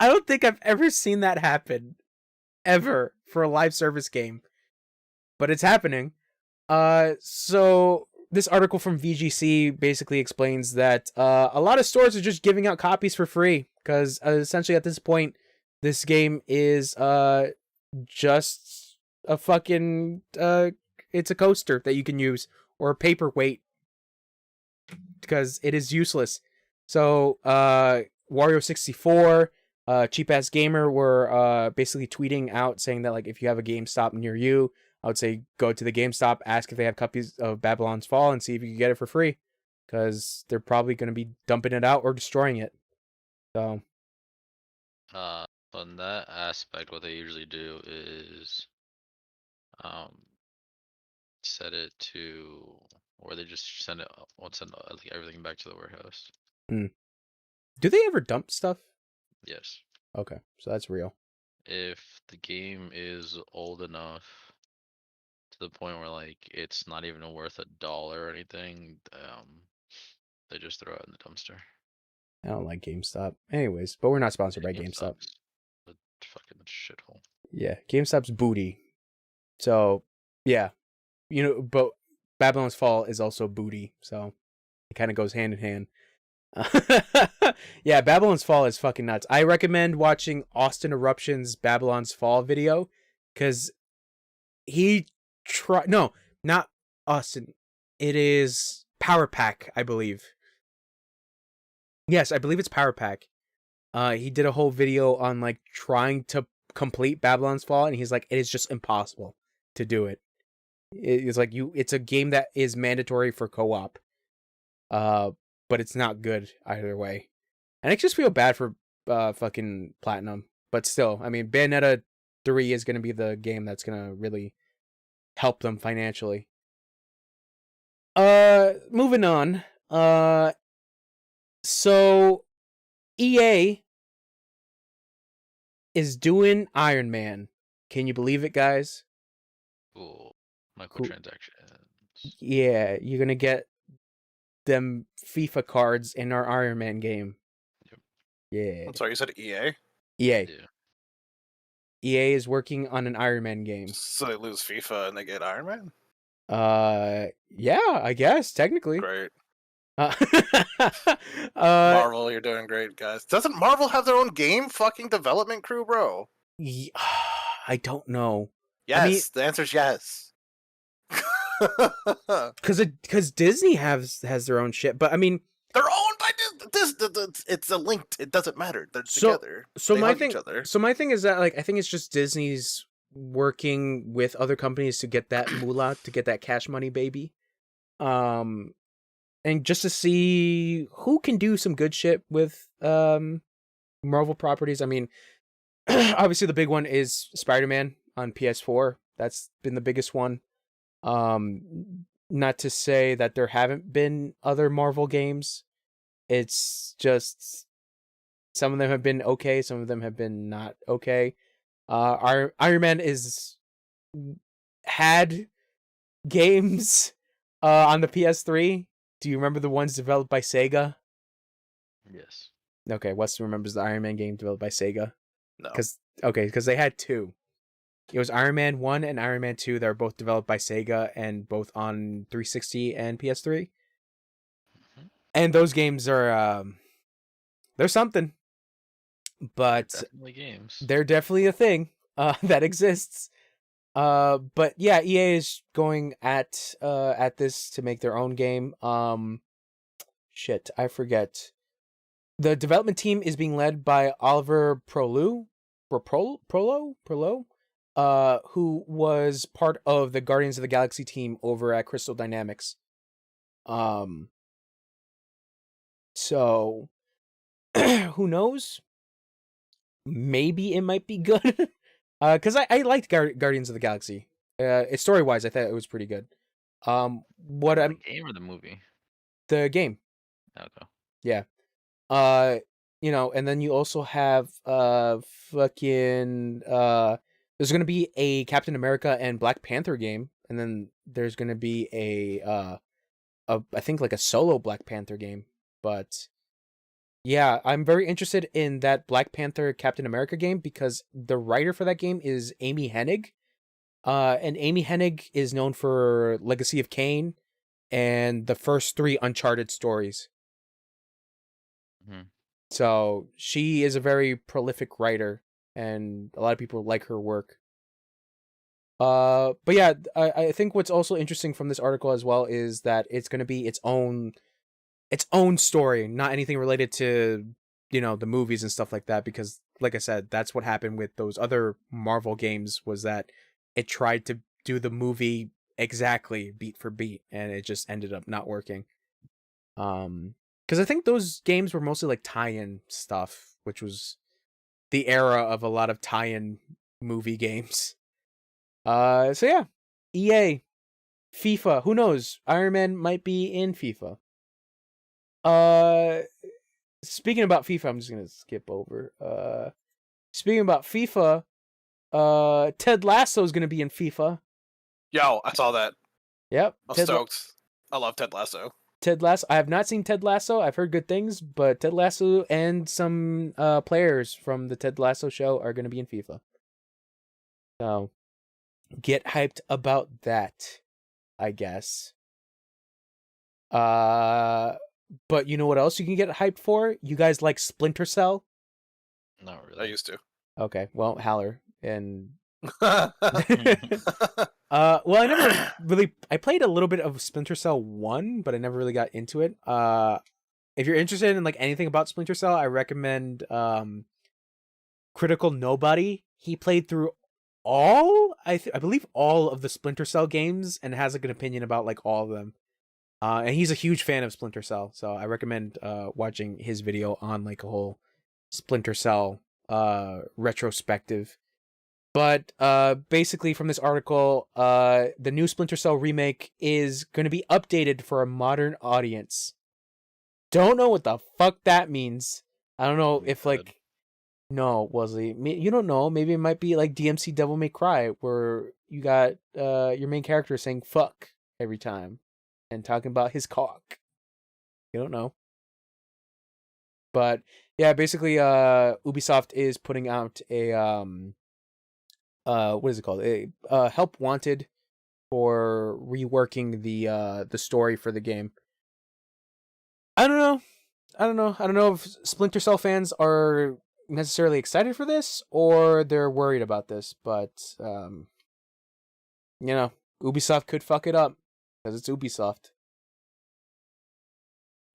I don't think I've ever seen that happen, ever, for a live service game. But it's happening. So this article from VGC basically explains that a lot of stores are just giving out copies for free, because essentially at this point, this game is just a fucking it's a coaster that you can use, or a paperweight, because it is useless. So Wario64, Cheap Ass Gamer were basically tweeting out saying that, like, if you have a GameStop near you, I would say go to the GameStop, ask if they have copies of Babylon's Fall, and see if you can get it for free, because they're probably going to be dumping it out or destroying it. So, on that aspect, what they usually do is, set it to, or they just send like everything back to the warehouse. do they ever dump stuff? Yes. Okay, so that's real. If the game is old enough to the point where like it's not even worth $1 or anything, they just throw it in the dumpster. I don't like GameStop. Anyways, but we're not sponsored by GameStop. A fucking shithole. Yeah, GameStop's booty. So, yeah. But Babylon's Fall is also booty, so it kind of goes hand in hand. Yeah, Babylon's Fall is fucking nuts. I recommend watching Austin Eruption's Babylon's Fall video, because no, not Austin. It is Power Pack, I believe. Yes, I believe it's Power Pack. He did a whole video on like trying to complete Babylon's Fall, and he's like, it is just impossible to do it. It's like it's a game that is mandatory for co-op. But it's not good either way. And I just feel bad for fucking Platinum. But still, I mean, Bayonetta 3 is going to be the game that's going to really help them financially. Moving on. So EA is doing Iron Man. Can you believe it, guys? Cool. Microtransactions. Yeah, you're going to get them FIFA cards in our Iron Man game. Yep. Yeah. I'm sorry, you said EA? EA. Yeah. EA is working on an Iron Man game. So they lose FIFA and they get Iron Man? Yeah, I guess, technically. Great. Marvel, Marvel, you're doing great, guys. Doesn't Marvel have their own game fucking development crew, bro? I don't know. Yes, I mean, the answer's yes. Because Disney has their own shit, but I mean, they're owned by Disney. It's a linked. It doesn't matter. They're together. So they my hug thing. each other. So my thing is that, like, I think it's just Disney's working with other companies to get that moolah, to get that cash money, baby. and just to see who can do some good shit with Marvel properties. I mean, obviously the big one is Spider-Man on PS4. That's been the biggest one. Not to say that there haven't been other Marvel games. It's just some of them have been okay, some of them have been not okay. Iron Man had games on the PS3. Do you remember the ones developed by Sega? Yes. Okay, Wesley remembers the Iron Man game developed by Sega. No. Because they had two. It was Iron Man 1 and Iron Man 2 that were both developed by Sega and both on 360 and PS3. Mm-hmm. And those games are they're something. But Definitely games. they're definitely a thing that exists. But yeah, EA is going at this to make their own game. Shit, I forget. The development team is being led by Oliver Prolo, who was part of the Guardians of the Galaxy team over at Crystal Dynamics. So who knows? Maybe it might be good. Because I liked Guardians of the Galaxy. Story-wise, I thought it was pretty good. What The I'm game or the movie? the game. Okay. Yeah. And then you also have fucking there's gonna be a Captain America and Black Panther game, and then there's gonna be a I think like a solo Black Panther game. But yeah, I'm very interested in that Black Panther Captain America game because the writer for that game is Amy Hennig. And Amy Hennig is known for Legacy of Kain and the first 3 Uncharted stories. Mm-hmm. So she is a very prolific writer, and a lot of people like her work. But yeah, I think what's also interesting from this article as well is that it's going to be its own story, not anything related to the movies and stuff like that. Because, like I said, that's what happened with those other Marvel games, was that it tried to do the movie exactly beat for beat, and it just ended up not working. Because I think those games were mostly like tie-in stuff, which was the era of a lot of tie-in movie games. So yeah, EA, FIFA. Who knows? Iron Man might be in FIFA. Speaking about FIFA, I'm just gonna skip over. Speaking about FIFA, Ted Lasso is gonna be in FIFA. Yo, I saw that. Yep, I'm stoked. I love Ted Lasso. Ted Lasso. I have not seen Ted Lasso. I've heard good things, but Ted Lasso and some players from the Ted Lasso show are going to be in FIFA. So get hyped about that, I guess. But you know what else you can get hyped for? You guys like Splinter Cell? Not I really. used to. Okay, well, Haler and well, I never really. I played a little bit of Splinter Cell 1, but I never really got into it. If you're interested in like anything about Splinter Cell, I recommend Critical Nobody. He played through all, I believe all of the Splinter Cell games and has like an opinion about like all of them. And he's a huge fan of Splinter Cell, so I recommend watching his video on like a whole Splinter Cell retrospective. But basically from this article, the new Splinter Cell remake is going to be updated for a modern audience. Don't know what the fuck that means. I don't know if like no, Wesley, you don't know. Maybe it might be like DMC Devil May Cry, where you got your main character saying fuck every time and talking about his cock. You don't know. But yeah, basically Ubisoft is putting out a what is it called? A help wanted for reworking the story for the game. I don't know. I don't know if Splinter Cell fans are necessarily excited for this or they're worried about this, but Ubisoft could fuck it up because it's Ubisoft.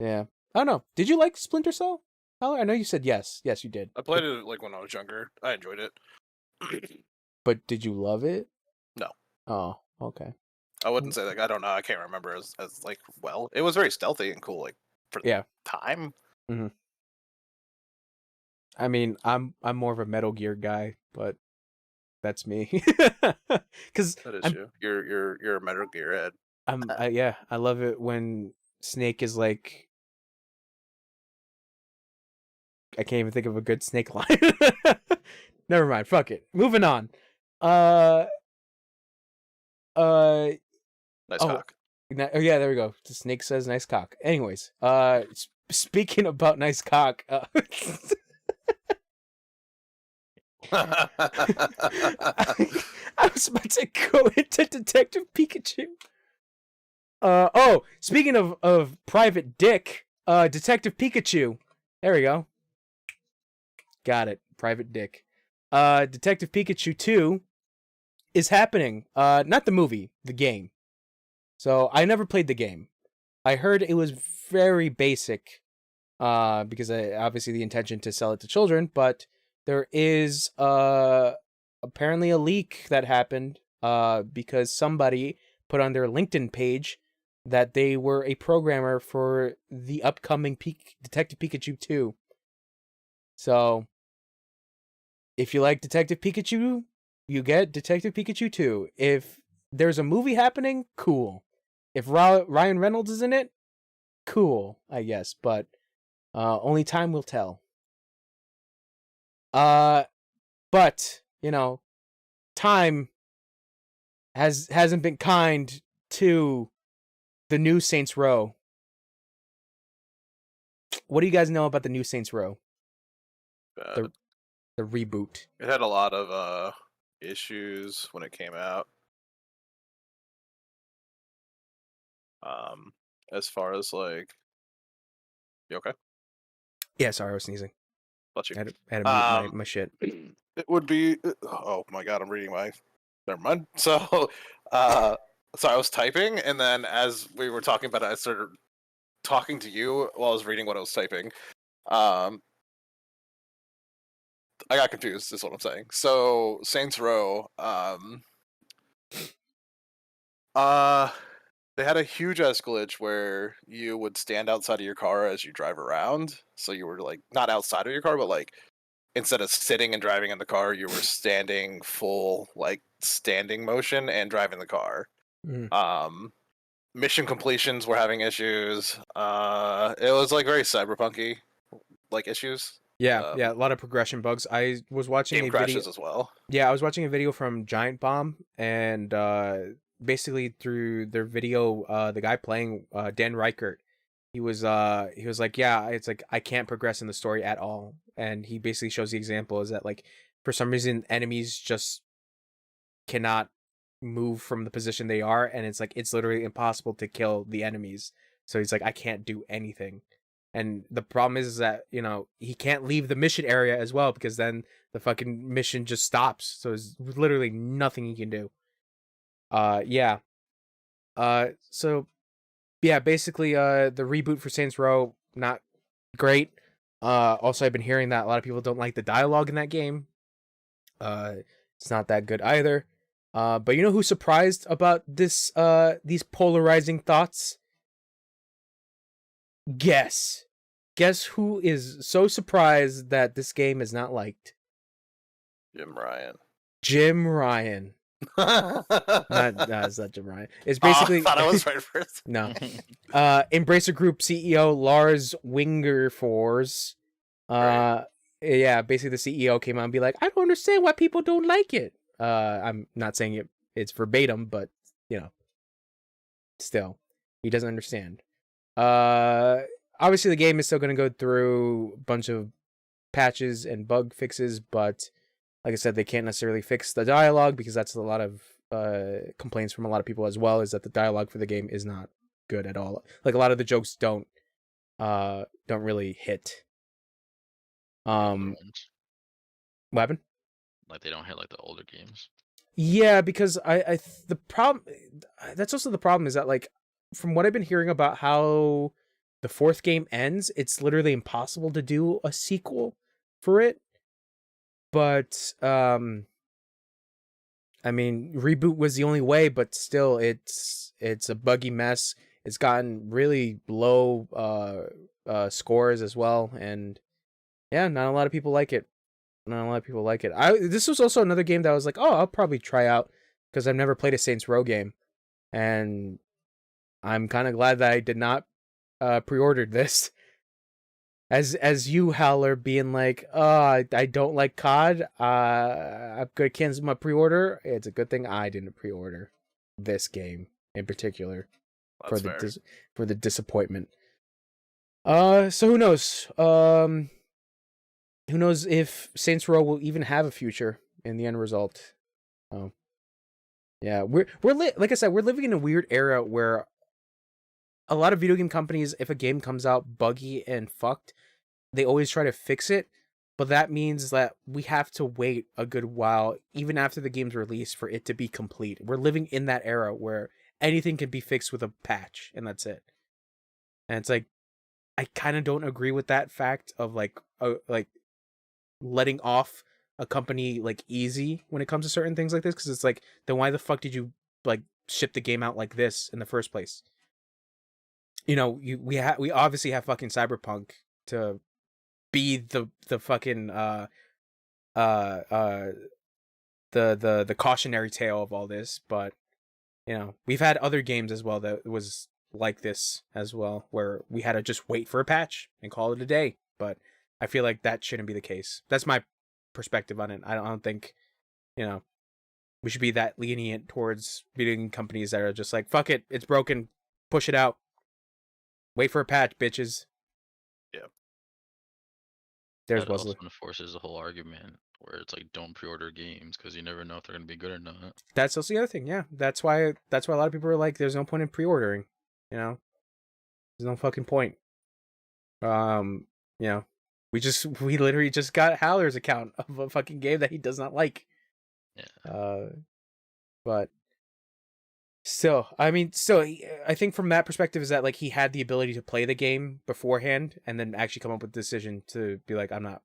Yeah. I don't know. Did you like Splinter Cell? I know you said yes. Yes, you did. I played it like when I was younger. I enjoyed it. But did you love it? No. Oh, okay. I wouldn't say like I don't know. I can't remember as like well. It was very stealthy and cool, like for Yeah. time. Mm-hmm. I mean, I'm more of a Metal Gear guy, but that's me. Because That is you. You're a Metal Gear head. yeah, I love it when Snake is like, I can't even think of a good Snake line. Never mind. Fuck it. Moving on. Nice Oh, cock. oh yeah, there we go. The Snake says nice cock. Anyways, speaking about nice cock, I was about to go into Detective Pikachu. Speaking of private dick, Detective Pikachu. There we go. Got it. Private dick. Detective Pikachu 2 is happening. Not the movie, the game. So I never played the game. I heard it was very basic, because obviously the intention to sell it to children, but there is apparently a leak that happened because somebody put on their LinkedIn page that they were a programmer for the upcoming Detective Pikachu 2. So if you like Detective Pikachu, you get Detective Pikachu 2. If there's a movie happening, cool. If Ryan Reynolds is in it, cool, I guess, but only time will tell. But you know, time hasn't been kind to the new Saints Row. What do you guys know about the new Saints Row? The reboot. It had a lot of issues when it came out. As far as like, you okay? Yeah, sorry, I was sneezing. Bless you. I had to mute my shit. It would be. Oh my god, I'm reading my. Never mind. So, I was typing, and then as we were talking about it, I started talking to you while I was reading what I was typing. I got confused. Is what I'm saying. So, Saints Row. They had a huge ass glitch where you would stand outside of your car as you drive around. So you were like not outside of your car, but like instead of sitting and driving in the car, you were standing full like standing motion and driving the car. Mission completions were having issues. It was like very cyberpunky like issues. Yeah, a lot of progression bugs. I was watching Game a crashes video. as well. Yeah, I was watching a video from Giant Bomb, and basically through their video, the guy playing Dan Reichert, he was like, yeah, it's like I can't progress in the story at all, and he basically shows the example is that like for some reason enemies just cannot move from the position they are, and it's like it's literally impossible to kill the enemies. So he's like, I can't do anything. And the problem is that, you know, he can't leave the mission area as well because then the fucking mission just stops. So there's literally nothing he can do. Yeah. So yeah, basically the reboot for Saints Row, not great. Also I've been hearing that a lot of people don't like the dialogue in that game. It's not that good either. But you know who's surprised about this these polarizing thoughts? Guess who is so surprised that this game is not liked? Jim Ryan. No, it's not Jim Ryan. It's basically. I thought I was right first. No. Embracer Group CEO Lars Wingerfors. Right. Yeah, basically the CEO came out and be like, I don't understand why people don't like it. I'm not saying it's verbatim, but you know, still, he doesn't understand. Obviously the game is still going to go through a bunch of patches and bug fixes, but like I said, they can't necessarily fix the dialogue because that's a lot of complaints from a lot of people as well, is that the dialogue for the game is not good at all. Like a lot of the jokes don't really hit. What happened? Like they don't hit like the older games. Yeah, because the problem, that's also the problem, is that like from what I've been hearing about how the fourth game ends, it's literally impossible to do a sequel for it. But I mean, reboot was the only way, but still, it's a buggy mess. It's gotten really low scores as well, and yeah, not a lot of people like it. Not a lot of people like it. This was also another game that I was like, oh, I'll probably try out because I've never played a Saints Row game, and I'm kind of glad that I did not pre-ordered this. As you, Howler, being like, oh, I don't like COD. I'm gonna cancel my pre-order. It's a good thing I didn't pre-order this game in particular That's fair. For the disappointment. So who knows? Who knows if Saints Row will even have a future in the end result? Oh, yeah, like I said, we're living in a weird era where a lot of video game companies, if a game comes out buggy and fucked, they always try to fix it, but that means that we have to wait a good while, even after the game's released, for it to be complete. We're living in that era where anything can be fixed with a patch, and that's it. And it's like, I kind of don't agree with that fact of like letting off a company like easy when it comes to certain things like this, because it's like, then why the fuck did you like ship the game out like this in the first place? You know, we obviously have fucking Cyberpunk to be the fucking the cautionary tale of all this, but you know, we've had other games as well that was like this as well, where we had to just wait for a patch and call it a day. But I feel like that shouldn't be the case. That's my perspective on it. I don't think, you know, we should be that lenient towards video game companies that are just like, fuck it, it's broken, push it out. Wait for a patch, bitches. Yeah. There's That also Wesley. enforces the whole argument where it's like, don't pre-order games because you never know if they're gonna be good or not. That's also the other thing, yeah. That's why a lot of people are like, there's no point in pre-ordering. You know? There's no fucking point. You know, we literally just got Haler's account of a fucking game that he does not like. Yeah. But still, I think from that perspective is that like he had the ability to play the game beforehand and then actually come up with the decision to be like, I'm not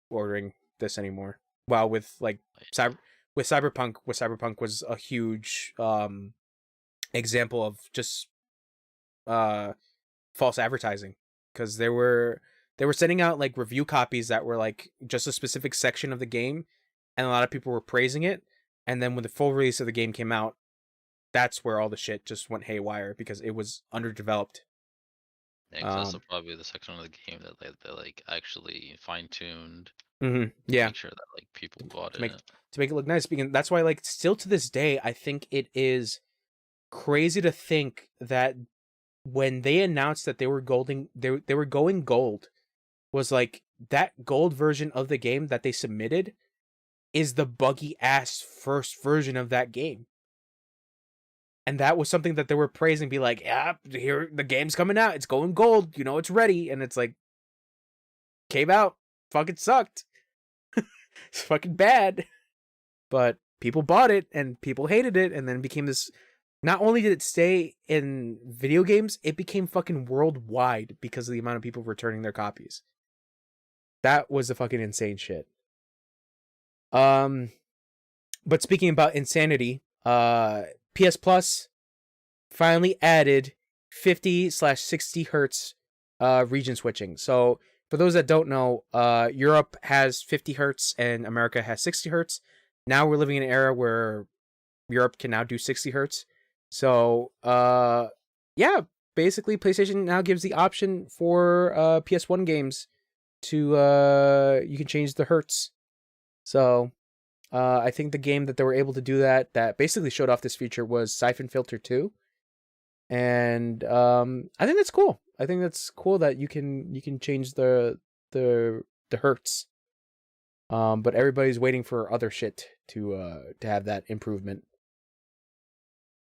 ordering this anymore. While with like Cyberpunk was a huge example of just false advertising, because they were sending out like review copies that were like just a specific section of the game, and a lot of people were praising it, and then when the full release of the game came out, that's where all the shit just went haywire because it was underdeveloped. Yeah, 'cause that's probably the section of the game that they like actually fine-tuned. Yeah. Make sure that like people bought to make it look nice. Because that's why, like, still to this day, I think it is crazy to think that when they announced that they were they were going gold, was like that gold version of the game that they submitted is the buggy ass first version of that game. And that was something that they were praising, be like, yeah, here, the game's coming out, it's going gold, you know, it's ready. And it's like, came out, fucking sucked. It's fucking bad. But people bought it, and people hated it, and then it became this... Not only did it stay in video games, it became fucking worldwide because of the amount of people returning their copies. That was the fucking insane shit. But speaking about insanity, PS Plus finally added 50/60 hertz region switching. So for those that don't know, Europe has 50 hertz and America has 60 hertz. Now we're living in an era where Europe can now do 60 hertz. So yeah, basically PlayStation now gives the option for PS1 games to you can change the hertz. So I think the game that they were able to do that basically showed off this feature was Siphon Filter 2. And I think that's cool. I think that's cool that you can change the hertz. But everybody's waiting for other shit to have that improvement.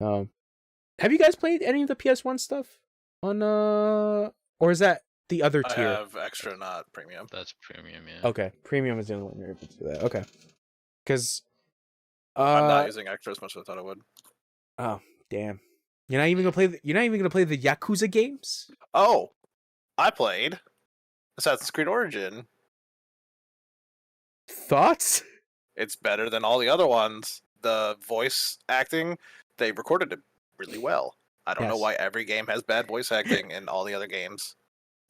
Have you guys played any of the PS1 stuff on or is that the other tier? I have extra, not premium. That's premium, yeah. Okay, premium is the only one you're able to do that. Okay, because I'm not using extra as much as I thought I would. Oh damn! You're not even gonna play the Yakuza games. Oh, I played Assassin's Creed Origin. Thoughts? It's better than all the other ones. the voice acting, they recorded it really well. I don't know Yes. why every game has bad voice acting in all the other games.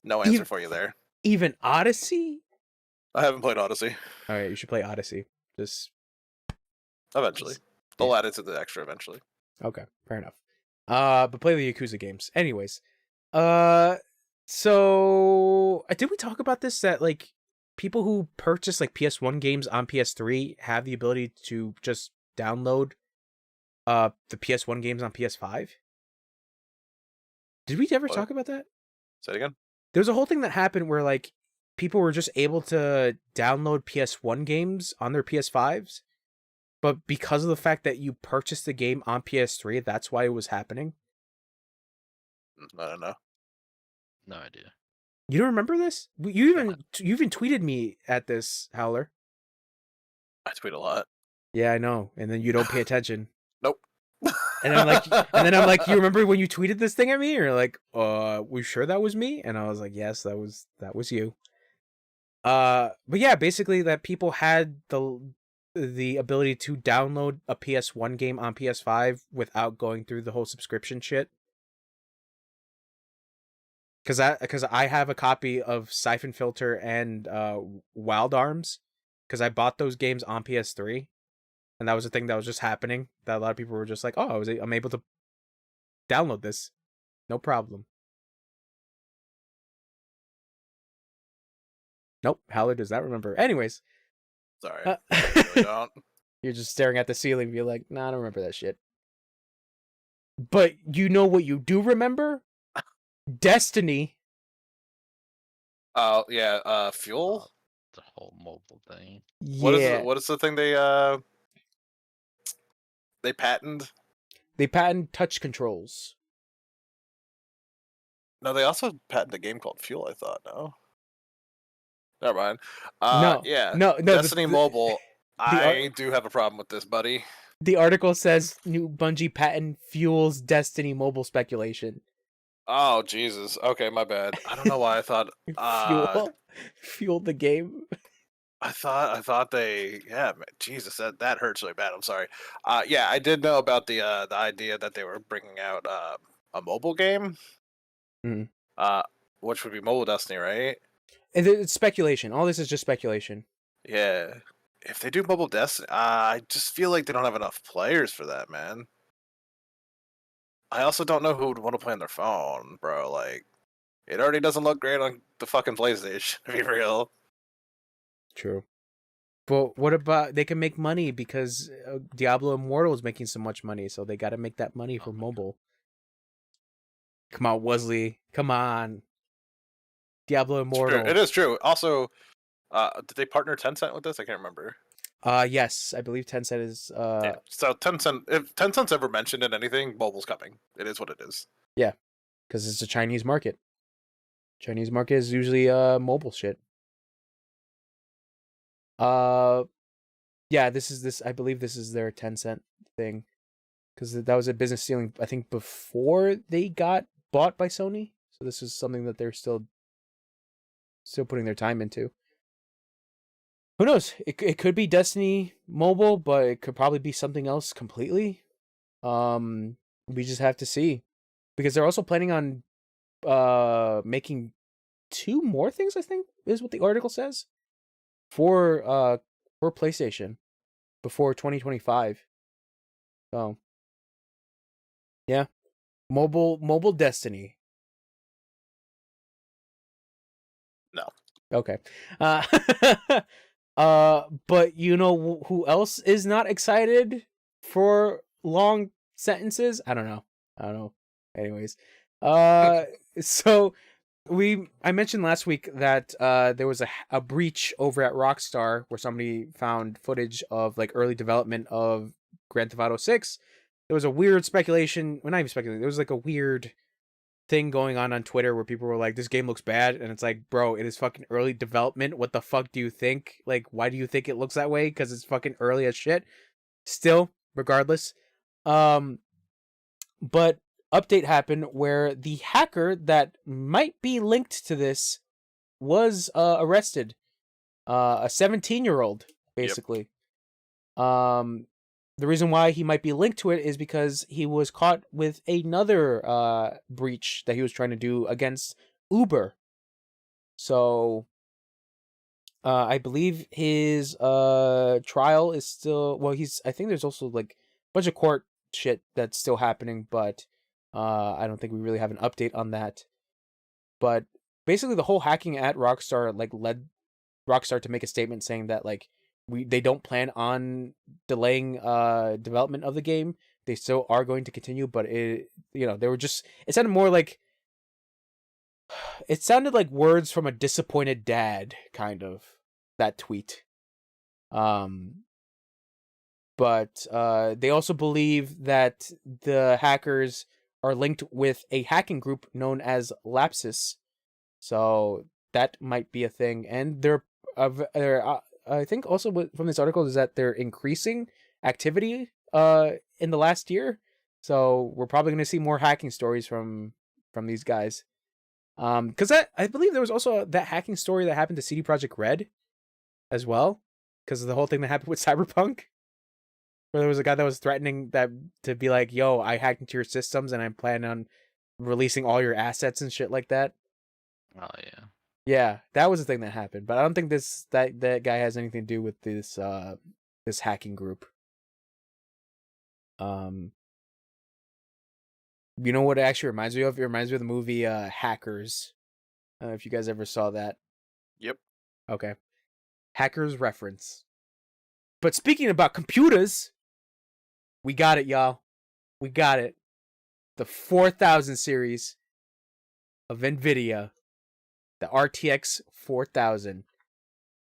No answer for you there. Even Odyssey? I haven't played Odyssey. All right, you should play Odyssey. Just Eventually. They'll add it to the extra eventually. Okay, fair enough. But play the Yakuza games. Anyways, so did we talk about this, that like people who purchase like PS1 games on PS3 have the ability to just download the PS1 games on PS5? Did we ever What? talk about that? Say it again. There was a whole thing that happened where like people were just able to download PS1 games on their PS5s, but because of the fact that you purchased the game on PS3, that's why it was happening. I don't know. No idea. You don't remember this? You even tweeted me at this, Howler. I tweet a lot. Yeah, I know. And then you don't pay attention. Nope. And I'm like, you remember when you tweeted this thing at me? Or like, we sure that was me? And I was like, yes, that was you. But yeah, basically that people had the ability to download a PS1 game on PS5 without going through the whole subscription shit. Because I have a copy of Siphon Filter and Wild Arms, because I bought those games on PS3, and that was a thing that was just happening. That a lot of people were just like, "Oh, I'm able to download this, no problem." Nope, Haller does not remember. Anyways, Sorry, I really don't. You're just staring at the ceiling, be like, "Nah, I don't remember that shit." But you know what you do remember? Destiny. Oh yeah, Fuel. The whole mobile thing. Yeah. What is the thing they patented? They patent touch controls. No, they also patented a game called Fuel. I thought no. Never mind. No. Destiny Mobile. I do have a problem with this, buddy. The article says new Bungie patent fuels Destiny mobile speculation. Oh Jesus. Okay, my bad. I don't know why I thought fuel the game. I thought they Jesus, that hurts really bad. I'm sorry. Yeah, I did know about the idea that they were bringing out a mobile game. Mm. Which would be mobile Destiny, right? And it's speculation. All this is just speculation. Yeah. If they do mobile Destiny, I just feel like they don't have enough players for that, man. I also don't know who would want to play on their phone, bro. Like, it already doesn't look great on the fucking PlayStation, to be real. True. But what about, they can make money because Diablo Immortal is making so much money, so they got to make that money for mobile. Come on, Wesley. Come on. Diablo Immortal. It is true. Also, did they partner Tencent with this? I can't remember. Yes, I believe Tencent is. Yeah. So Tencent, if Tencent's ever mentioned in anything, mobile's coming. It is what it is. Yeah, because it's a Chinese market. Chinese market is usually mobile shit. Yeah, I believe this is their Tencent thing, because that was a business ceiling, I think, before they got bought by Sony. So this is something that they're still putting their time into. Who knows? It could be Destiny mobile, but it could probably be something else completely. We just have to see, because they're also planning on making 2 more things, I think is what the article says, for PlayStation before 2025. So yeah, mobile Destiny. No. Okay. But you know who else is not excited for long sentences? I don't know. Anyways, so I mentioned last week that there was a breach over at Rockstar where somebody found footage of like early development of Grand Theft Auto 6. There was a weird speculation. Well, not even speculation. There was like a weird thing going on Twitter where people were like, this game looks bad, and it's like, bro, it is fucking early development. What the fuck do you think? Like, why do you think it looks that way? Because it's fucking early as shit. Still, regardless. But update happened where the hacker that might be linked to this was arrested. A 17-year-old, basically. Yep. the reason why he might be linked to it is because he was caught with another breach that he was trying to do against Uber. So I believe his trial is still, well, I think there's also like a bunch of court shit that's still happening, but I don't think we really have an update on that. But basically the whole hacking at Rockstar like led Rockstar to make a statement saying that like they don't plan on delaying development of the game. They still are going to continue, but they were just, it sounded more like, it sounded like words from a disappointed dad, kind of, that tweet. But they also believe that the hackers are linked with a hacking group known as Lapsus. So that might be a thing. And they're I think also from this article is that they're increasing activity in the last year. So we're probably going to see more hacking stories from these guys. Because I believe there was also that hacking story that happened to CD Projekt Red as well, because of the whole thing that happened with Cyberpunk, where there was a guy that was threatening that to be like, "Yo, I hacked into your systems and I'm planning on releasing all your assets and shit like that." Oh yeah. Yeah, that was the thing that happened, but I don't think that guy has anything to do with this this hacking group. You know what it actually reminds me of? It reminds me of the movie Hackers. I don't know if you guys ever saw that. Yep. Okay. Hackers reference. But speaking about computers, we got it, y'all. We got it. The 4000 series of NVIDIA. The RTX 4000.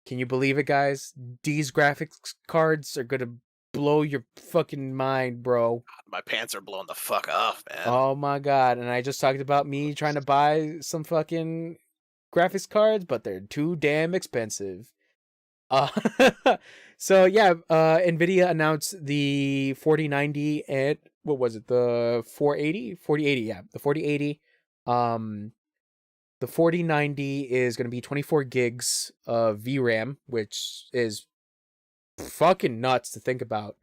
Can you believe it, guys? These graphics cards are gonna blow your fucking mind, bro. My pants are blowing the fuck off, man. Oh my god. And I just talked about me trying to buy some fucking graphics cards, but they're too damn expensive. So yeah, NVIDIA announced the 4090 and what was it? The 4080, yeah, the 4080. The 4090 is going to be 24 gigs of VRAM, which is fucking nuts to think about.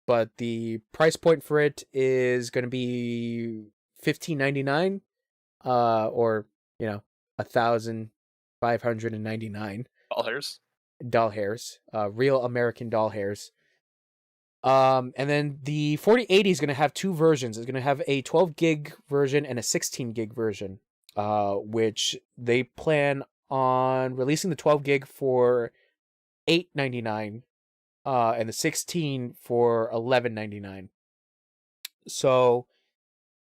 But the price point for it is going to be $1,599, or $1,599 Doll hairs, real American doll hairs. And then the 4080 is going to have two versions. It's going to have a 12 gig version and a 16 gig version, which they plan on releasing the 12 gig for $899, and the 16 for $1199. So,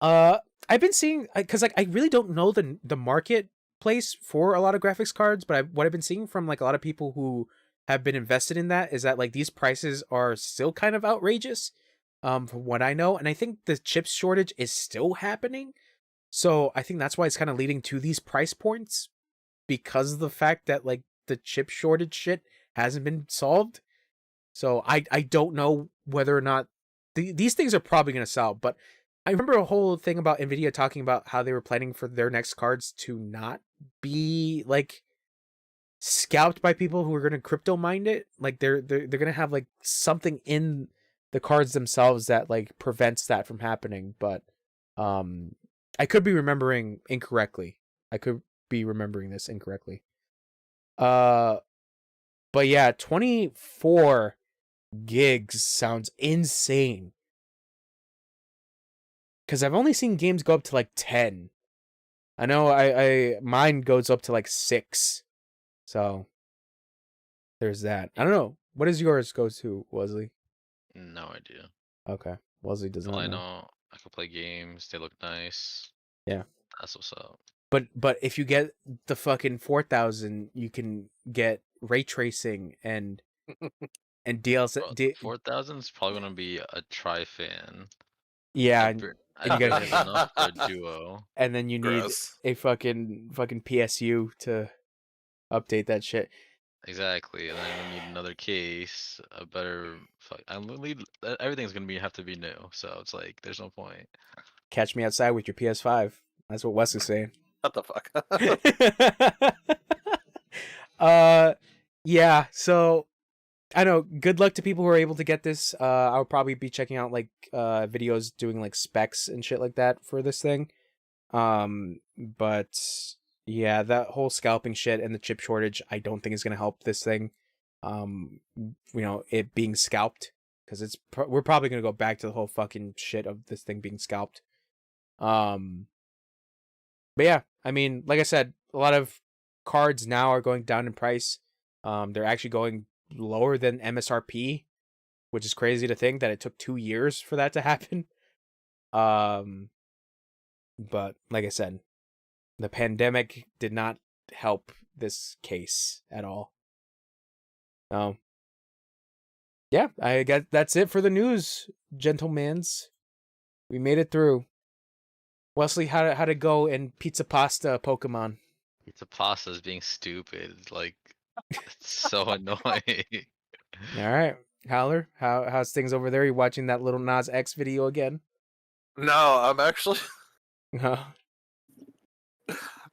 I've been seeing, because like I really don't know the marketplace for a lot of graphics cards, but what I've been seeing from like a lot of people who have been invested in that is that like these prices are still kind of outrageous, from what I know, and I think the chip shortage is still happening. So I think that's why it's kind of leading to these price points, because of the fact that like the chip shortage shit hasn't been solved. So I don't know whether or not these things are probably going to sell, but I remember a whole thing about NVIDIA talking about how they were planning for their next cards to not be like scalped by people who are going to crypto mine it. Like they're going to have like something in the cards themselves that like prevents that from happening. But I could be remembering incorrectly. I could be remembering this incorrectly. But yeah, 24 gigs sounds insane. Because I've only seen games go up to like 10. I know mine goes up to like 6. So there's that. I don't know. What does yours go to, Wesley? No idea. Okay. Wesley does All not I know. know, I can play games. They look nice. Yeah. That's what's up. But if you get the fucking 4000, you can get ray tracing and DLC. 4000 is probably gonna be a tri-fan. Yeah, I and barely you gotta- have enough for a duo. and then you need Gross. a fucking PSU to update that shit. Exactly, and then we need another case, a better. Everything's gonna have to be new, so it's like there's no point. Catch me outside with your PS5. That's what Wes is saying. What the fuck? Yeah, so I know. Good luck to people who are able to get this. I'll probably be checking out like videos doing like specs and shit like that for this thing. But yeah, that whole scalping shit and the chip shortage, I don't think is gonna help this thing. It being scalped, because we're probably gonna go back to the whole fucking shit of this thing being scalped. But yeah, I mean, like I said, a lot of cards now are going down in price. They're actually going lower than MSRP, which is crazy to think that it took 2 years for that to happen. But like I said, the pandemic did not help this case at all. Yeah, I guess that's it for the news, gentlemans. We made it through. Wesley, how'd it go in Pizza Pasta Pokemon? Pizza pasta is being stupid. Like, it's so annoying. All right, Haler, how's things over there? You watching that little Nas X video again? No, I'm actually Huh?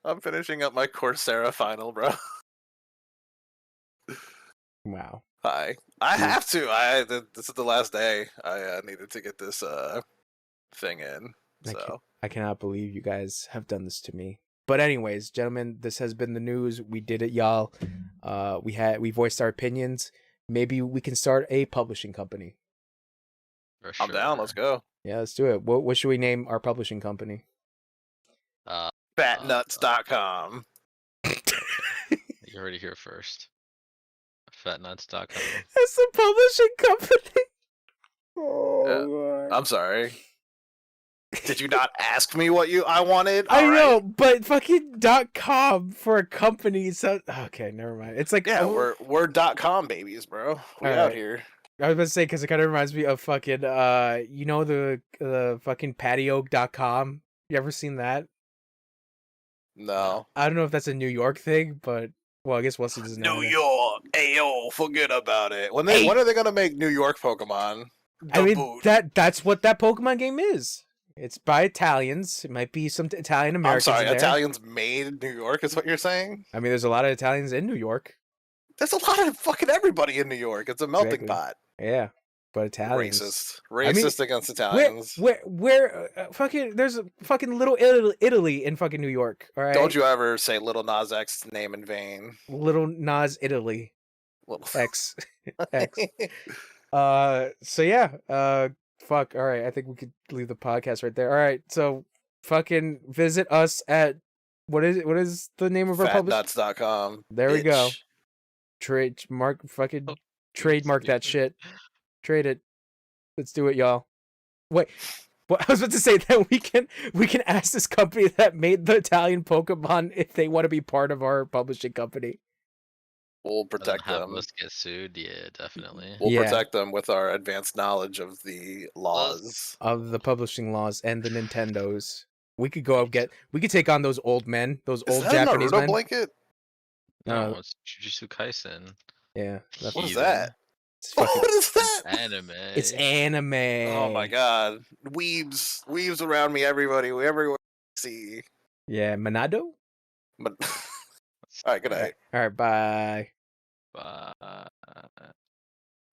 I'm finishing up my Coursera final, bro. Wow. I have to. This is the last day. I needed to get this thing in. So I cannot believe you guys have done this to me. But anyways, gentlemen, this has been the news. We did it, y'all. We voiced our opinions. Maybe we can start a publishing company. For I'm down. Let's go. Yeah, let's do it. What should we name our publishing company? Fatnuts.com. You heard it here first. Fatnuts.com. That's the publishing company. Oh, I'm sorry. Did you not ask me what I wanted? I know, but fucking .com for a company. So okay, never mind. It's like we're .com babies, bro. We out here. I was about to say because it kind of reminds me of fucking the fucking patio.com. You ever seen that? No. I don't know if that's a New York thing, but well, I guess Wesley doesn't know. New York, ayo, forget about it. When are they gonna make New York Pokemon? That's what that Pokemon game is. It's by Italians. It might be some Italian Americans. I'm sorry, Italians made New York is what you're saying? I mean, there's a lot of Italians in New York. There's a lot of fucking everybody in New York. It's a melting pot. Yeah, but Italians. Racist against Italians. Where fucking there's a fucking little Italy in fucking New York. All right. Don't you ever say Little Nas X's name in vain. Little Nas Italy. X. X. So yeah. Fuck. All right. I think we could leave the podcast right there. All right. So fucking visit us at what is the name of our publisher? Fatnuts.com. There we go. Trademark that shit. Trade it. Let's do it, y'all. Wait. What I was about to say that we can ask this company that made the Italian Pokemon if they want to be part of our publishing company. We'll protect them. Let's get sued. Yeah, definitely. We'll protect them with our advanced knowledge of the laws. Of the publishing laws and the Nintendos. We could we could take on those old men, those old Japanese men. Blanket? No, it's Jujutsu Kaisen. Yeah. What is that? What is that? Anime. It's anime. Oh my god. Weebs around me, everybody. Everyone see. Yeah, Manado? Alright, good night. Alright, bye. Bye.